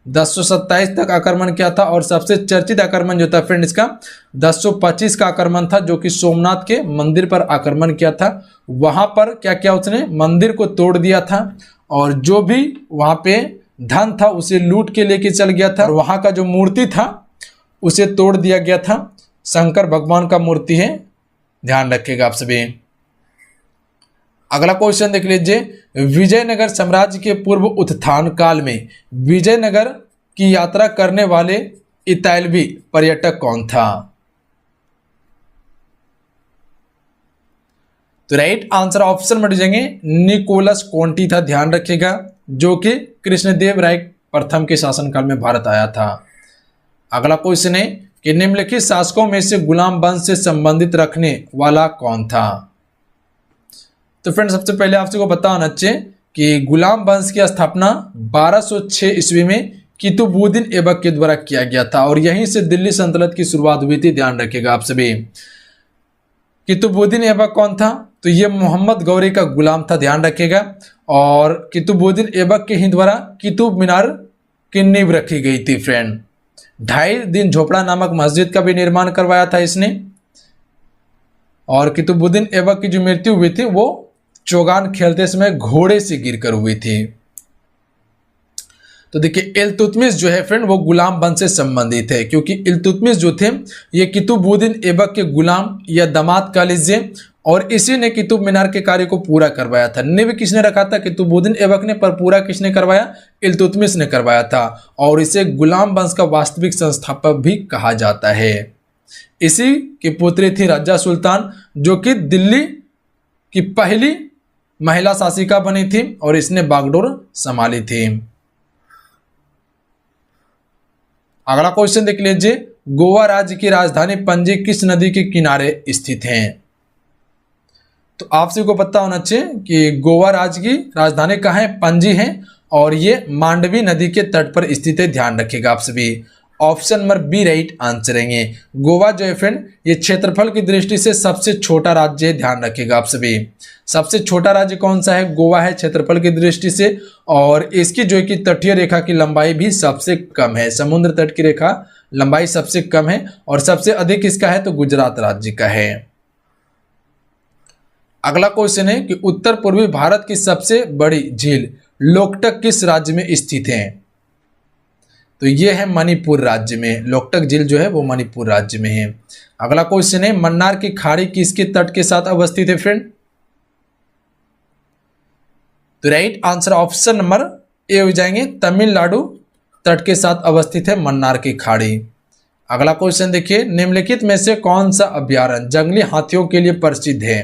1027 तक आक्रमण किया था, और सबसे चर्चित आक्रमण जो था फ्रेंड इसका 1025 का आक्रमण था, जो कि सोमनाथ के मंदिर पर आक्रमण किया था। वहां पर क्या किया उसने, मंदिर को तोड़ दिया था, और जो भी वहां पे धन था उसे लूट के लेके चल गया था, और वहां का जो मूर्ति था उसे तोड़ दिया गया था। शंकर भगवान का मूर्ति है, ध्यान रखिएगा आप सभी। अगला क्वेश्चन देख लीजिए। विजयनगर साम्राज्य के पूर्व उत्थान काल में विजयनगर की यात्रा करने वाले इतालवी पर्यटक कौन था। तो राइट आंसर ऑप्शन में जाएंगे निकोलस कोंटी था, ध्यान रखिएगा, जो कि कृष्णदेव राय प्रथम के शासनकाल में भारत आया था। अगला क्वेश्चन है कि निम्नलिखित शासकों में से गुलाम वंश से संबंधित रखने वाला कौन था। तो फ्रेंड सबसे पहले आप सबको पता होना चाहिए कि गुलाम वंश की स्थापना 1206 ईस्वी में कुतुबुद्दीन ऐबक के द्वारा किया गया था, और यहीं से दिल्ली सल्तनत की शुरुआत हुई थी, ध्यान रखिएगा आप सभी। कुतुबुद्दीन ऐबक कौन था, तो ये मोहम्मद गौरी का गुलाम था, ध्यान रखिएगा। और कुतुबुद्दीन ऐबक के ही द्वारा कुतुब मीनार की नींव रखी गई थी फ्रेंड। 2.5 दिन झोपड़ा नामक मस्जिद का भी निर्माण करवाया था इसने। और कुतुबुद्दीन ऐबक की जो मृत्यु हुई थी वो चौगान खेलते समय घोड़े से गिरकर हुई थी। तो देखिए इल्तुतमिश जो है फ्रेंड वो गुलाम वंश से संबंधित है, क्योंकि इल्तुतमिश जो थे ये कुतुबुद्दीन ऐबक के गुलाम या दामाद कह लीजिए, और इसी ने कुतुब मीनार के कार्य को पूरा करवाया था। नींव किसने रखा था, कुतुबुद्दीन ऐबक ने, पर पूरा किसने करवाया, इल्तुतमिश ने करवाया था। और इसे गुलाम वंश का वास्तविक संस्थापक भी कहा जाता है। इसी की पुत्री थी रज्जा सुल्तान, जो कि दिल्ली की पहली महिला शासिका बनी थी, और इसने बागडोर संभाली थी। अगला क्वेश्चन देख लीजिए। गोवा राज्य की राजधानी पणजी किस नदी के किनारे स्थित है। तो आप सभी को पता होना चाहिए कि गोवा राज्य की राजधानी कहाँ है, पणजी है, और ये मांडवी नदी के तट पर स्थित है, ध्यान रखिएगा आप सभी। Option number B right answer रहेंगे। गोवा जो है फ्रेंड ये क्षेत्रफल की दृष्टि से सबसे छोटा राज्य है, ध्यान रखिएगा आप सभी। सबसे छोटा राज्य कौन सा है? गोवा है क्षेत्रफल की दृष्टि से, और इसकी जो है कि तटीय रेखा की लंबाई भी सबसे कम है, समुद्र तट की रेखा लंबाई सबसे कम है, और सबसे अधिक इसका है तो गुजरात राज्य का है। अगला क्वेश्चन है कि उत्तर पूर्वी भारत की सबसे बड़ी झील लोकटक किस राज्य में स्थित है? तो ये है मणिपुर राज्य में, लोकटक झील जो है वो मणिपुर राज्य में है। अगला क्वेश्चन है मन्नार की खाड़ी किसके तट के साथ अवस्थित है फ्रेंड? तो right answer option number A हो जाएंगे, तमिलनाडु तट के साथ अवस्थित है मन्नार की खाड़ी। अगला क्वेश्चन देखिए, निम्नलिखित में से कौन सा अभ्यारण्य जंगली हाथियों के लिए प्रसिद्ध है?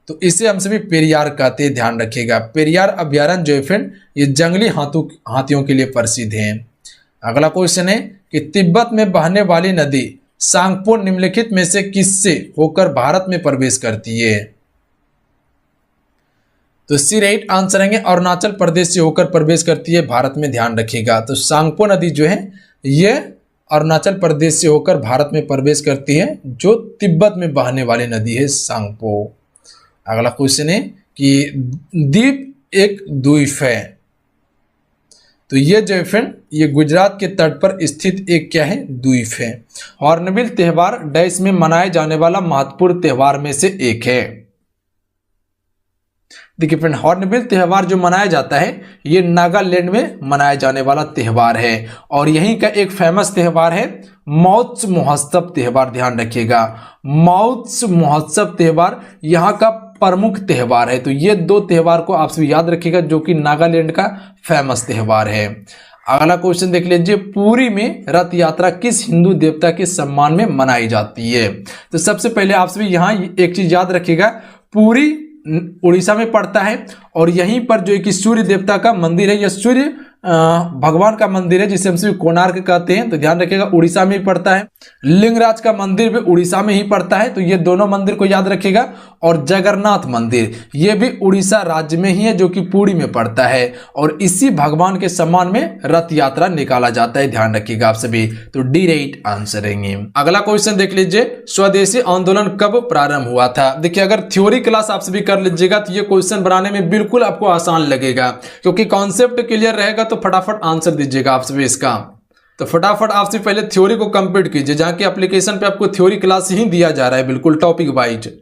तो इसे हम सभी पेरियार कहते हैं, ध्यान रखिएगा। पेरियार अभ्यारण्य जो है फ्रेंड ये जंगली हाथियों के लिए प्रसिद्ध है। अगला क्वेश्चन है कि तिब्बत में बहने वाली नदी सांगपो निम्नलिखित में से किससे होकर भारत में प्रवेश करती है? तो सी राइट आंसर रहेंगे, अरुणाचल प्रदेश से होकर प्रवेश करती है भारत में, ध्यान रखिएगा। तो सांगपो नदी जो है ये अरुणाचल प्रदेश से होकर भारत में प्रवेश करती है, जो तिब्बत में बहने वाली नदी है सांगपो। अगला क्वेश्चन है कि द्वीप एक द्वीप है, तो ये जो है फ्रेंड ये गुजरात के तट पर स्थित एक क्या है? द्वीप है। हॉर्नबिल त्योहार डैश में मनाए जाने वाला महत्वपूर्ण त्योहार में से एक है। देखिए फ्रेंड हॉर्नबिल त्योहार जो मनाया जाता है ये नागालैंड में मनाया जाने वाला त्योहार है, और यहीं का एक फेमस त्योहार है मौत्स महोत्सव त्योहार, ध्यान रखिएगा। मौत्स महोत्सव त्योहार यहाँ का प्रमुख त्योहार है। तो ये दो त्योहार को आप सभी याद रखिएगा जो कि नागालैंड का फेमस त्योहार है। अगला क्वेश्चन देख लीजिए, पुरी में रथ यात्रा किस हिंदू देवता के सम्मान में मनाई जाती है? तो सबसे पहले आप सभी यहाँ एक चीज याद रखिएगा, पुरी उड़ीसा में पड़ता है, और यहीं पर जो है कि सूर्य देवता का मंदिर है, यह सूर्य भगवान का मंदिर है जिसे हम सभी कोणार्क कहते हैं, तो ध्यान रखिएगा उड़ीसा में ही पड़ता है। लिंगराज का मंदिर भी उड़ीसा में ही पड़ता है, तो ये दोनों मंदिर को याद रखिएगा। और जगन्नाथ मंदिर ये भी उड़ीसा राज्य में ही है जो कि पुरी में पड़ता है, और इसी भगवान के सम्मान में रथ यात्रा निकाला जाता है, ध्यान रखिएगा आप सभी। तो डी राइट आंसर रहेंगे। अगला क्वेश्चन देख लीजिए, स्वदेशी आंदोलन कब प्रारंभ हुआ था? देखिए अगर थ्योरी क्लास आप सभी कर लीजिएगा तो ये क्वेश्चन बनाने में बिल्कुल आपको आसान लगेगा, क्योंकि कॉन्सेप्ट क्लियर रहेगा तो फटाफट आंसर दीजिएगा आप सभी इसका। तो फटाफट आप सभी पहले थ्योरी को कंप्लीट कीजिए, जहां की एप्लीकेशन पे आपको थ्योरी क्लास ही दिया जा रहा है बिल्कुल टॉपिक वाइज।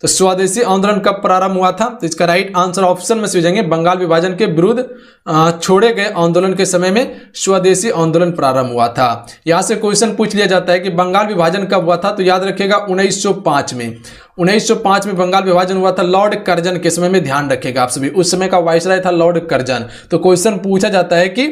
तो स्वदेशी आंदोलन कब प्रारंभ हुआ था? तो इसका राइट आंसर ऑप्शन में से हो जाएंगे, बंगाल विभाजन के विरुद्ध छोड़े गए आंदोलन के समय में स्वदेशी आंदोलन प्रारंभ हुआ था। यहां से क्वेश्चन पूछ लिया जाता है कि बंगाल विभाजन कब हुआ था? तो याद रखिएगा 1905 में। 1905 में बंगाल विभाजन हुआ था लॉर्ड कर्जन के समय में, ध्यान रखिएगा आप सभी। उस समय का वायसराय था लॉर्ड कर्जन। तो क्वेश्चन पूछा जाता है कि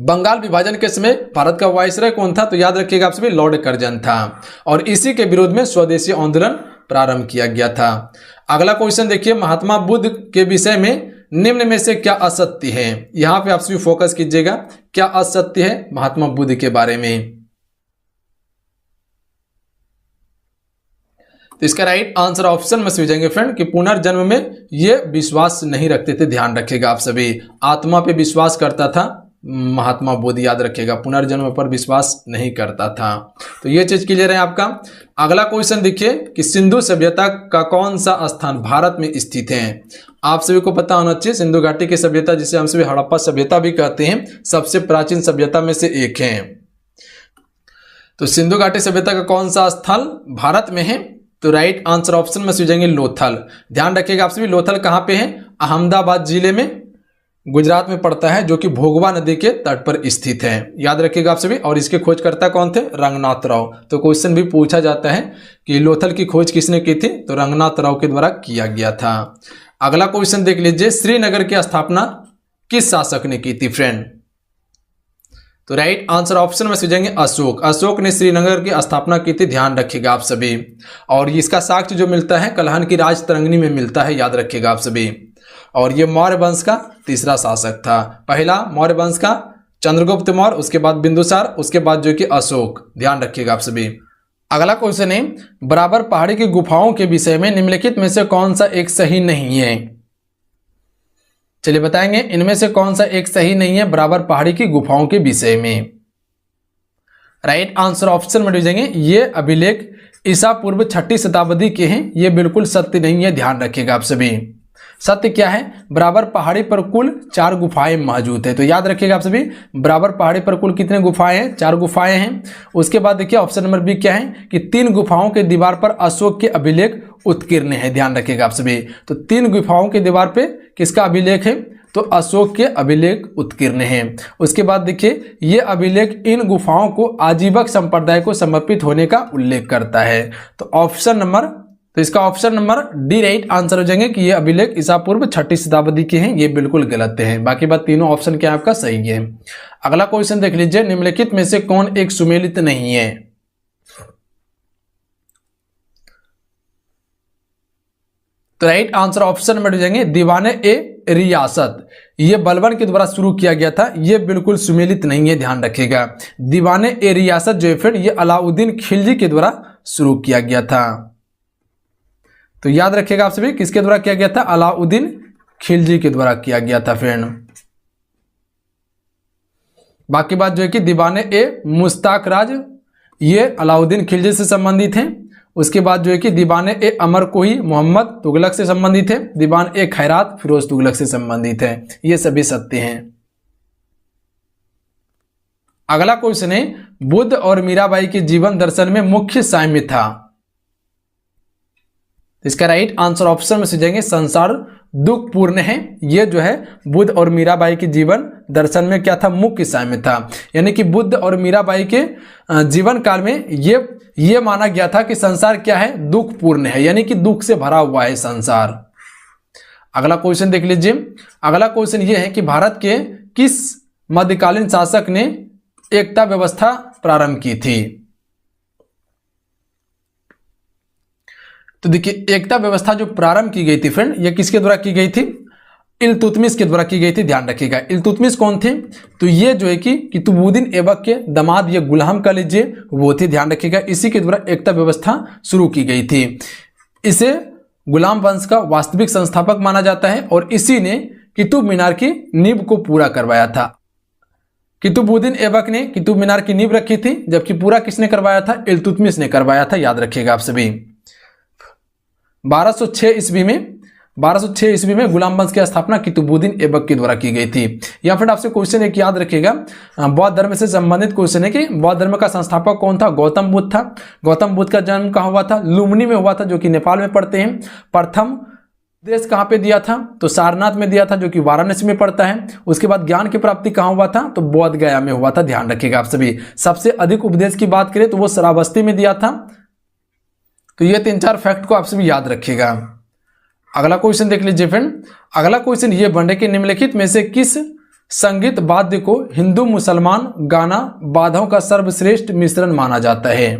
बंगाल विभाजन के समय भारत का वायसराय कौन था? तो याद रखिएगा आप सभी लॉर्ड कर्जन था, और इसी के विरोध में स्वदेशी आंदोलन प्रारंभ किया गया था। अगला क्वेश्चन देखिए, महात्मा बुद्ध के विषय में निम्न में से क्या असत्य है? यहां पे आप सभी फोकस कीजिएगा, क्या असत्य है महात्मा बुद्ध के बारे में? तो इसका राइट आंसर ऑप्शन में से हो जाएंगे फ्रेंड कि पुनर्जन्म में ये विश्वास नहीं रखते थे, ध्यान रखिएगा आप सभी। आत्मा पे विश्वास करता था महात्मा बुद्ध, याद रखिएगा, पुनर्जन्म पर विश्वास नहीं करता था। तो ये चीज क्लियर है आपका। अगला क्वेश्चन देखिए कि सिंधु सभ्यता का कौन सा स्थान भारत में स्थित है? आप सभी को पता होना चाहिए, सिंधु घाटी की सभ्यता जिसे हम सभी हड़प्पा सभ्यता भी कहते हैं, सबसे प्राचीन सभ्यता में से एक है। तो सिंधु घाटी सभ्यता का कौन सा स्थल भारत में है? तो राइट आंसर ऑप्शन में से हो जाएंगे लोथल। ध्यान रखिएगा आप सभी, लोथल कहां पे है? अहमदाबाद जिले में, गुजरात में पड़ता है, जो कि भोगवा नदी के तट पर स्थित है, याद रखिएगा आप सभी। और इसके खोजकर्ता कौन थे? रंगनाथ राव। तो क्वेश्चन भी पूछा जाता है कि लोथल की खोज किसने की थी? तो रंगनाथ राव के द्वारा किया गया था। अगला क्वेश्चन देख लीजिए, श्रीनगर की स्थापना किस शासक ने की थी फ्रेंड? तो राइट आंसर ऑप्शन में से जाएंगे अशोक। अशोक ने श्रीनगर की स्थापना की थी, ध्यान रखिएगा आप सभी। और इसका साक्ष्य जो मिलता है कलहन की राज तरंगिणी में मिलता है, याद रखिएगा आप सभी। और ये मौर्य वंश का तीसरा शासक था। पहला मौर्य वंश का चंद्रगुप्त मौर्य, उसके बाद बिंदुसार, उसके बाद जो कि अशोक, ध्यान रखिएगा आप सभी। अगला क्वेश्चन है, बराबर पहाड़ी की गुफाओं के विषय में निम्नलिखित में से कौन सा एक सही नहीं है? चलिए बताएंगे इनमें से कौन सा एक सही नहीं है बराबर पहाड़ी की गुफाओं के विषय में। राइट आंसर ऑप्शन में जाएंगे, ये अभिलेख ईसा पूर्व 6वीं शताब्दी के हैं, ये बिल्कुल सत्य नहीं है, ध्यान रखिएगा आप सभी। सत्य क्या है, बराबर पहाड़ी पर कुल 4 गुफाएं मौजूद है। तो याद रखिएगा आप सभी, बराबर पहाड़ी पर कुल कितने गुफाएं हैं, 4 गुफाएं हैं। उसके बाद देखिए ऑप्शन नंबर बी क्या है कि 3 गुफाओं के दीवार पर अशोक के अभिलेख उत्कीर्ण है, ध्यान रखिएगा आप सभी। तो 3 गुफाओं के दीवार पे किसका अभिलेख है, तो अशोक के अभिलेख उत्कीर्ण हैं। उसके बाद देखिए ये अभिलेख इन गुफाओं को आजीवक संप्रदाय को समर्पित होने का उल्लेख करता है। तो ऑप्शन नंबर, तो इसका option number D right answer हो जाएंगे कि ये अभिलेख ईसा पूर्व 6वीं शताब्दी के हैं, ये बिल्कुल गलत है। बाकी बात तीनों ऑप्शन क्या आपका सही है। अगला क्वेश्चन देख लीजिए, निम्नलिखित में से कौन एक सुमेलित नहीं है। तो राइट आंसर ऑप्शन नंबर हो जाएंगे दीवाने ए रियासत, ये बलबन के द्वारा शुरू किया गया था, ये बिल्कुल सुमेलित नहीं है, ध्यान रखिएगा। दीवाने ए रियासत जो है फ्रेंड ये अलाउद्दीन खिलजी के द्वारा शुरू किया गया था। तो याद रखिएगा आप सभी, किसके द्वारा किया गया था, अलाउद्दीन खिलजी के द्वारा किया गया था फ्रेंड। बाकी बात जो है कि दीवाने ए मुश्ताक राज ये अलाउद्दीन खिलजी से संबंधित हैं। उसके बाद जो है कि दीवाने ए अमर कोही मोहम्मद तुगलक से संबंधित है। दीवान ए खैरात फिरोज तुगलक से संबंधित है, ये सभी सत्य हैं। अगला क्वेश्चन है, बुद्ध और मीराबाई के जीवन दर्शन में मुख्य साम्य था। इसका राइट आंसर ऑप्शन में से जाएंगे संसार दुखपूर्ण है, ये जो है बुद्ध और मीराबाई के जीवन दर्शन में क्या था, मुख्य साम्य था। यानी कि बुद्ध और मीराबाई के जीवन काल में ये माना गया था कि संसार क्या है, दुखपूर्ण है, यानी कि दुख से भरा हुआ है संसार। अगला क्वेश्चन देख लीजिए। अगला क्वेश्चन ये है कि भारत के किस मध्यकालीन शासक ने एकता व्यवस्था प्रारंभ की थी। तो देखिए एकता व्यवस्था जो प्रारंभ की गई थी फ्रेंड, ये किसके द्वारा की गई थी, इल्तुतमिश के द्वारा की गई थी, ध्यान रखिएगा। इल्तुतमिश कौन थे, तो ये जो है कि कुतुबुद्दीन ऐबक के दामाद, ये गुलाम कह लीजिए वो थे, ध्यान रखिएगा। इसी के द्वारा एकता व्यवस्था शुरू की गई थी। इसे गुलाम वंश का वास्तविक संस्थापक माना जाता है और इसी ने कुतुब मीनार की नींव को पूरा करवाया था। कुतुबुद्दीन ऐबक ने कुतुब मीनार की नींव रखी थी, जबकि पूरा किसने करवाया था, इल्तुतमिश ने करवाया था, याद रखिएगा आप सभी। 1206 ईस्वी में गुलाम वंश की स्थापना कुतुबुद्दीन ऐबक के द्वारा की गई थी। या फिर आपसे क्वेश्चन एक याद रखिएगा, बौद्ध धर्म से संबंधित क्वेश्चन है कि बौद्ध धर्म का संस्थापक कौन था, गौतम बुद्ध था। गौतम बुद्ध का जन्म कहाँ हुआ था, लुम्बिनी में हुआ था, जो कि नेपाल में पड़ते हैं। प्रथम उपदेश कहाँ पे दिया था, तो सारनाथ में दिया था, जो कि वाराणसी में पड़ता है। उसके बाद ज्ञान की प्राप्ति कहाँ हुआ था, तो बोध गया में हुआ था, ध्यान रखिएगा आप सभी। सबसे अधिक उपदेश की बात करें तो वो श्रावस्ती में दिया था। तो ये 3-4 फैक्ट को आप सभी याद रखिएगा। अगला क्वेश्चन देख लीजिए फ्रेंड। अगला क्वेश्चन ये बन रहा है कि निम्नलिखित में से किस संगीत वाद्य को हिंदू मुसलमान गाना वाद्यों का सर्वश्रेष्ठ मिश्रण माना जाता है।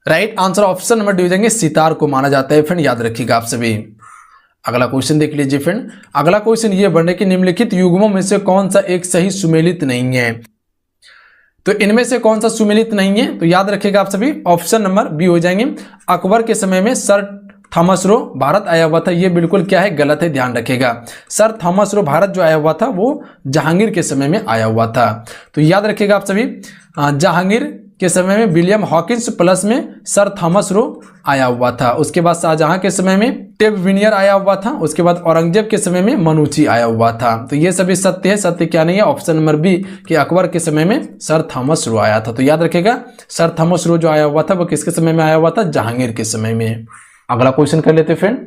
Right answer option number D हो जाएंगे सितार को माना जाता है फ्रेंड, याद रखिएगा आप सभी। अगला क्वेश्चन देख लीजिए फ्रेंड। अगला क्वेश्चन ये बन रहा है कि निम्नलिखित युग्मों में से कौन सा एक सही सुमेलित नहीं है। तो इनमें से कौन सा सुमेलित नहीं है, तो याद रखिएगा आप सभी, ऑप्शन नंबर बी हो जाएंगे। अकबर के समय में सर थॉमस रो भारत आया हुआ था, ये बिल्कुल क्या है, गलत है, ध्यान रखिएगा। सर थॉमस रो भारत जो आया हुआ था वो जहांगीर के समय में आया हुआ था। तो याद रखिएगा आप सभी, जहांगीर के समय में विलियम हॉकिंस प्लस में सर थॉमस रो आया हुआ था। उसके बाद शाहजहां के समय में टेबविनियर आया हुआ था। उसके बाद औरंगजेब के समय में मनुची आया हुआ था। तो ये सभी सत्य है, सत्य क्या नहीं है, ऑप्शन नंबर बी कि अकबर के समय में सर थॉमस रो आया था। तो याद रखिएगा सर थॉमस रो जो आया हुआ था वो किसके समय में आया हुआ था, जहांगीर के समय में। अगला क्वेश्चन कर लेते फ्रेंड।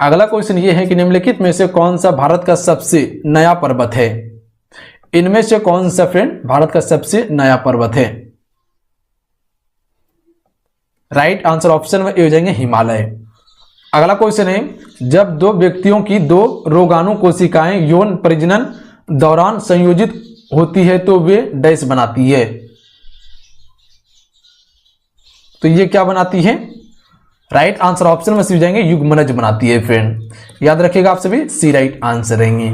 अगला क्वेश्चन ये है कि निम्नलिखित में से कौन सा भारत का सबसे नया पर्वत है। इनमें से कौन सा फ्रेंड भारत का सबसे नया पर्वत है। राइट आंसर ऑप्शन में हो जाएंगे हिमालय। अगला क्वेश्चन है, जब 2 व्यक्तियों की 2 रोगाणु कोशिकाएं यौन प्रजनन दौरान संयोजित होती है तो वे डैश बनाती है। तो ये क्या बनाती है, राइट आंसर ऑप्शन में से हो जाएंगे युग्मनज बनाती है फ्रेंड, याद रखिएगा आप सभी, सी राइट आंसर रहेंगे।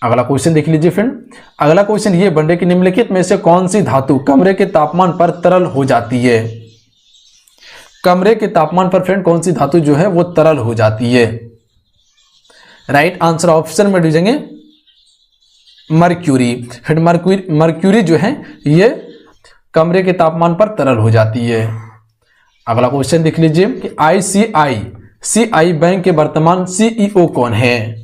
अगला क्वेश्चन देख लीजिए फ्रेंड। अगला क्वेश्चन ये बन रहा है कि निम्नलिखित में से कौन सी धातु कमरे के तापमान पर तरल हो जाती है। कमरे के तापमान पर फ्रेंड कौन सी धातु जो है वो तरल हो जाती है? राइट आंसर ऑप्शन में दीजिएंगे मर्क्यूरी। फिर मर्क्यूरी जो है ये कमरे के तापमान पर तरल हो जाती है। अगला क्वेश्चन देख लीजिए कि आईसीआई बैंक के वर्तमान सीईओ कौन है?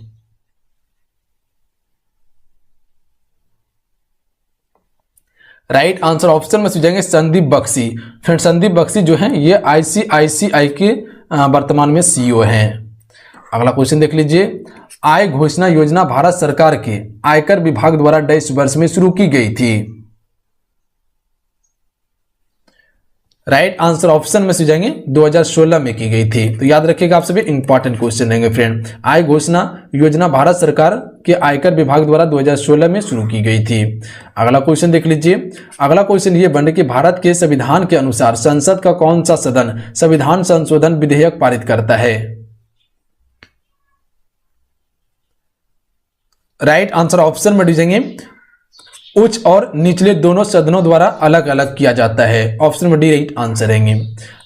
राइट आंसर ऑप्शन में जाएंगे संदीप बख्शी। फ्रेंड संदीप बख्शी जो है ये आईसीआईसीआई के वर्तमान में सीईओ हैं। अगला क्वेश्चन देख लीजिए, आय घोषणा योजना भारत सरकार के आयकर विभाग द्वारा डैश वर्ष में शुरू की गई थी? राइट आंसर ऑप्शन में जाएंगे 2016 में की गई थी। तो याद रखिएगा, आप सभी इंपॉर्टेंट क्वेश्चन रहेंगे फ्रेंड। आय घोषणा योजना भारत सरकार के आयकर विभाग द्वारा 2016 में शुरू की गई थी। अगला क्वेश्चन देख लीजिए। अगला क्वेश्चन ये बन कि भारत के संविधान के अनुसार संसद का कौन सा सदन संविधान संशोधन विधेयक पारित करता है? राइट आंसर ऑप्शन में दीजिएंगे उच्च और निचले दोनों सदनों द्वारा अलग अलग किया जाता है। ऑप्शन में डी राइट आंसर रहेंगे।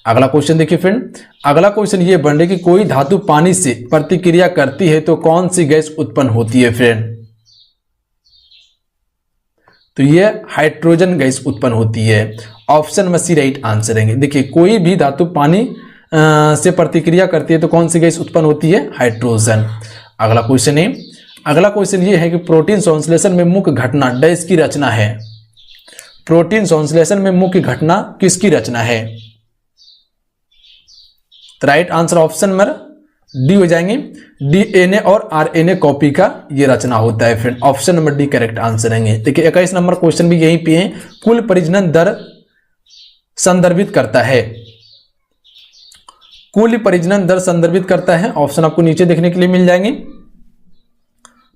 अगला क्वेश्चन देखिए फ्रेंड। अगला क्वेश्चन ये बन कि कोई धातु पानी से प्रतिक्रिया करती है तो कौन सी गैस उत्पन्न होती है फ्रेंड? तो ये हाइड्रोजन गैस उत्पन्न होती है। ऑप्शन में सी राइट आंसर रहेंगे। देखिए कोई भी धातु पानी से प्रतिक्रिया करती है तो कौन सी गैस उत्पन्न होती है? हाइड्रोजन। अगला क्वेश्चन है, अगला क्वेश्चन ये है कि प्रोटीन संश्लेषण में मुख्य घटना डैश की रचना है? प्रोटीन संश्लेषण में मुख्य घटना किसकी रचना है? राइट आंसर ऑप्शन में डी हो जाएंगे, डीएनए और आरएनए कॉपी का ये रचना होता है friend. Option number D correct answer रहेंगे। देखिए 21 नंबर क्वेश्चन भी यहीं पे है, कुल परिजनन दर संदर्भित करता है। कुल परिजनन दर संदर्भित करता है। ऑप्शन आपको नीचे देखने के लिए मिल जाएंगे।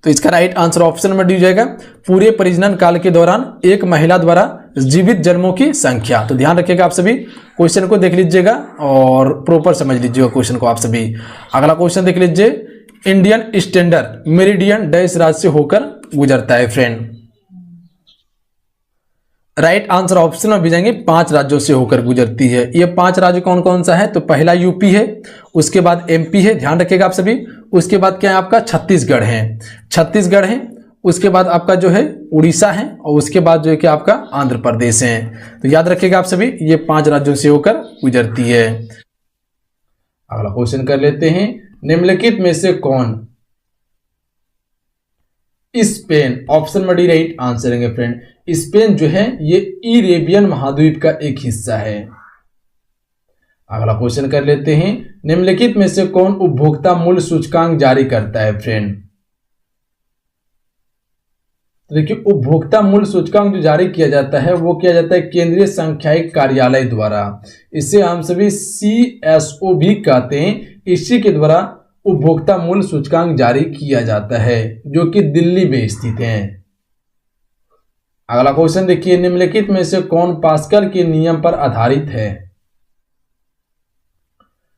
तो इसका राइट आंसर ऑप्शन में दी जाएगा, पूरे परिजनन काल के दौरान एक महिला द्वारा जीवित जन्मों की संख्या। तो ध्यान रखिएगा, आप सभी क्वेश्चन को देख लीजिएगा और प्रॉपर समझ लीजिएगा क्वेश्चन को आप सभी। अगला क्वेश्चन देख लीजिए, इंडियन स्टैंडर्ड मेरिडियन डैश राज्य से होकर गुजरता है फ्रेंड? राइट आंसर ऑप्शन में भी जाएंगे 5 राज्यों से होकर गुजरती है। ये 5 राज्य कौन कौन सा है? तो पहला यूपी है, उसके बाद एमपी है, ध्यान रखिएगा आप सभी। उसके बाद क्या है आपका? छत्तीसगढ़ है। उसके बाद आपका जो है उड़ीसा है और उसके बाद जो है कि आपका आंध्र प्रदेश है। तो याद रखिएगा आप सभी, ये 5 राज्यों से होकर गुजरती है। अगला क्वेश्चन कर लेते हैं, निम्नलिखित में से कौन स्पेन? ऑप्शन में डी राइट आंसर रहेंगे फ्रेंड। स्पेन जो है ये इरेबियन महाद्वीप का एक हिस्सा है। अगला क्वेश्चन कर लेते हैं, निम्नलिखित में से कौन उपभोक्ता मूल्य सूचकांक जारी करता है फ्रेंड? तो देखिए उपभोक्ता मूल्य सूचकांक जो जारी किया जाता है वो किया जाता है केंद्रीय सांख्यिकी कार्यालय द्वारा। इसे हम सभी CSO भी कहते हैं। इसी के द्वारा उपभोक्ता मूल्य सूचकांक जारी किया जाता है जो कि दिल्ली में स्थित है। अगला क्वेश्चन देखिए, निम्नलिखित में से कौन पास्कल के नियम पर आधारित है?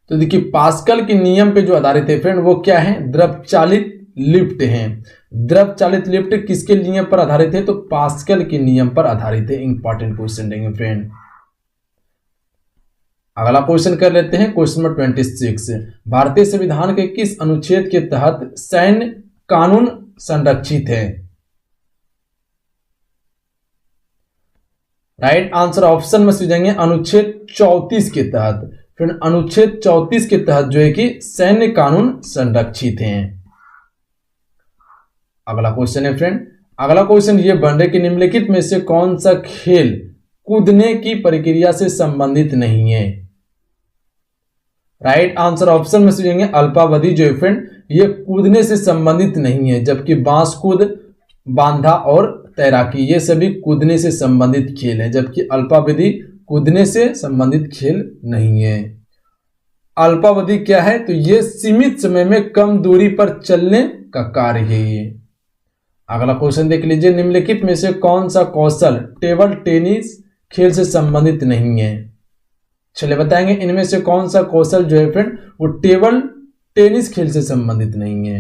तो देखिए पास्कल के नियम पे जो आधारित है फ्रेंड वो क्या है? द्रव चालित लिफ्ट है। द्रव चालित लिफ्ट किसके नियम पर आधारित है? तो पास्कल के नियम पर आधारित है। इंपॉर्टेंट क्वेश्चन देंगे फ्रेंड। अगला क्वेश्चन कर लेते हैं, क्वेश्चन नंबर 26। भारतीय संविधान के किस अनुच्छेद के तहत सैन्य कानून संरक्षित है? राइट आंसर ऑप्शन में जाएंगे अनुच्छेद 34 के तहत। फिर अनुच्छेद 34 के तहत जो है कि सैन्य कानून संरक्षित हैं। अगला क्वेश्चन है फ्रेंड, अगला क्वेश्चन ये बन रहा है कि निम्नलिखित में से कौन सा खेल कूदने की प्रक्रिया से संबंधित नहीं है? राइट आंसर ऑप्शन में जाएंगे अल्पावधि जो है फ्रेंड ये कूदने से संबंधित नहीं है, जबकि बांस कूद, बांधा और तैराकी ये सभी कूदने से संबंधित खेल हैं, जबकि अल्पावधि कूदने से संबंधित खेल नहीं है। अल्पावधि क्या है? तो ये सीमित समय में कम दूरी पर चलने का कार्य है ये। अगला क्वेश्चन देख लीजिए, निम्नलिखित में से कौन सा कौशल टेबल टेनिस खेल से संबंधित नहीं है? चलिए बताएंगे इनमें से कौन सा कौशल जो है फ्रेंड वो टेबल टेनिस खेल से संबंधित नहीं है।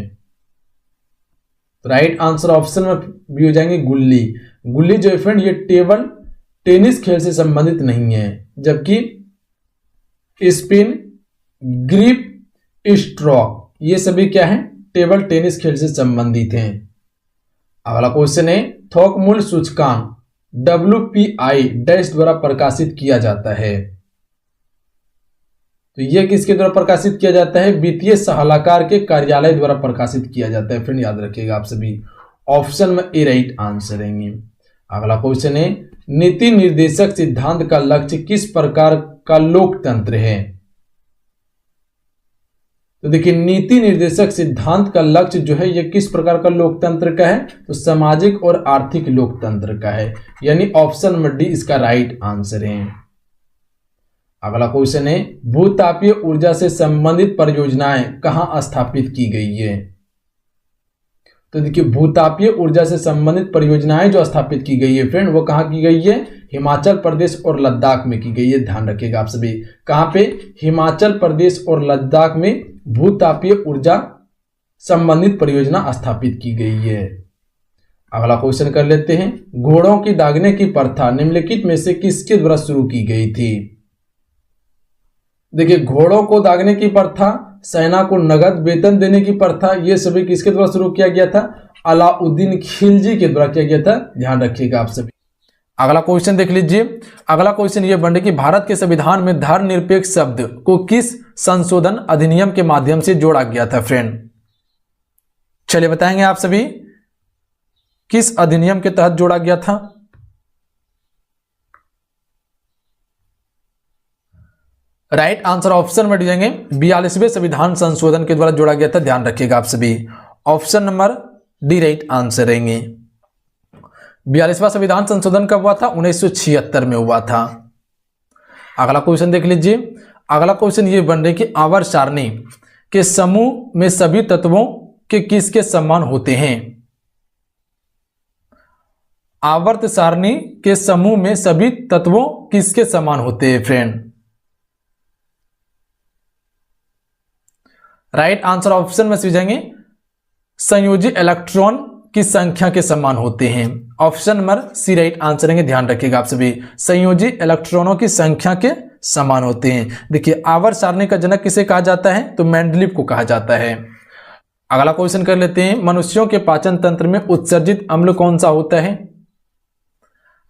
राइट आंसर ऑप्शन में भी हो जाएंगे गुल्ली। गुल्ली जो है फ्रेंड ये टेबल टेनिस खेल से संबंधित नहीं है, जबकि स्पिन, ग्रिप, स्ट्रोक, ये सभी क्या है? टेबल टेनिस खेल से संबंधित हैं। अगला क्वेश्चन है थोक मूल्य सूचकांक WPI डैश द्वारा प्रकाशित किया जाता है। तो यह किसके द्वारा प्रकाशित किया जाता है? वित्तीय सलाहकार के कार्यालय द्वारा प्रकाशित किया जाता है। फ्रेंड याद रखिएगा आप सभी, ऑप्शन में ए राइट आंसर रहेंगे। अगला क्वेश्चन है नीति निर्देशक सिद्धांत का लक्ष्य किस प्रकार का लोकतंत्र है? तो देखिए नीति निर्देशक सिद्धांत का लक्ष्य जो है यह किस प्रकार का लोकतंत्र का है? तो सामाजिक और आर्थिक लोकतंत्र का है, यानी ऑप्शन में डी इसका राइट आंसर है। अगला क्वेश्चन है भूतापीय ऊर्जा से संबंधित परियोजनाएं कहां स्थापित की गई है? तो देखिए भूतापीय ऊर्जा से संबंधित परियोजनाएं जो स्थापित की गई है फ्रेंड, वो कहां की गई है? हिमाचल प्रदेश और लद्दाख में की गई है। ध्यान रखिएगा आप सभी, कहां पे? हिमाचल प्रदेश और लद्दाख में भूतापीय ऊर्जा संबंधित परियोजना स्थापित की गई है। अगला क्वेश्चन कर लेते हैं घोड़ों की दागने की प्रथा निम्नलिखित में से किसके द्वारा शुरू की गई थी? देखिए घोड़ों को दागने की प्रथा, सेना को नगद वेतन देने की प्रथा, ये सभी किसके द्वारा शुरू किया गया था? अलाउद्दीन खिलजी के द्वारा किया गया था। ध्यान रखिएगा आप सभी। अगला क्वेश्चन देख लीजिए। अगला क्वेश्चन ये बन कि भारत के संविधान में धर्मनिरपेक्ष शब्द को किस संशोधन अधिनियम के माध्यम से जोड़ा गया था? फ्रेंड चलिए बताएंगे आप सभी, किस अधिनियम के तहत जोड़ा गया था? राइट आंसर ऑप्शन में दीजिएंगे 42वें संविधान संशोधन के द्वारा जोड़ा गया था। ध्यान रखिएगा आप सभी, option number D right answer रहेंगे। 42वां संविधान संशोधन कब हुआ था? 1976 में हुआ था। अगला क्वेश्चन देख लीजिए। अगला क्वेश्चन ये बन रही कि आवर्त सारणी के समूह में सभी तत्वों के किसके समान होते हैं? आवर्त सारणी के समूह में सभी तत्वों किसके समान होते हैं? फ्रेंड राइट आंसर ऑप्शन में से जाएंगे संयोजी इलेक्ट्रॉन की संख्या के समान होते हैं। Option number C right answer रहेंगे। ध्यान रखिएगा आप सभी, संयोजी इलेक्ट्रॉनों की संख्या के समान होते हैं। देखिए आवर्त सारणी का जनक किसे कहा जाता है? तो मेंडलीव को कहा जाता है। अगला क्वेश्चन कर लेते हैं मनुष्यों के पाचन तंत्र में उत्सर्जित अम्ल कौन सा होता है?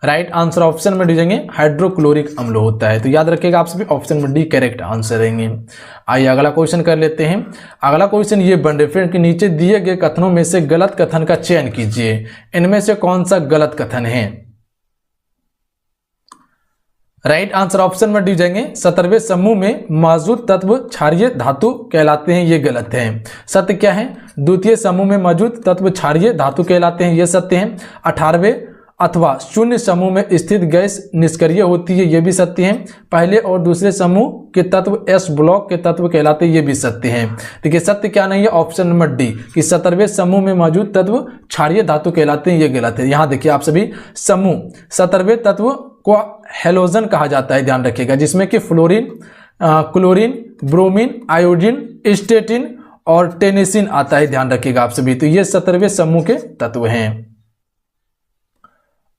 राइट आंसर ऑप्शन में दीजिएंगे हाइड्रोक्लोरिक अम्ल होता है। तो याद रखिएगा आप सभी, ऑप्शन में डी करेक्ट आंसर रहेंगे। आइए अगला क्वेश्चन कर लेते हैं। अगला क्वेश्चन ये बन रहे कि नीचे दिए गए कथनों में से गलत कथन का चयन कीजिए, इनमें से कौन सा गलत कथन है? राइट आंसर ऑप्शन में डी जाएंगे 17वें समूह में मौजूद तत्व क्षारीय धातु कहलाते हैं, ये गलत है। सत्य क्या है? द्वितीय समूह में मौजूद तत्व क्षारीय धातु कहलाते हैं, ये सत्य है। 18वें अथवा शून्य समूह में स्थित गैस निष्क्रिय होती है, यह भी सत्य है। पहले और दूसरे समूह के तत्व एस ब्लॉक के तत्व कहलाते हैं, ये भी सत्य है। देखिए सत्य क्या नहीं है? ऑप्शन नंबर डी कि 17वें समूह में मौजूद तत्व क्षारीय धातु कहलाते हैं, ये गलत है। यहां देखिए आप सभी, समूह 17वें तत्व को हेलोजन कहा जाता है। ध्यान रखिएगा, जिसमें कि fluorine, chlorine, bromine, iodine, statin और टेनिसिन आता है। ध्यान रखिएगा आप सभी, तो ये 17वें समूह के तत्व हैं।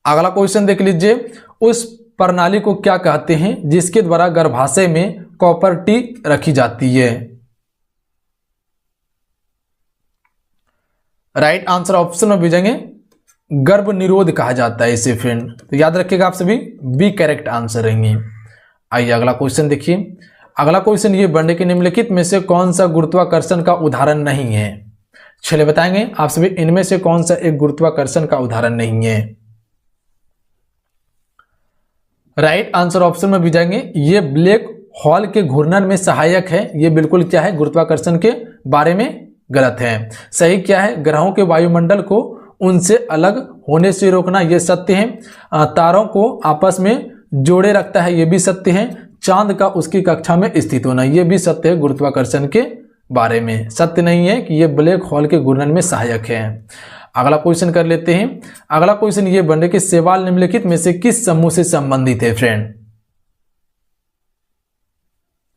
अगला क्वेश्चन देख लीजिए। उस प्रणाली को क्या कहते हैं जिसके द्वारा गर्भाशय में कॉपर टी रखी जाती है? राइट आंसर ऑप्शन में भेजेंगे गर्भ निरोध कहा जाता है इसे। फ्रेंड तो याद रखिएगा आप सभी, बी करेक्ट आंसर रहेंगे। आइए अगला क्वेश्चन देखिए। अगला क्वेश्चन ये बनने के निम्नलिखित में से कौन सा गुरुत्वाकर्षण का उदाहरण नहीं है? चलिए बताएंगे आप सभी, इनमें से कौन सा एक गुरुत्वाकर्षण का उदाहरण नहीं है? राइट आंसर ऑप्शन में भी जाएंगे ये ब्लैक होल के घूर्णन में सहायक है, ये बिल्कुल क्या है? गुरुत्वाकर्षण के बारे में गलत है। सही क्या है? ग्रहों के वायुमंडल को उनसे अलग होने से रोकना, ये सत्य है। तारों को आपस में जोड़े रखता है, ये भी सत्य है। चांद का उसकी कक्षा में स्थित होना, ये भी सत्य है गुरुत्वाकर्षण के बारे में। सत्य नहीं है कि ये ब्लैक होल के घूर्णन में सहायक है। अगला क्वेश्चन कर लेते हैं। अगला क्वेश्चन ये बन रहा है कि सवाल निम्नलिखित में से किस समूह से संबंधित है? फ्रेंड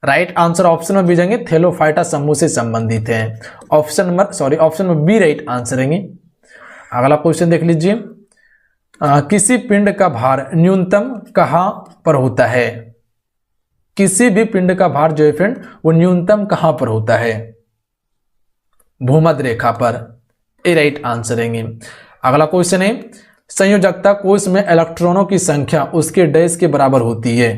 राइट आंसर ऑप्शन में भेजेंगे थैलोफाइटा समूह से संबंधित है। ऑप्शन में बी राइट आंसर रहेंगे। अगला क्वेश्चन देख लीजिए। किसी पिंड का भार न्यूनतम कहां पर होता है? किसी भी पिंड का भार जो है फ्रेंड वो न्यूनतम कहां पर होता है? भूमध्य रेखा पर। ए राइट आंसर रहेंगे। अगला क्वेश्चन है, संयोजकता कोश में इलेक्ट्रॉनों की संख्या उसके डैश के बराबर होती है।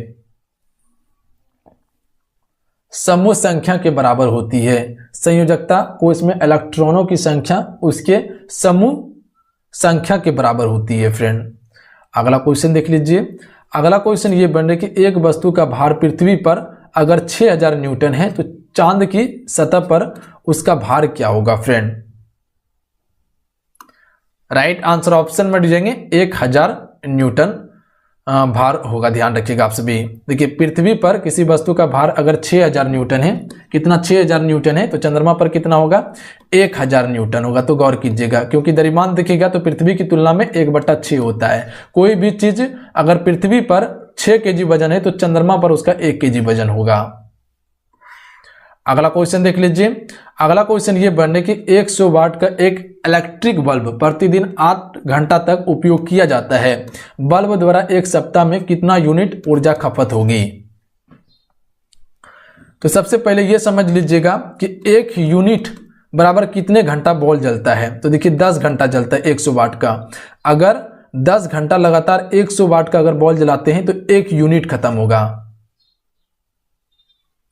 समूह संख्या के बराबर होती है। संयोजकता कोश में इलेक्ट्रॉनों की संख्या उसके समूह संख्या के बराबर होती है फ्रेंड। अगला क्वेश्चन देख लीजिए। अगला क्वेश्चन ये बन रहा है कि एक वस्तु का भार पृथ्वी पर अगर 6000 न्यूटन है तो चांद की सतह पर उसका भार क्या होगा फ्रेंड? राइट आंसर ऑप्शन में दीजिएंगे 1000 न्यूटन भार होगा। ध्यान रखिएगा आप सभी। देखिए पृथ्वी पर किसी वस्तु का भार अगर 6000 न्यूटन है, कितना 6000 न्यूटन है, तो चंद्रमा पर कितना होगा? 1000 न्यूटन होगा। तो गौर कीजिएगा, क्योंकि द्रव्यमान देखिएगा तो पृथ्वी की तुलना में 1/6 होता है। कोई भी चीज अगर पृथ्वी पर 6 kg वजन है तो चंद्रमा पर उसका 1 kg वजन होगा। अगला क्वेश्चन देख लीजिए। अगला क्वेश्चन ये बनने की 100 वाट का एक इलेक्ट्रिक बल्ब प्रतिदिन 8 घंटा तक उपयोग किया जाता है। बल्ब द्वारा एक सप्ताह में कितना यूनिट ऊर्जा खपत होगी? तो सबसे पहले यह समझ लीजिएगा कि 1 यूनिट बराबर कितने घंटा बल्ब जलता है। तो देखिए 10 घंटा जलता है 100 वाट का। अगर 10 घंटा लगातार 100 वाट का अगर बल्ब जलाते हैं तो 1 यूनिट खत्म होगा।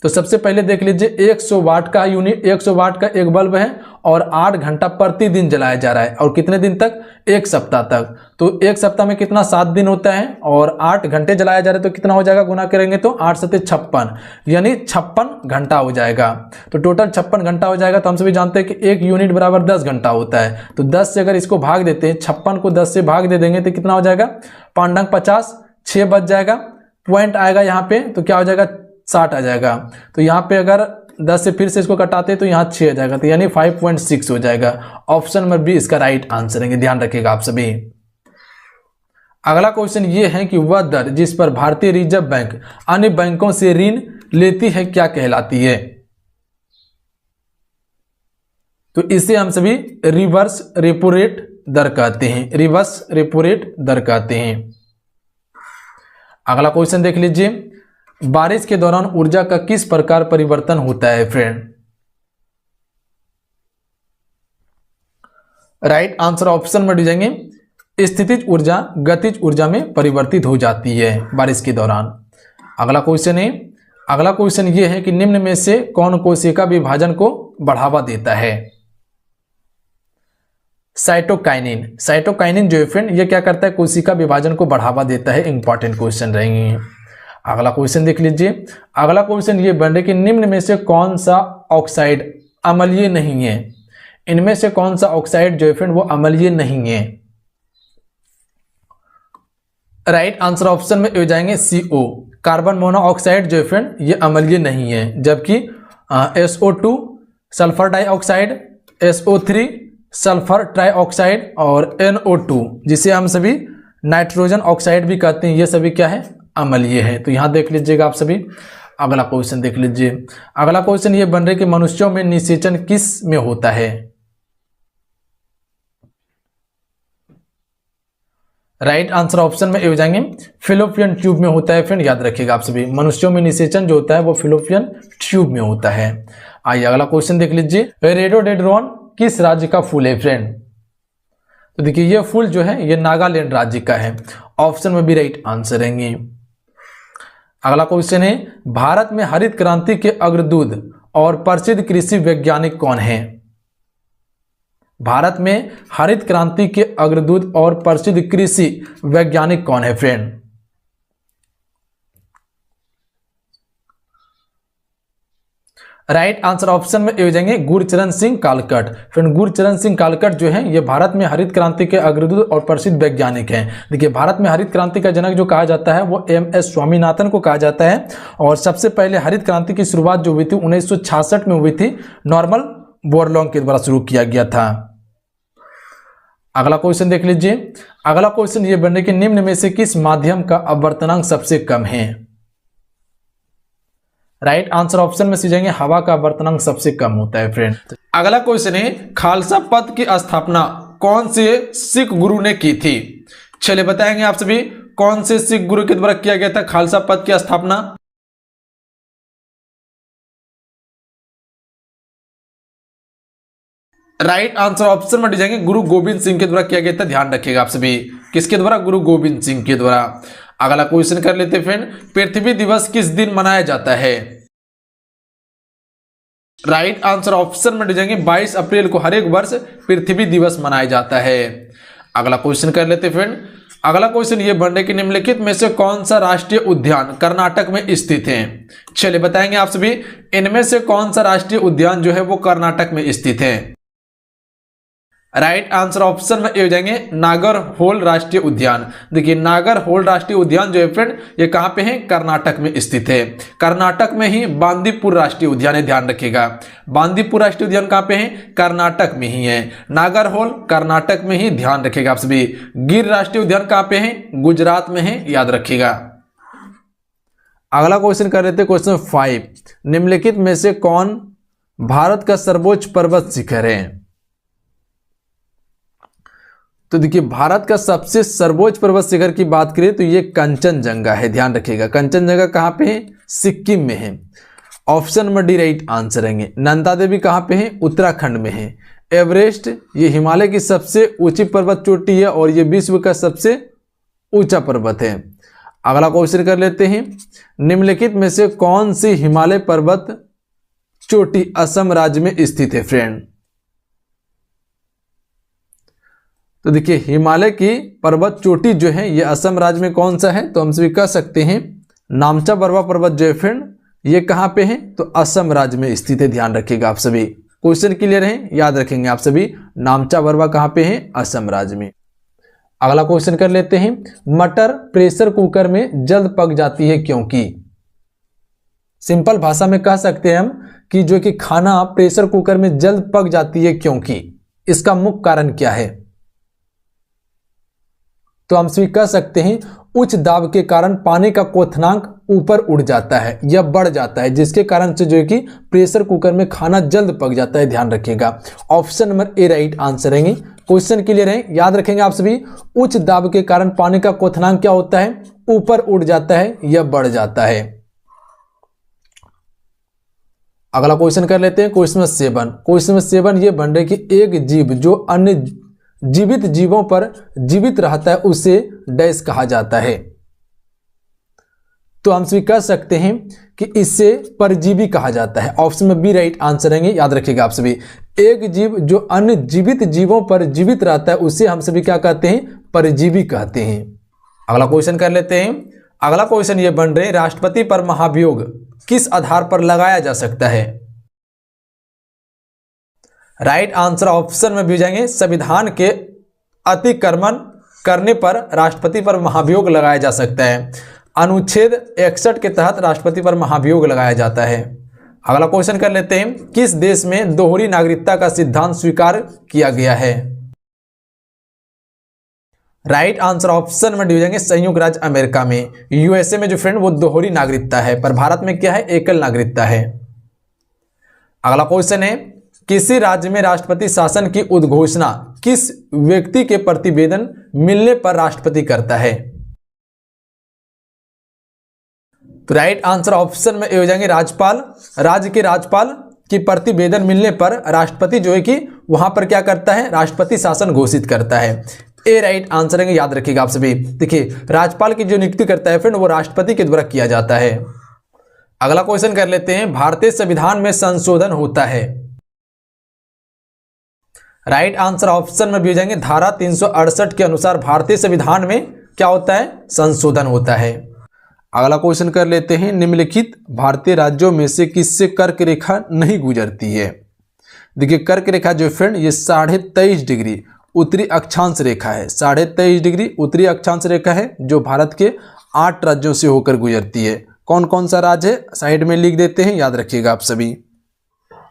तो सबसे पहले देख लीजिए 100 वाट का यूनिट, 100 वाट का एक बल्ब है और 8 घंटा प्रतिदिन जलाया जा रहा है। और कितने दिन तक? 1 सप्ताह तक। तो 1 सप्ताह में कितना? 7 दिन होता है और 8 घंटे जलाया जा रहा है तो कितना हो जाएगा? गुना करेंगे तो 8 7 56, यानी 56 घंटा हो जाएगा। तो टोटल 56 घंटा हो जाएगा। तो हम सभी जानते हैं कि 1 यूनिट बराबर 10 घंटा होता है। तो 10 से अगर इसको भाग देते हैं, 56 को 10 से भाग दे देंगे तो कितना हो जाएगा? 5 50, 6 बच जाएगा। पॉइंट आएगा यहाँ पे तो क्या हो जाएगा? 60 आ जाएगा। तो यहाँ पे अगर 10 से फिर से इसको कटाते तो यहाँ 6 आ जाएगा, तो यानी 5.6 हो जाएगा। ऑप्शन नंबर बी इसका राइट आंसर है। ध्यान रखिएगा आप सभी। अगला क्वेश्चन ये है कि वह दर जिस पर भारतीय रिजर्व बैंक अन्य बैंकों से ऋण लेती है क्या कहलाती है? तो इसे हम सभी रिवर्स रेपो रेट दर कहते हैं। रिवर्स रेपो रेट दर कहते हैं। अगला क्वेश्चन देख लीजिए। बारिश के दौरान ऊर्जा का किस प्रकार परिवर्तन होता है फ्रेंड? राइट आंसर ऑप्शन में दीजिएंगे स्थितिज ऊर्जा गतिज ऊर्जा में परिवर्तित हो जाती है बारिश के दौरान। अगला क्वेश्चन है, अगला क्वेश्चन ये है कि निम्न में से कौन कोशिका विभाजन को बढ़ावा देता है? साइटोकाइनिन। साइटोकाइनिन जो है फ्रेंड ये क्या करता है? कोशिका विभाजन को बढ़ावा देता है। इंपॉर्टेंट क्वेश्चन रहेंगे। अगला क्वेश्चन देख लीजिए। अगला क्वेश्चन ये बन रहा है कि निम्न में से कौन सा ऑक्साइड अम्लीय नहीं है? इनमें से कौन सा ऑक्साइड जो है फ्रेंड वो अम्लीय नहीं है? राइट आंसर ऑप्शन में हो जाएंगे CO। कार्बन मोनोऑक्साइड जो है फ्रेंड ये अम्लीय नहीं है, जबकि SO2 sulphur dioxide, SO3 sulphur trioxide और NO2 जिसे हम सभी नाइट्रोजन ऑक्साइड भी कहते हैं, ये सभी क्या है? अम्लीय है। तो यहां देख लीजिएगा आप सभी। अगला क्वेश्चन देख लीजिए। अगला क्वेश्चन ये बन रहा है कि मनुष्यों में निषेचन किस में होता है? राइट आंसर ऑप्शन में हो जाएंगे फिलोपियन ट्यूब में होता है फ्रेंड। याद रखिएगा आप सभी। मनुष्यों में निषेचन जो होता है वो फिलोपियन ट्यूब में होता है। आइए अगला क्वेश्चन देख लीजिए। रेडोडेंड्रॉन किस राज्य का फूल है फ्रेंड? तो देखिए ये फूल जो है ये नागालैंड राज्य का है। ऑप्शन में भी राइट आंसर रहेंगे। अगला क्वेश्चन है भारत में हरित क्रांति के अग्रदूत और प्रसिद्ध कृषि वैज्ञानिक कौन है? भारत में हरित क्रांति के अग्रदूत और प्रसिद्ध कृषि वैज्ञानिक कौन है फ्रेंड? राइट आंसर ऑप्शन में हो जाएंगे गुरचरण सिंह कालकट। फ्रेंड गुरचरण सिंह कालकट जो है ये भारत में हरित क्रांति के अग्रदूत और प्रसिद्ध वैज्ञानिक हैं। देखिए भारत में हरित क्रांति का जनक जो कहा जाता है वो MS स्वामीनाथन को कहा जाता है। और सबसे पहले हरित क्रांति की शुरुआत जो हुई थी 1966 में हुई थी, नॉर्मल बोरलॉन्ग के द्वारा शुरू किया गया था। अगला क्वेश्चन देख लीजिए। अगला क्वेश्चन ये बनने के निम्न में से किस माध्यम का अपवर्तनांक सबसे कम है? राइट आंसर ऑप्शन में जाएंगे हवा का अपवर्तनांक सबसे कम होता है फ्रेंड। अगला क्वेश्चन है खालसा पंथ की स्थापना कौन से सिख गुरु ने की थी? चलिए बताएंगे आप सभी कौन से सिख गुरु के द्वारा किया गया था खालसा पंथ की स्थापना। राइट आंसर ऑप्शन में जाएंगे गुरु गोविंद सिंह के द्वारा किया गया था, ध्यान रखिएगा आप सभी। किसके द्वारा? गुरु गोविंद सिंह के द्वारा। अगला क्वेश्चन कर लेते हैं फ्रेंड, पृथ्वी दिवस किस दिन मनाया जाता है? राइट आंसर ऑप्शन में जाएंगे 22 अप्रैल को हर एक वर्ष पृथ्वी दिवस मनाया जाता है। अगला क्वेश्चन कर लेते हैं फ्रेंड, अगला क्वेश्चन ये बन रहा कि निम्नलिखित में से कौन सा राष्ट्रीय उद्यान कर्नाटक में स्थित है? चलिए बताएंगे आप सभी, इनमें से कौन सा राष्ट्रीय उद्यान जो है वो कर्नाटक में स्थित है? राइट आंसर ऑप्शन में हो जाएंगे नागरहोल राष्ट्रीय उद्यान। देखिए नागरहोल राष्ट्रीय उद्यान जो है फ्रेंड ये कहां पे है? कर्नाटक में स्थित है। कर्नाटक में ही बांदीपुर राष्ट्रीय उद्यान है, ध्यान रखिएगा। बांदीपुर राष्ट्रीय उद्यान कहां पे है? कर्नाटक में ही है। नागरहोल कर्नाटक में ही, ध्यान रखिएगा आप सभी। गिर राष्ट्रीय उद्यान कहां पे है? गुजरात में है, याद रखिएगा। अगला क्वेश्चन कर लेते क्वेश्चन 5, निम्नलिखित में से कौन भारत का सर्वोच्च पर्वत शिखर है? तो देखिए भारत का सबसे सर्वोच्च पर्वत शिखर की बात करें तो ये कंचनजंगा है, ध्यान रखिएगा। कंचनजंगा कहां पे है? सिक्किम में है। Option number D right answer रहेंगे। नंदा देवी कहां पे है? उत्तराखंड में है। एवरेस्ट ये हिमालय की सबसे ऊंची पर्वत चोटी है और ये विश्व का सबसे ऊंचा पर्वत है। अगला क्वेश्चन कर लेते हैं, निम्नलिखित में से कौन सी हिमालय पर्वत चोटी असम राज्य में स्थित है फ्रेंड? तो देखिए हिमालय की पर्वत चोटी जो है ये असम राज्य में कौन सा है? तो हम सभी कह सकते हैं नामचा बरवा पर्वत जो है फ्रेंड ये कहां पे है? तो असम राज्य में स्थित है, ध्यान रखिएगा आप सभी। क्वेश्चन क्लियर है, याद रखेंगे आप सभी। नामचा बरवा कहां पे है? असम राज्य में। अगला क्वेश्चन कर लेते हैं, मटर प्रेशर कुकर में जल्द पक जाती है क्योंकि? सिंपल भाषा में कह सकते हैं हम कि जो कि खाना प्रेशर कुकर में जल्द पक जाती है क्योंकि इसका मुख्य कारण क्या है? तो हम सभी कह सकते हैं उच्च दाब के कारण पानी का क्वथनांक ऊपर उड़ जाता है या बढ़ जाता है, जिसके कारण से जो है कि प्रेशर कुकर में खाना जल्द पक जाता है, ध्यान रखिएगा। Option number A right answer रहेंगे। क्वेश्चन क्लियर है, याद रखेंगे आप सभी। उच्च दाब के कारण पानी का क्वथनांक क्या होता है? ऊपर उड़ जाता है या बढ़ जाता है। अगला क्वेश्चन कर लेते हैं क्वेश्चन नंबर 7। क्वेश्चन नंबर 7 ये बन रहे कि एक जीव जो अन्य जीवित जीवों पर जीवित रहता है उसे डैश कहा जाता है? तो हम सभी कह सकते हैं कि इसे परजीवी कहा जाता है। ऑप्शन में बी राइट आंसर रहेंगे, याद रखिएगा आप सभी। एक जीव जो अन्य जीवित जीवों पर जीवित रहता है उसे हम सभी क्या कहते हैं? परजीवी कहते हैं। अगला क्वेश्चन कर लेते हैं। अगला क्वेश्चन ये बन रहे, राष्ट्रपति पर महाभियोग किस आधार पर लगाया जा सकता है? राइट आंसर ऑप्शन में भी जाएंगे संविधान के अतिक्रमण करने पर राष्ट्रपति पर महाभियोग लगाया जा सकता है। अनुच्छेद 61 के तहत राष्ट्रपति पर महाभियोग लगाया जाता है। अगला क्वेश्चन कर लेते हैं, किस देश में दोहरी नागरिकता का सिद्धांत स्वीकार किया गया है? राइट आंसर ऑप्शन में डी जाएंगे संयुक्त राज्य अमेरिका में। यूएसए में जो फ्रेंड वो दोहरी नागरिकता है, पर भारत में क्या है? एकल नागरिकता है। अगला क्वेश्चन है, किसी राज्य में राष्ट्रपति शासन की उद्घोषणा किस व्यक्ति के प्रतिवेदन मिलने पर राष्ट्रपति करता है? तो राइट आंसर ऑप्शन में हो जाएंगे राज्यपाल। राज्य के राज्यपाल की प्रतिवेदन मिलने पर राष्ट्रपति जो है कि वहां पर क्या करता है? राष्ट्रपति शासन घोषित करता है। ए राइट आंसर है, याद रखिएगा आप सभी। देखिए राज्यपाल की जो नियुक्ति करता है फ्रेंड वो राष्ट्रपति के द्वारा किया जाता है। अगला क्वेश्चन कर लेते हैं, भारतीय संविधान में संशोधन होता है? राइट आंसर ऑप्शन में भी हो जाएंगे धारा 368 के अनुसार भारतीय संविधान में क्या होता है? संशोधन होता है। अगला क्वेश्चन कर लेते हैं, निम्नलिखित भारतीय राज्यों में से किससे कर्क रेखा नहीं गुजरती है? देखिए कर्क रेखा जो फ्रेंड ये 23.5 डिग्री उत्तरी अक्षांश रेखा है। 23.5 डिग्री उत्तरी अक्षांश रेखा है जो भारत के 8 राज्यों से होकर गुजरती है। कौन कौन सा राज्य है साइड में लिख देते हैं, याद रखिएगा आप सभी।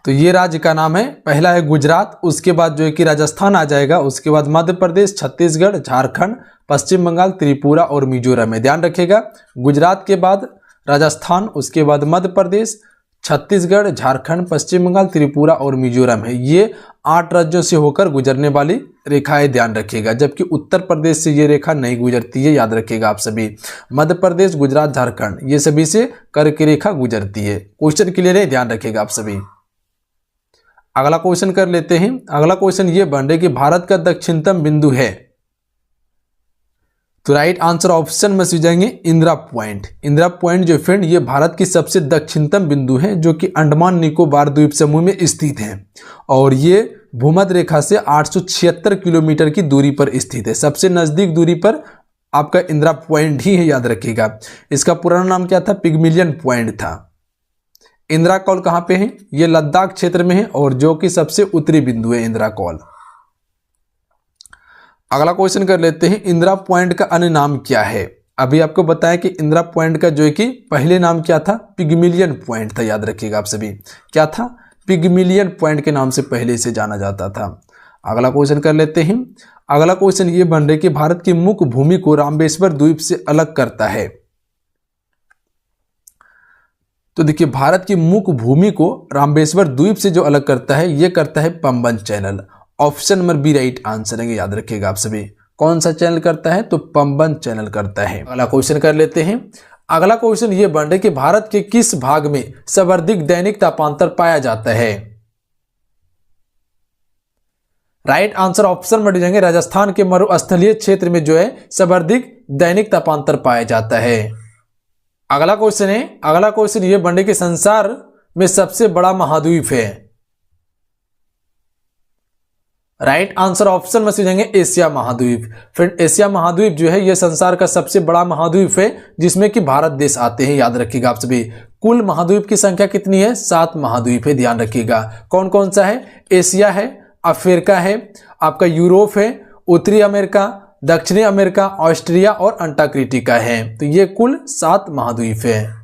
तो ये राज्य का नाम है, पहला है गुजरात, उसके बाद जो है कि राजस्थान आ जाएगा, उसके बाद मध्य प्रदेश, छत्तीसगढ़, झारखंड, पश्चिम बंगाल, त्रिपुरा और मिजोरम है। ध्यान रखिएगा, गुजरात के बाद राजस्थान, उसके बाद मध्य प्रदेश, छत्तीसगढ़, झारखंड, पश्चिम बंगाल, त्रिपुरा और मिजोरम है। ये 8 राज्यों से होकर गुजरने वाली रेखा है, ध्यान रखिएगा। जबकि उत्तर प्रदेश से ये रेखा नहीं गुजरती है, याद रखिएगा आप सभी। मध्य प्रदेश, गुजरात, झारखंड ये सभी से कर्क रेखा गुजरती है। क्वेश्चन क्लियर है, ध्यान रखिएगा आप सभी। अगला क्वेश्चन कर लेते हैं। अगला क्वेश्चन ये बन रहा है कि भारत का दक्षिणतम बिंदु है, तो राइट आंसर ऑप्शन में से जाएंगे इंदिरा पॉइंट। इंदिरा पॉइंट जो फ्रेंड ये भारत की सबसे दक्षिणतम बिंदु है जो कि अंडमान निकोबार द्वीप समूह में स्थित है और ये भूमध्य रेखा से 876 किलोमीटर की दूरी पर स्थित है। सबसे नजदीक दूरी पर आपका इंदिरा पॉइंट ही है, याद रखिएगा। इसका पुराना नाम क्या था? पिग्मिलियन पॉइंट था। इंदिरा कौल कहाँ पे है? ये लद्दाख क्षेत्र में है और जो कि सबसे उत्तरी बिंदु है इंदिरा कौल। अगला क्वेश्चन कर लेते हैं, इंदिरा पॉइंट का अन्य नाम क्या है? अभी आपको बताया कि इंदिरा पॉइंट का जो है कि पहले नाम क्या था? पिग्मिलियन पॉइंट था, याद रखिएगा आप सभी। क्या था? पिग्मिलियन पॉइंट के नाम से पहले से जाना जाता था। अगला क्वेश्चन कर लेते हैं। अगला क्वेश्चन ये बन रहा है कि भारत की मुख्य भूमि को रामेश्वर द्वीप से अलग करता है। तो देखिए, भारत की मुख्य भूमि को रामेश्वर द्वीप से जो अलग करता है ये करता है Pamban channel. Option number B right answer है, याद रखिएगा आप सभी। कौन सा चैनल करता है? तो पंबन चैनल करता है। अगला क्वेश्चन कर लेते हैं। अगला क्वेश्चन ये बन रहा है कि भारत के किस भाग में सर्वाधिक दैनिक तापांतर पाया जाता है? राइट आंसर ऑप्शन में जाएंगे राजस्थान के मरुस्थलीय क्षेत्र में जो है सर्वाधिक दैनिक तापांतर पाया जाता है। अगला क्वेश्चन है। अगला क्वेश्चन ये बन रहा है कि संसार में सबसे बड़ा महाद्वीप है। राइट आंसर ऑप्शन में से जाएंगे एशिया महाद्वीप। फ्रेंड, एशिया महाद्वीप जो है यह संसार का सबसे बड़ा महाद्वीप है जिसमें कि भारत देश आते हैं, याद रखिएगा आप सभी। कुल महाद्वीप की संख्या कितनी है? 7 महाद्वीप है, ध्यान रखिएगा। कौन कौन सा है? एशिया है, अफ्रीका है, आपका यूरोप है, उत्तरी अमेरिका, दक्षिणी अमेरिका, ऑस्ट्रेलिया और अंटार्कटिका है। तो ये कुल 7 महाद्वीप है।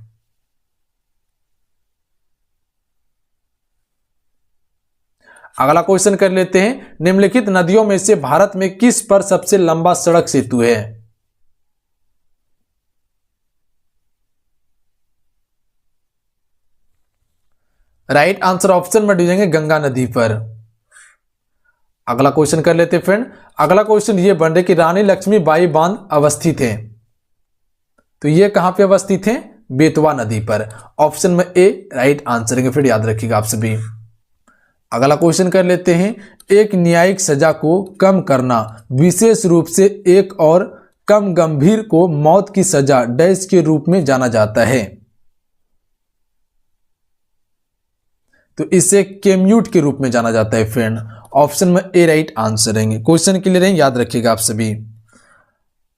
अगला क्वेश्चन कर लेते हैं। निम्नलिखित नदियों में से भारत में किस पर सबसे लंबा सड़क सेतु है? राइट आंसर ऑप्शन में दीजिएंगे गंगा नदी पर। अगला क्वेश्चन कर लेते हैं फ्रेंड। अगला क्वेश्चन ये बन रहा है कि रानी लक्ष्मीबाई बांध अवस्थित है, तो ये कहां पे अवस्थित है? बेतवा नदी पर। ऑप्शन में ए राइट आंसर है, फिर याद रखिएगा आप सभी। अगला क्वेश्चन कर लेते हैं। एक न्यायिक सजा को कम करना, विशेष रूप से एक और कम गंभीर को मौत की सजा डैश के रूप में जाना जाता है, तो इसे केम्यूट के रूप में जाना जाता है फ्रेंड। ऑप्शन में ए राइट आंसर रहेंगे। क्वेश्चन क्लियर है, याद रखिएगा आप सभी।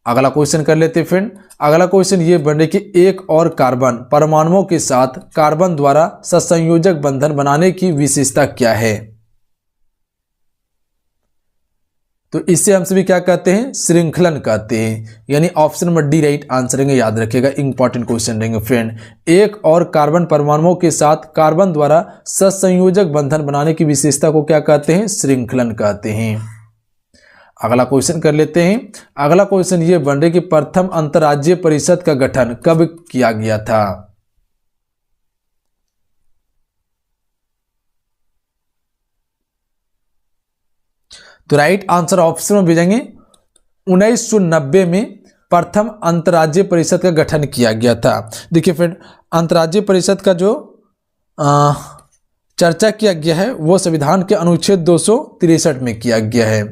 अगला क्वेश्चन कर लेते हैं फ्रेंड। अगला क्वेश्चन ये बन रहा है कि एक और कार्बन परमाणुओं के साथ कार्बन द्वारा सहसंयोजक बंधन बनाने की विशेषता क्या है? तो इसे हम सभी क्या कहते हैं? श्रृंखलन कहते हैं, यानी option number D right answer रहेंगे, याद रखिएगा। इंपॉर्टेंट क्वेश्चन रहेंगे फ्रेंड। एक और कार्बन परमाणुओं के साथ कार्बन द्वारा सहसंयोजक बंधन बनाने की विशेषता को क्या कहते हैं? श्रृंखलन कहते हैं। अगला क्वेश्चन कर लेते हैं। अगला क्वेश्चन ये बन रहा है कि प्रथम अंतर्राज्यीय परिषद का गठन कब किया गया था? तो राइट आंसर ऑप्शन में भेजेंगे 1990 में प्रथम अंतर्राज्यीय परिषद का गठन किया गया था। देखिए फ्रेंड, अंतर्राज्यीय परिषद का जो चर्चा किया गया है वो संविधान के अनुच्छेद 263 में किया गया है।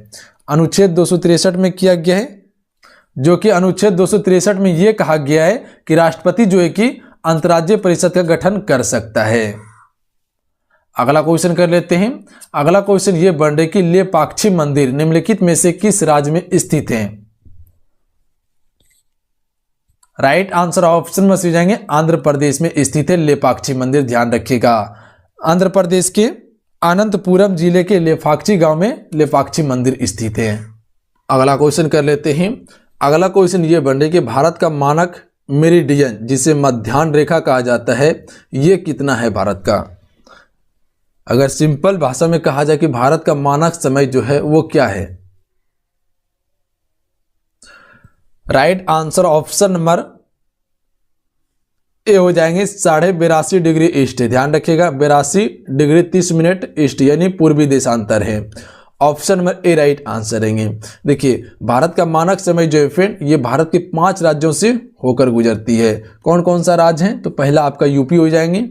अनुच्छेद 263 में किया गया है, जो कि अनुच्छेद 263 में यह कहा गया है कि राष्ट्रपति जो है कि अंतर्राज्यीय परिषद का गठन कर सकता है। अगला क्वेश्चन कर लेते हैं। अगला क्वेश्चन ये बन रहा है कि लेपाक्षी मंदिर निम्नलिखित में से किस राज्य में स्थित है? राइट आंसर ऑप्शन में से जाएंगे आंध्र प्रदेश में स्थित है लेपाक्षी मंदिर, ध्यान रखिएगा। आंध्र प्रदेश के अनंतपुरम जिले के लेपाक्षी गांव में लेपाक्षी मंदिर स्थित है। अगला क्वेश्चन कर लेते हैं। अगला क्वेश्चन ये बन रहा है कि भारत का मानक मेरिडियन जिसे मध्याह्न रेखा कहा जाता है ये कितना है भारत का? अगर सिंपल भाषा में कहा जाए कि भारत का मानक समय जो है वो क्या है? Right answer option number A हो जाएंगे 82.5 डिग्री ईस्ट, ध्यान रखिएगा। 82 डिग्री 30 मिनट ईस्ट यानी पूर्वी देशांतर है। Option number A right answer रहेंगे। देखिए, भारत का मानक समय जो है फ्रेंड ये भारत के 5 राज्यों से होकर गुजरती है। कौन कौन सा राज्य है? तो पहला आपका यूपी हो जाएंगे,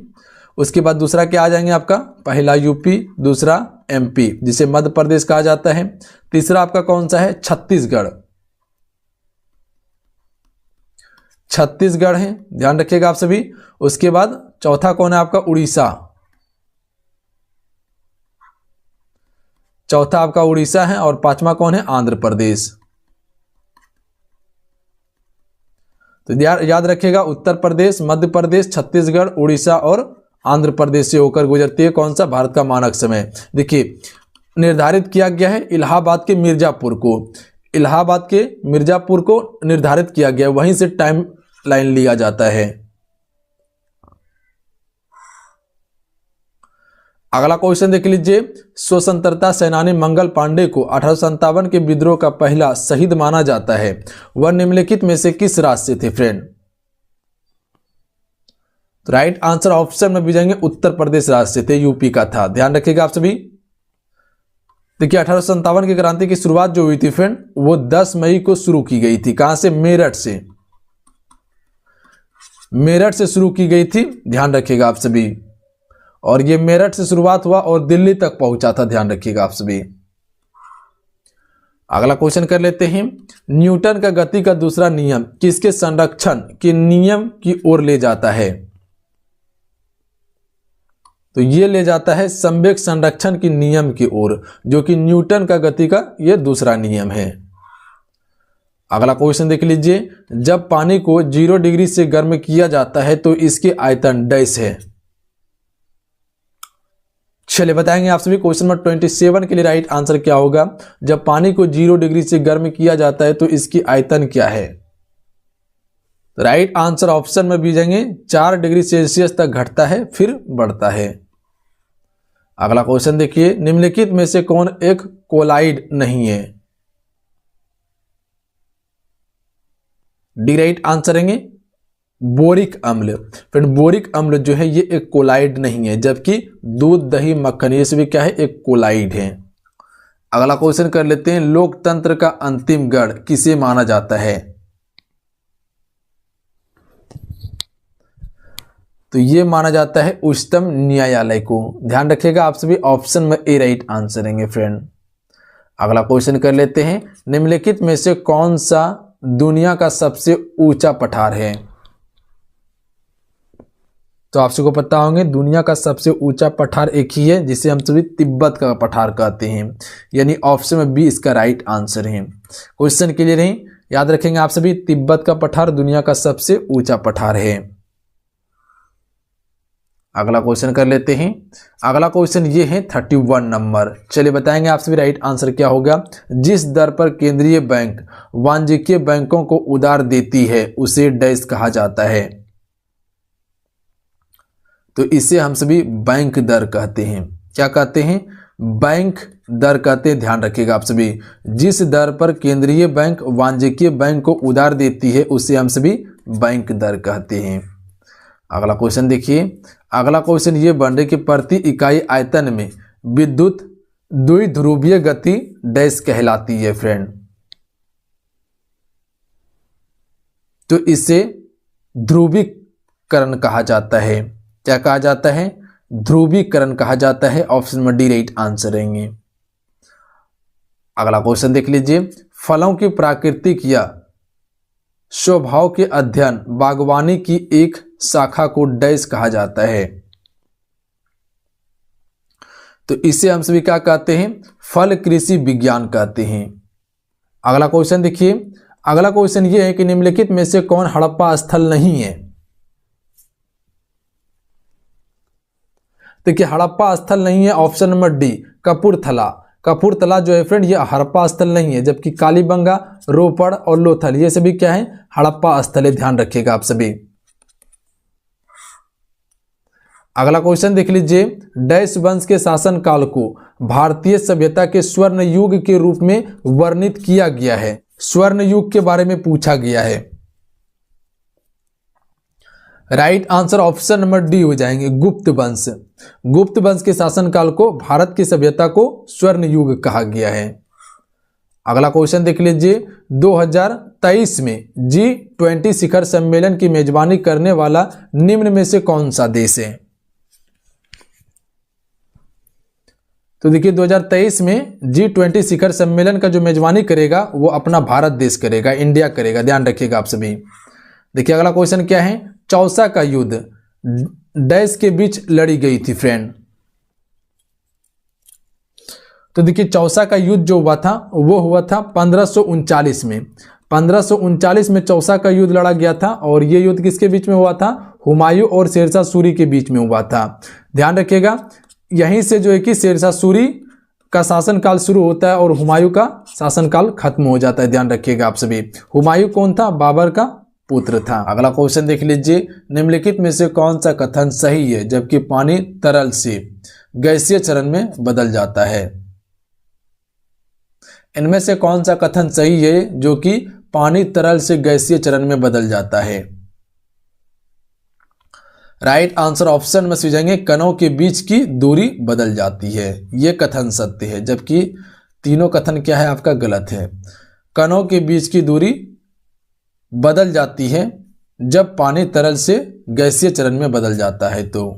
उसके बाद दूसरा क्या आ जाएंगे आपका, पहला यूपी, दूसरा एमपी जिसे मध्य प्रदेश कहा जाता है, तीसरा आपका कौन सा है, छत्तीसगढ़, छत्तीसगढ़ है, ध्यान रखिएगा आप सभी। उसके बाद चौथा कौन है आपका, उड़ीसा, चौथा आपका उड़ीसा है, और पांचवा कौन है, आंध्र प्रदेश। तो याद रखिएगा, उत्तर प्रदेश, मध्य प्रदेश, छत्तीसगढ़, उड़ीसा और आंध्र प्रदेश से होकर गुजरती है कौन सा, भारत का मानक समय। देखिए निर्धारित किया गया है इलाहाबाद के मिर्जापुर को, इलाहाबाद के मिर्जापुर को निर्धारित किया गया, वहीं से टाइम लाइन लिया जाता है। अगला क्वेश्चन देख लीजिए, स्वतंत्रता सेनानी मंगल पांडे को 1857 के विद्रोह का पहला शहीद माना जाता है, वह निम्नलिखित में से किस राज्य से थे फ्रेंड। तो राइट आंसर ऑप्शन में भी जाएंगे, उत्तर प्रदेश राज्य से थे, यूपी का था, ध्यान रखिएगा आप सभी। देखिए 1857 की क्रांति की शुरुआत जो हुई थी फ्रेंड, वो 10 मई को शुरू की गई थी, कहां से, मेरठ से, मेरठ से शुरू की गई थी, ध्यान रखिएगा आप सभी। और ये मेरठ से शुरुआत हुआ और दिल्ली तक पहुंचा था, ध्यान रखिएगा आप सभी। अगला क्वेश्चन कर लेते हैं, न्यूटन का गति का दूसरा नियम किसके संरक्षण के नियम की ओर ले जाता है। तो ये ले जाता है संवेग संरक्षण की नियम की ओर, जो कि न्यूटन का गति का ये दूसरा नियम है। अगला क्वेश्चन देख लीजिए, जब पानी को 0 डिग्री से गर्म किया जाता है तो इसके आयतन डैश है। चलिए बताएंगे आप सभी, क्वेश्चन नंबर 27 के लिए राइट आंसर क्या होगा, जब पानी को 0 डिग्री से गर्म किया जाता है तो इसकी आयतन क्या है। राइट आंसर ऑप्शन में भी जाएंगे, 4 डिग्री सेल्सियस तक घटता है फिर बढ़ता है। अगला क्वेश्चन देखिए, निम्नलिखित में से कौन एक कोलाइड नहीं है। डी राइट आंसर है बोरिक अम्ल। फिर बोरिक अम्ल जो है ये एक कोलाइड नहीं है, जबकि दूध, दही, मक्खन ये सभी क्या है, एक कोलाइड है। अगला क्वेश्चन कर लेते हैं, लोकतंत्र का अंतिम गढ़ किसे माना जाता है। तो ये माना जाता है उच्चतम न्यायालय को, ध्यान रखिएगा आप सभी, ऑप्शन में ए राइट आंसर है फ्रेंड। अगला क्वेश्चन कर लेते हैं, निम्नलिखित में से कौन सा दुनिया का सबसे ऊंचा पठार है। तो आप सबको पता होंगे, दुनिया का सबसे ऊंचा पठार एक ही है, जिसे हम सभी तिब्बत का पठार कहते हैं, यानी ऑप्शन में बी इसका राइट आंसर है। क्वेश्चन के लिए नहीं, याद रखेंगे आप सभी, तिब्बत का पठार दुनिया का सबसे ऊंचा पठार है। अगला क्वेश्चन कर लेते हैं, अगला क्वेश्चन ये है 31 नंबर। चलिए बताएंगे आप सभी राइट आंसर क्या होगा, जिस दर पर केंद्रीय बैंक वाणिज्यिक बैंकों को उधार देती है उसे डैश कहा जाता है। तो इसे हम सभी बैंक दर कहते हैं, क्या कहते हैं, बैंक दर कहते हैं, ध्यान रखिएगा आप सभी। जिस दर पर केंद्रीय बैंक वाणिज्यिक बैंक को उधार देती है उसे हम सभी बैंक दर कहते हैं। अगला क्वेश्चन देखिए, अगला क्वेश्चन ये बन रही कि प्रति इकाई आयतन में विद्युत द्विध्रुवीय गति डैश कहलाती है फ्रेंड। तो इसे ध्रुवीकरण कहा जाता है, क्या कहा जाता है, ध्रुवीकरण कहा जाता है, ऑप्शन में डी राइट आंसर रहेंगे। अगला क्वेश्चन देख लीजिए, फलों की प्राकृतिक या स्वभाव के अध्ययन बागवानी की एक शाखा को डैश कहा जाता है। तो इसे हम सभी क्या कहते हैं, फल कृषि विज्ञान कहते हैं। अगला क्वेश्चन देखिए, अगला क्वेश्चन ये है कि निम्नलिखित में से कौन हड़प्पा स्थल नहीं है। देखिए हड़प्पा स्थल नहीं है, option number D Kapurthala. Kapurthala जो है फ्रेंड ये हड़प्पा स्थल नहीं है, जबकि कालीबंगा, रोपड़ और लोथल ये सभी क्या है, हड़प्पा स्थल है, ध्यान रखिएगा आप सभी। अगला क्वेश्चन देख लीजिए, डैश वंश के शासन काल को भारतीय सभ्यता के स्वर्ण युग के रूप में वर्णित किया गया है। स्वर्ण युग के बारे में पूछा गया है। Right answer option number D हो जाएंगे, गुप्त वंश। गुप्त वंश के शासनकाल को भारत की सभ्यता को स्वर्ण युग कहा गया है। अगला क्वेश्चन देख लीजिए, 2023 में G20 शिखर सम्मेलन की मेजबानी करने वाला निम्न में से कौन सा देश है। तो देखिए 2023 में G20 शिखर सम्मेलन का जो मेजबानी करेगा वो अपना भारत देश करेगा, इंडिया करेगा, ध्यान रखिएगा आप सभी। देखिए अगला क्वेश्चन क्या है, चौसा का युद्ध डैश के बीच लड़ी गई थी फ्रेंड। तो देखिए चौसा का युद्ध जो हुआ था वो हुआ था 1539 में। 1539 में चौसा का युद्ध लड़ा गया था और ये युद्ध किसके बीच में हुआ था, हुमायूं और शेरशाह सूरी के बीच में हुआ था। ध्यान रखिएगा यहीं से जो है कि शेरशाह सूरी का शासनकाल शुरू होता है और हुमायूं का शासनकाल खत्म हो जाता है। ध्यान रखिएगा आप सभी। हुमायूं कौन था, बाबर का पुत्र था। अगला क्वेश्चन देख लीजिए, निम्नलिखित में से कौन सा कथन सही है जबकि पानी तरल से गैसीय चरण में बदल जाता है। इनमें से कौन सा कथन सही है जो कि पानी तरल से गैसीय चरण में बदल जाता है। राइट आंसर ऑप्शन में से जाएंगे, कणों के बीच की दूरी बदल जाती है, यह कथन सत्य है, जबकि तीनों कथन क्या है आपका गलत है। कणों के बीच की दूरी बदल जाती है जब पानी तरल से गैसीय चरण में बदल जाता है। तो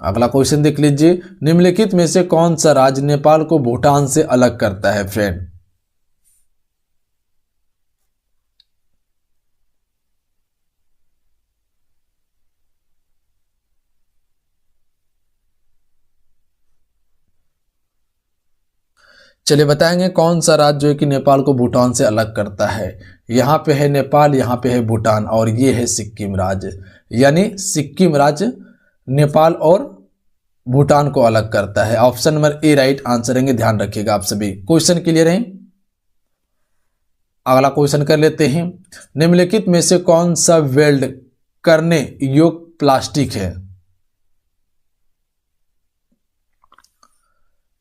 अगला क्वेश्चन देख लीजिए, निम्नलिखित में से कौन सा राज्य नेपाल को भूटान से अलग करता है फ्रेंड। चलिए बताएंगे कौन सा राज्य जो है कि नेपाल को भूटान से अलग करता है। यहाँ पे है नेपाल, यहाँ पे है भूटान और ये है सिक्किम राज्य। यानी सिक्किम राज्य नेपाल और भूटान को अलग करता है। Option number A right answer रहेंगे, ध्यान रखिएगा आप सभी। क्वेश्चन क्लियर है। अगला क्वेश्चन कर लेते हैं, निम्नलिखित में से कौन सा वेल्ड करने योग्य प्लास्टिक है।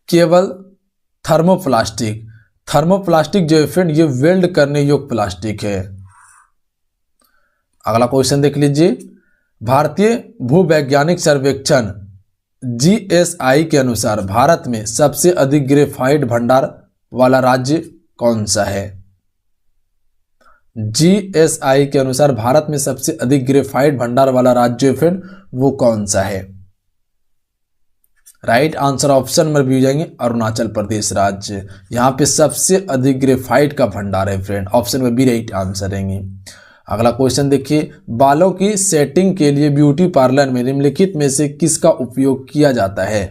केवल थर्मोप्लास्टिक। थर्मोप्लास्टिक जो है फ्रेंड ये वेल्ड करने योग्य प्लास्टिक है। अगला क्वेश्चन देख लीजिए, भारतीय भूवैज्ञानिक सर्वेक्षण GSI के अनुसार भारत में सबसे अधिक ग्रेफाइट भंडार वाला राज्य कौन सा है। GSI के अनुसार भारत में सबसे अधिक ग्रेफाइट भंडार वाला राज्य फ्रेंड वो कौन सा है। Right answer option number B हो जाएंगे, अरुणाचल प्रदेश राज्य। यहाँ पे सबसे अधिक ग्रेफाइट का भंडार है friend. Option number B right answer रहेंगे। अगला क्वेश्चन देखिए, बालों की सेटिंग के लिए ब्यूटी पार्लर में निम्नलिखित में से किसका उपयोग किया जाता है।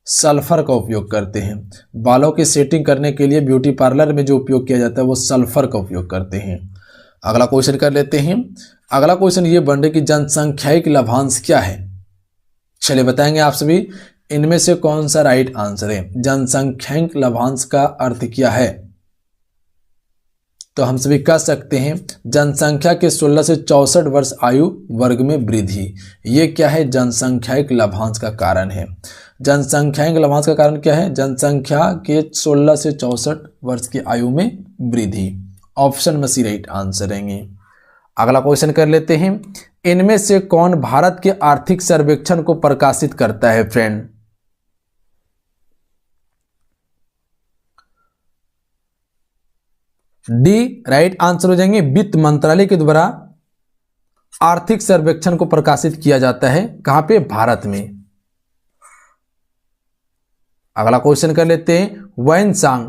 सल्फर का उपयोग करते हैं। बालों की सेटिंग करने के लिए ब्यूटी पार्लर में जो उपयोग किया जाता है वो सल्फर का उपयोग करते हैं। अगला क्वेश्चन कर लेते हैं। अगला क्वेश्चन ये बन रहा कि जनसंख्यायिक लाभांश क्या है। चलिए बताएंगे आप सभी, इनमें से कौन सा राइट आंसर है। जनसंख्यायिक लाभांश का अर्थ क्या है, तो हम सभी कह सकते हैं जनसंख्या के 16 से 64 वर्ष आयु वर्ग में वृद्धि। ये क्या है, जनसंख्यायिक लाभांश का कारण है। जनसंख्यायिक लाभांश का कारण क्या है, जनसंख्या के 16 से 64 वर्ष की आयु में वृद्धि। ऑप्शन में सी राइट आंसर रहेंगे। अगला क्वेश्चन कर लेते हैं, इनमें से कौन भारत के आर्थिक सर्वेक्षण को प्रकाशित करता है फ्रेंड। डी राइट आंसर हो जाएंगे, वित्त मंत्रालय के द्वारा आर्थिक सर्वेक्षण को प्रकाशित किया जाता है। कहां पे, भारत में। अगला क्वेश्चन कर लेते हैं, वैनसांग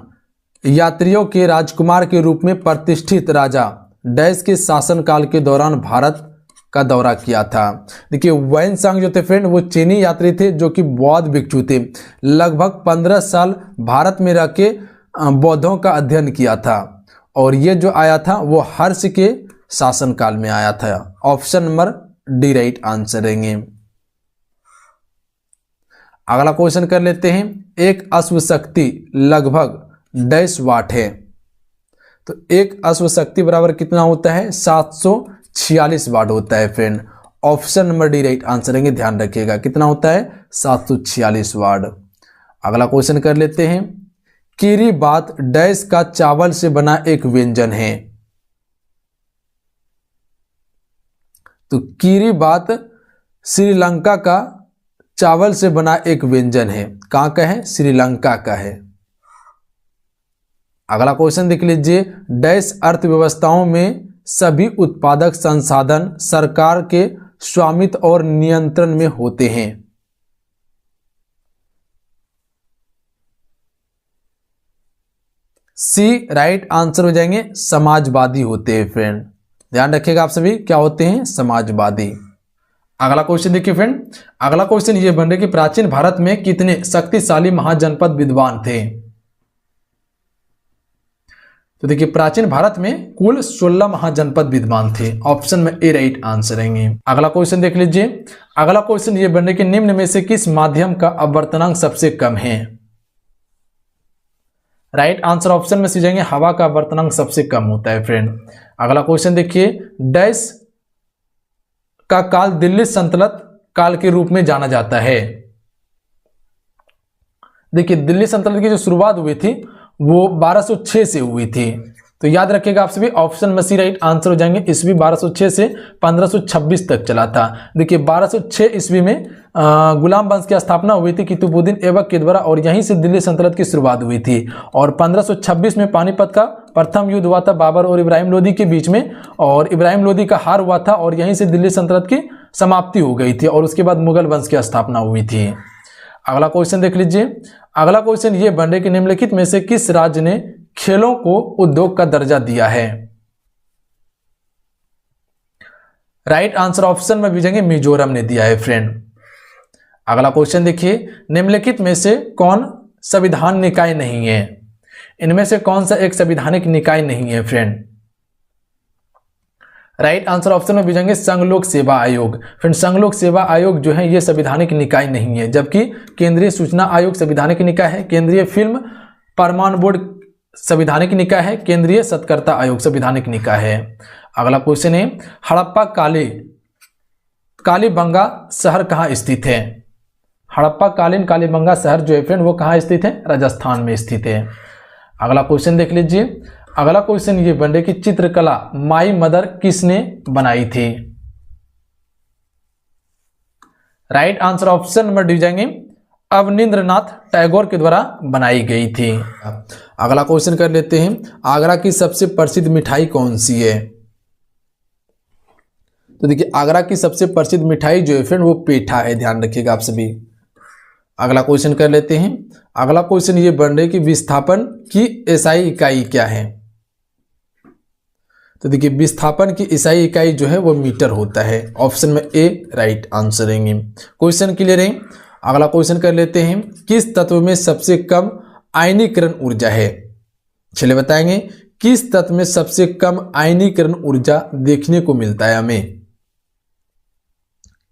यात्रियों के राजकुमार के रूप में प्रतिष्ठित राजा डैश के शासनकाल के दौरान भारत का दौरा किया था। देखिए वैनसांग जो थे फ्रेंड वो चीनी यात्री थे जो कि बौद्ध भिक्षु थे। लगभग 15 साल भारत में रह के बौद्धों का अध्ययन किया था और ये जो आया था वो हर्ष के शासनकाल में आया था। Option number D right answer रहेंगे। अगला क्वेश्चन कर लेते हैं, एक अश्व शक्ति लगभग डैश वाट है। तो एक अश्व शक्ति बराबर कितना होता है, 746 वाट होता है friend. Option number D right answer रहेंगे, ध्यान रखिएगा कितना होता है, 746 वाट। अगला क्वेश्चन कर लेते हैं, कीरी बात डैश का चावल से बना एक व्यंजन है। तो कीरी बात श्रीलंका का चावल से बना एक व्यंजन है। कहां का है, श्रीलंका का है। अगला क्वेश्चन देख लीजिए, डैश अर्थव्यवस्थाओं में सभी उत्पादक संसाधन सरकार के स्वामित्व और नियंत्रण में होते हैं। सी राइट आंसर हो जाएंगे, समाजवादी होते हैं फ्रेंड। ध्यान रखिएगा आप सभी, क्या होते हैं, समाजवादी। अगला क्वेश्चन देखिए फ्रेंड, अगला क्वेश्चन ये बन रहा है कि प्राचीन भारत में कितने शक्तिशाली महाजनपद विद्वान थे। तो देखिए प्राचीन भारत में कुल 16 महाजनपद विद्वान थे। ऑप्शन में ए राइट आंसर रहेंगे। अगला क्वेश्चन देख लीजिए, अगला क्वेश्चन ये बन रहा है कि निम्न में से किस माध्यम का अपवर्तनांक सबसे कम है। राइट आंसर ऑप्शन में सी जाएंगे, हवा का अपवर्तनांक सबसे कम होता है फ्रेंड। अगला क्वेश्चन देखिए, डैश का काल दिल्ली सल्तनत काल के रूप में जाना जाता है। देखिए दिल्ली सल्तनत की जो शुरुआत हुई थी वो 1206 से हुई थी। तो याद रखिएगा आप सभी, ऑप्शन में सी राइट आंसर हो जाएंगे। ईस्वी 1206 से 1526 तक चला था। देखिए 1206 ईस्वी में गुलाम वंश की स्थापना हुई थी कुतुबुद्दीन ऐबक के द्वारा, और यहीं से दिल्ली सल्तनत की शुरुआत हुई थी। और 1526 में पानीपत का प्रथम युद्ध हुआ था बाबर और इब्राहिम लोदी के बीच में, और इब्राहिम लोदी का हार हुआ था, और यहीं से दिल्ली सल्तनत की समाप्ति हो गई थी, और उसके बाद मुगल वंश की स्थापना हुई थी। अगला क्वेश्चन देख लीजिए, अगला क्वेश्चन ये बन रहा है कि निम्नलिखित में से किस राज्य ने खेलों को उद्योग का दर्जा दिया है। राइट आंसर ऑप्शन में भी जाएंगे, मिजोरम ने दिया है फ्रेंड। अगला क्वेश्चन देखिए, निम्नलिखित में से कौन संविधान निकाय नहीं है। इनमें से कौन सा एक संवैधानिक निकाय नहीं है फ्रेंड। राइट आंसर ऑप्शन में भी जाएंगे, संघ लोक सेवा आयोग। फ्रेंड संघ लोक सेवा आयोग जो है ये संवैधानिक निकाय नहीं है, जबकि केंद्रीय सूचना आयोग संवैधानिक निकाय है, केंद्रीय फिल्म प्रमाण बोर्ड संवैधानिक निकाय है, केंद्रीय सत्कर्ता आयोग संवैधानिक निकाय है। अगला क्वेश्चन है, हड़प्पा कालीबंगा शहर कहाँ स्थित है। हड़प्पा कालीन कालीबंगा शहर जो है फ्रेंड वो कहाँ स्थित है, राजस्थान में स्थित है। अगला क्वेश्चन देख लीजिए, अगला क्वेश्चन ये बन रहा है कि चित्रकला माई मदर किसने बनाई थी। Right answer option number D जाएंगे, अवनींद्रनाथ टैगोर के द्वारा बनाई गई थी। अगला क्वेश्चन कर लेते हैं, आगरा की सबसे प्रसिद्ध मिठाई कौन सी है। तो देखिए आगरा की सबसे प्रसिद्ध मिठाई जो है फ्रेंड वो पेठा है, ध्यान रखिएगा आप सभी। अगला क्वेश्चन कर लेते हैं, अगला क्वेश्चन ये बन रहा है कि विस्थापन की एसआई इकाई क्या है। तो देखिए विस्थापन की एसआई इकाई जो है वो मीटर होता है। ऑप्शन में ए राइट आंसर रहेंगे। क्वेश्चन क्लियर है। अगला क्वेश्चन कर लेते हैं, किस तत्व में सबसे कम आयनीकरण ऊर्जा है। चलिए बताएंगे, किस तत्व में सबसे कम आयनीकरण ऊर्जा देखने को मिलता है हमें।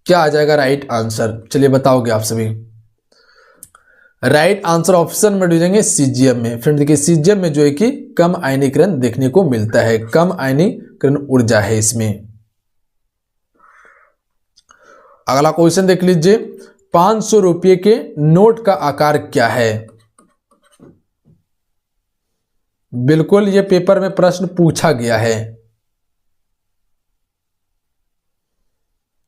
क्या आ जाएगा राइट आंसर, चलिए बताओगे आप सभी। राइट आंसर ऑप्शन में जाएंगे सीजियम में। फ्रेंड देखिए सीजियम में जो है कि कम आयनीकरण देखने को मिलता है, कम आयनीकरण ऊर्जा है इसमें। अगला क्वेश्चन देख लीजिए, 500 रुपये के नोट का आकार क्या है। बिल्कुल ये पेपर में प्रश्न पूछा गया है।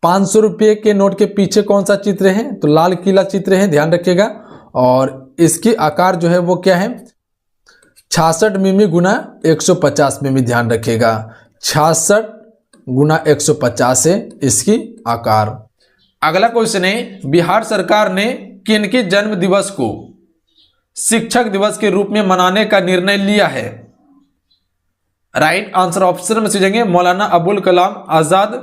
500 रुपये के नोट के पीछे कौन सा चित्र है, तो लाल किला चित्र है, ध्यान रखिएगा। और इसकी आकार जो है वो क्या है, 66 मिमी गुना 150 मिमी, ध्यान रखिएगा 66 गुना 150 है इसकी आकार। अगला क्वेश्चन है, बिहार सरकार ने किनके जन्म दिवस को शिक्षक दिवस के रूप में मनाने का निर्णय लिया है। राइट आंसर ऑप्शन में से जाएंगे, मौलाना अबुल कलाम आजाद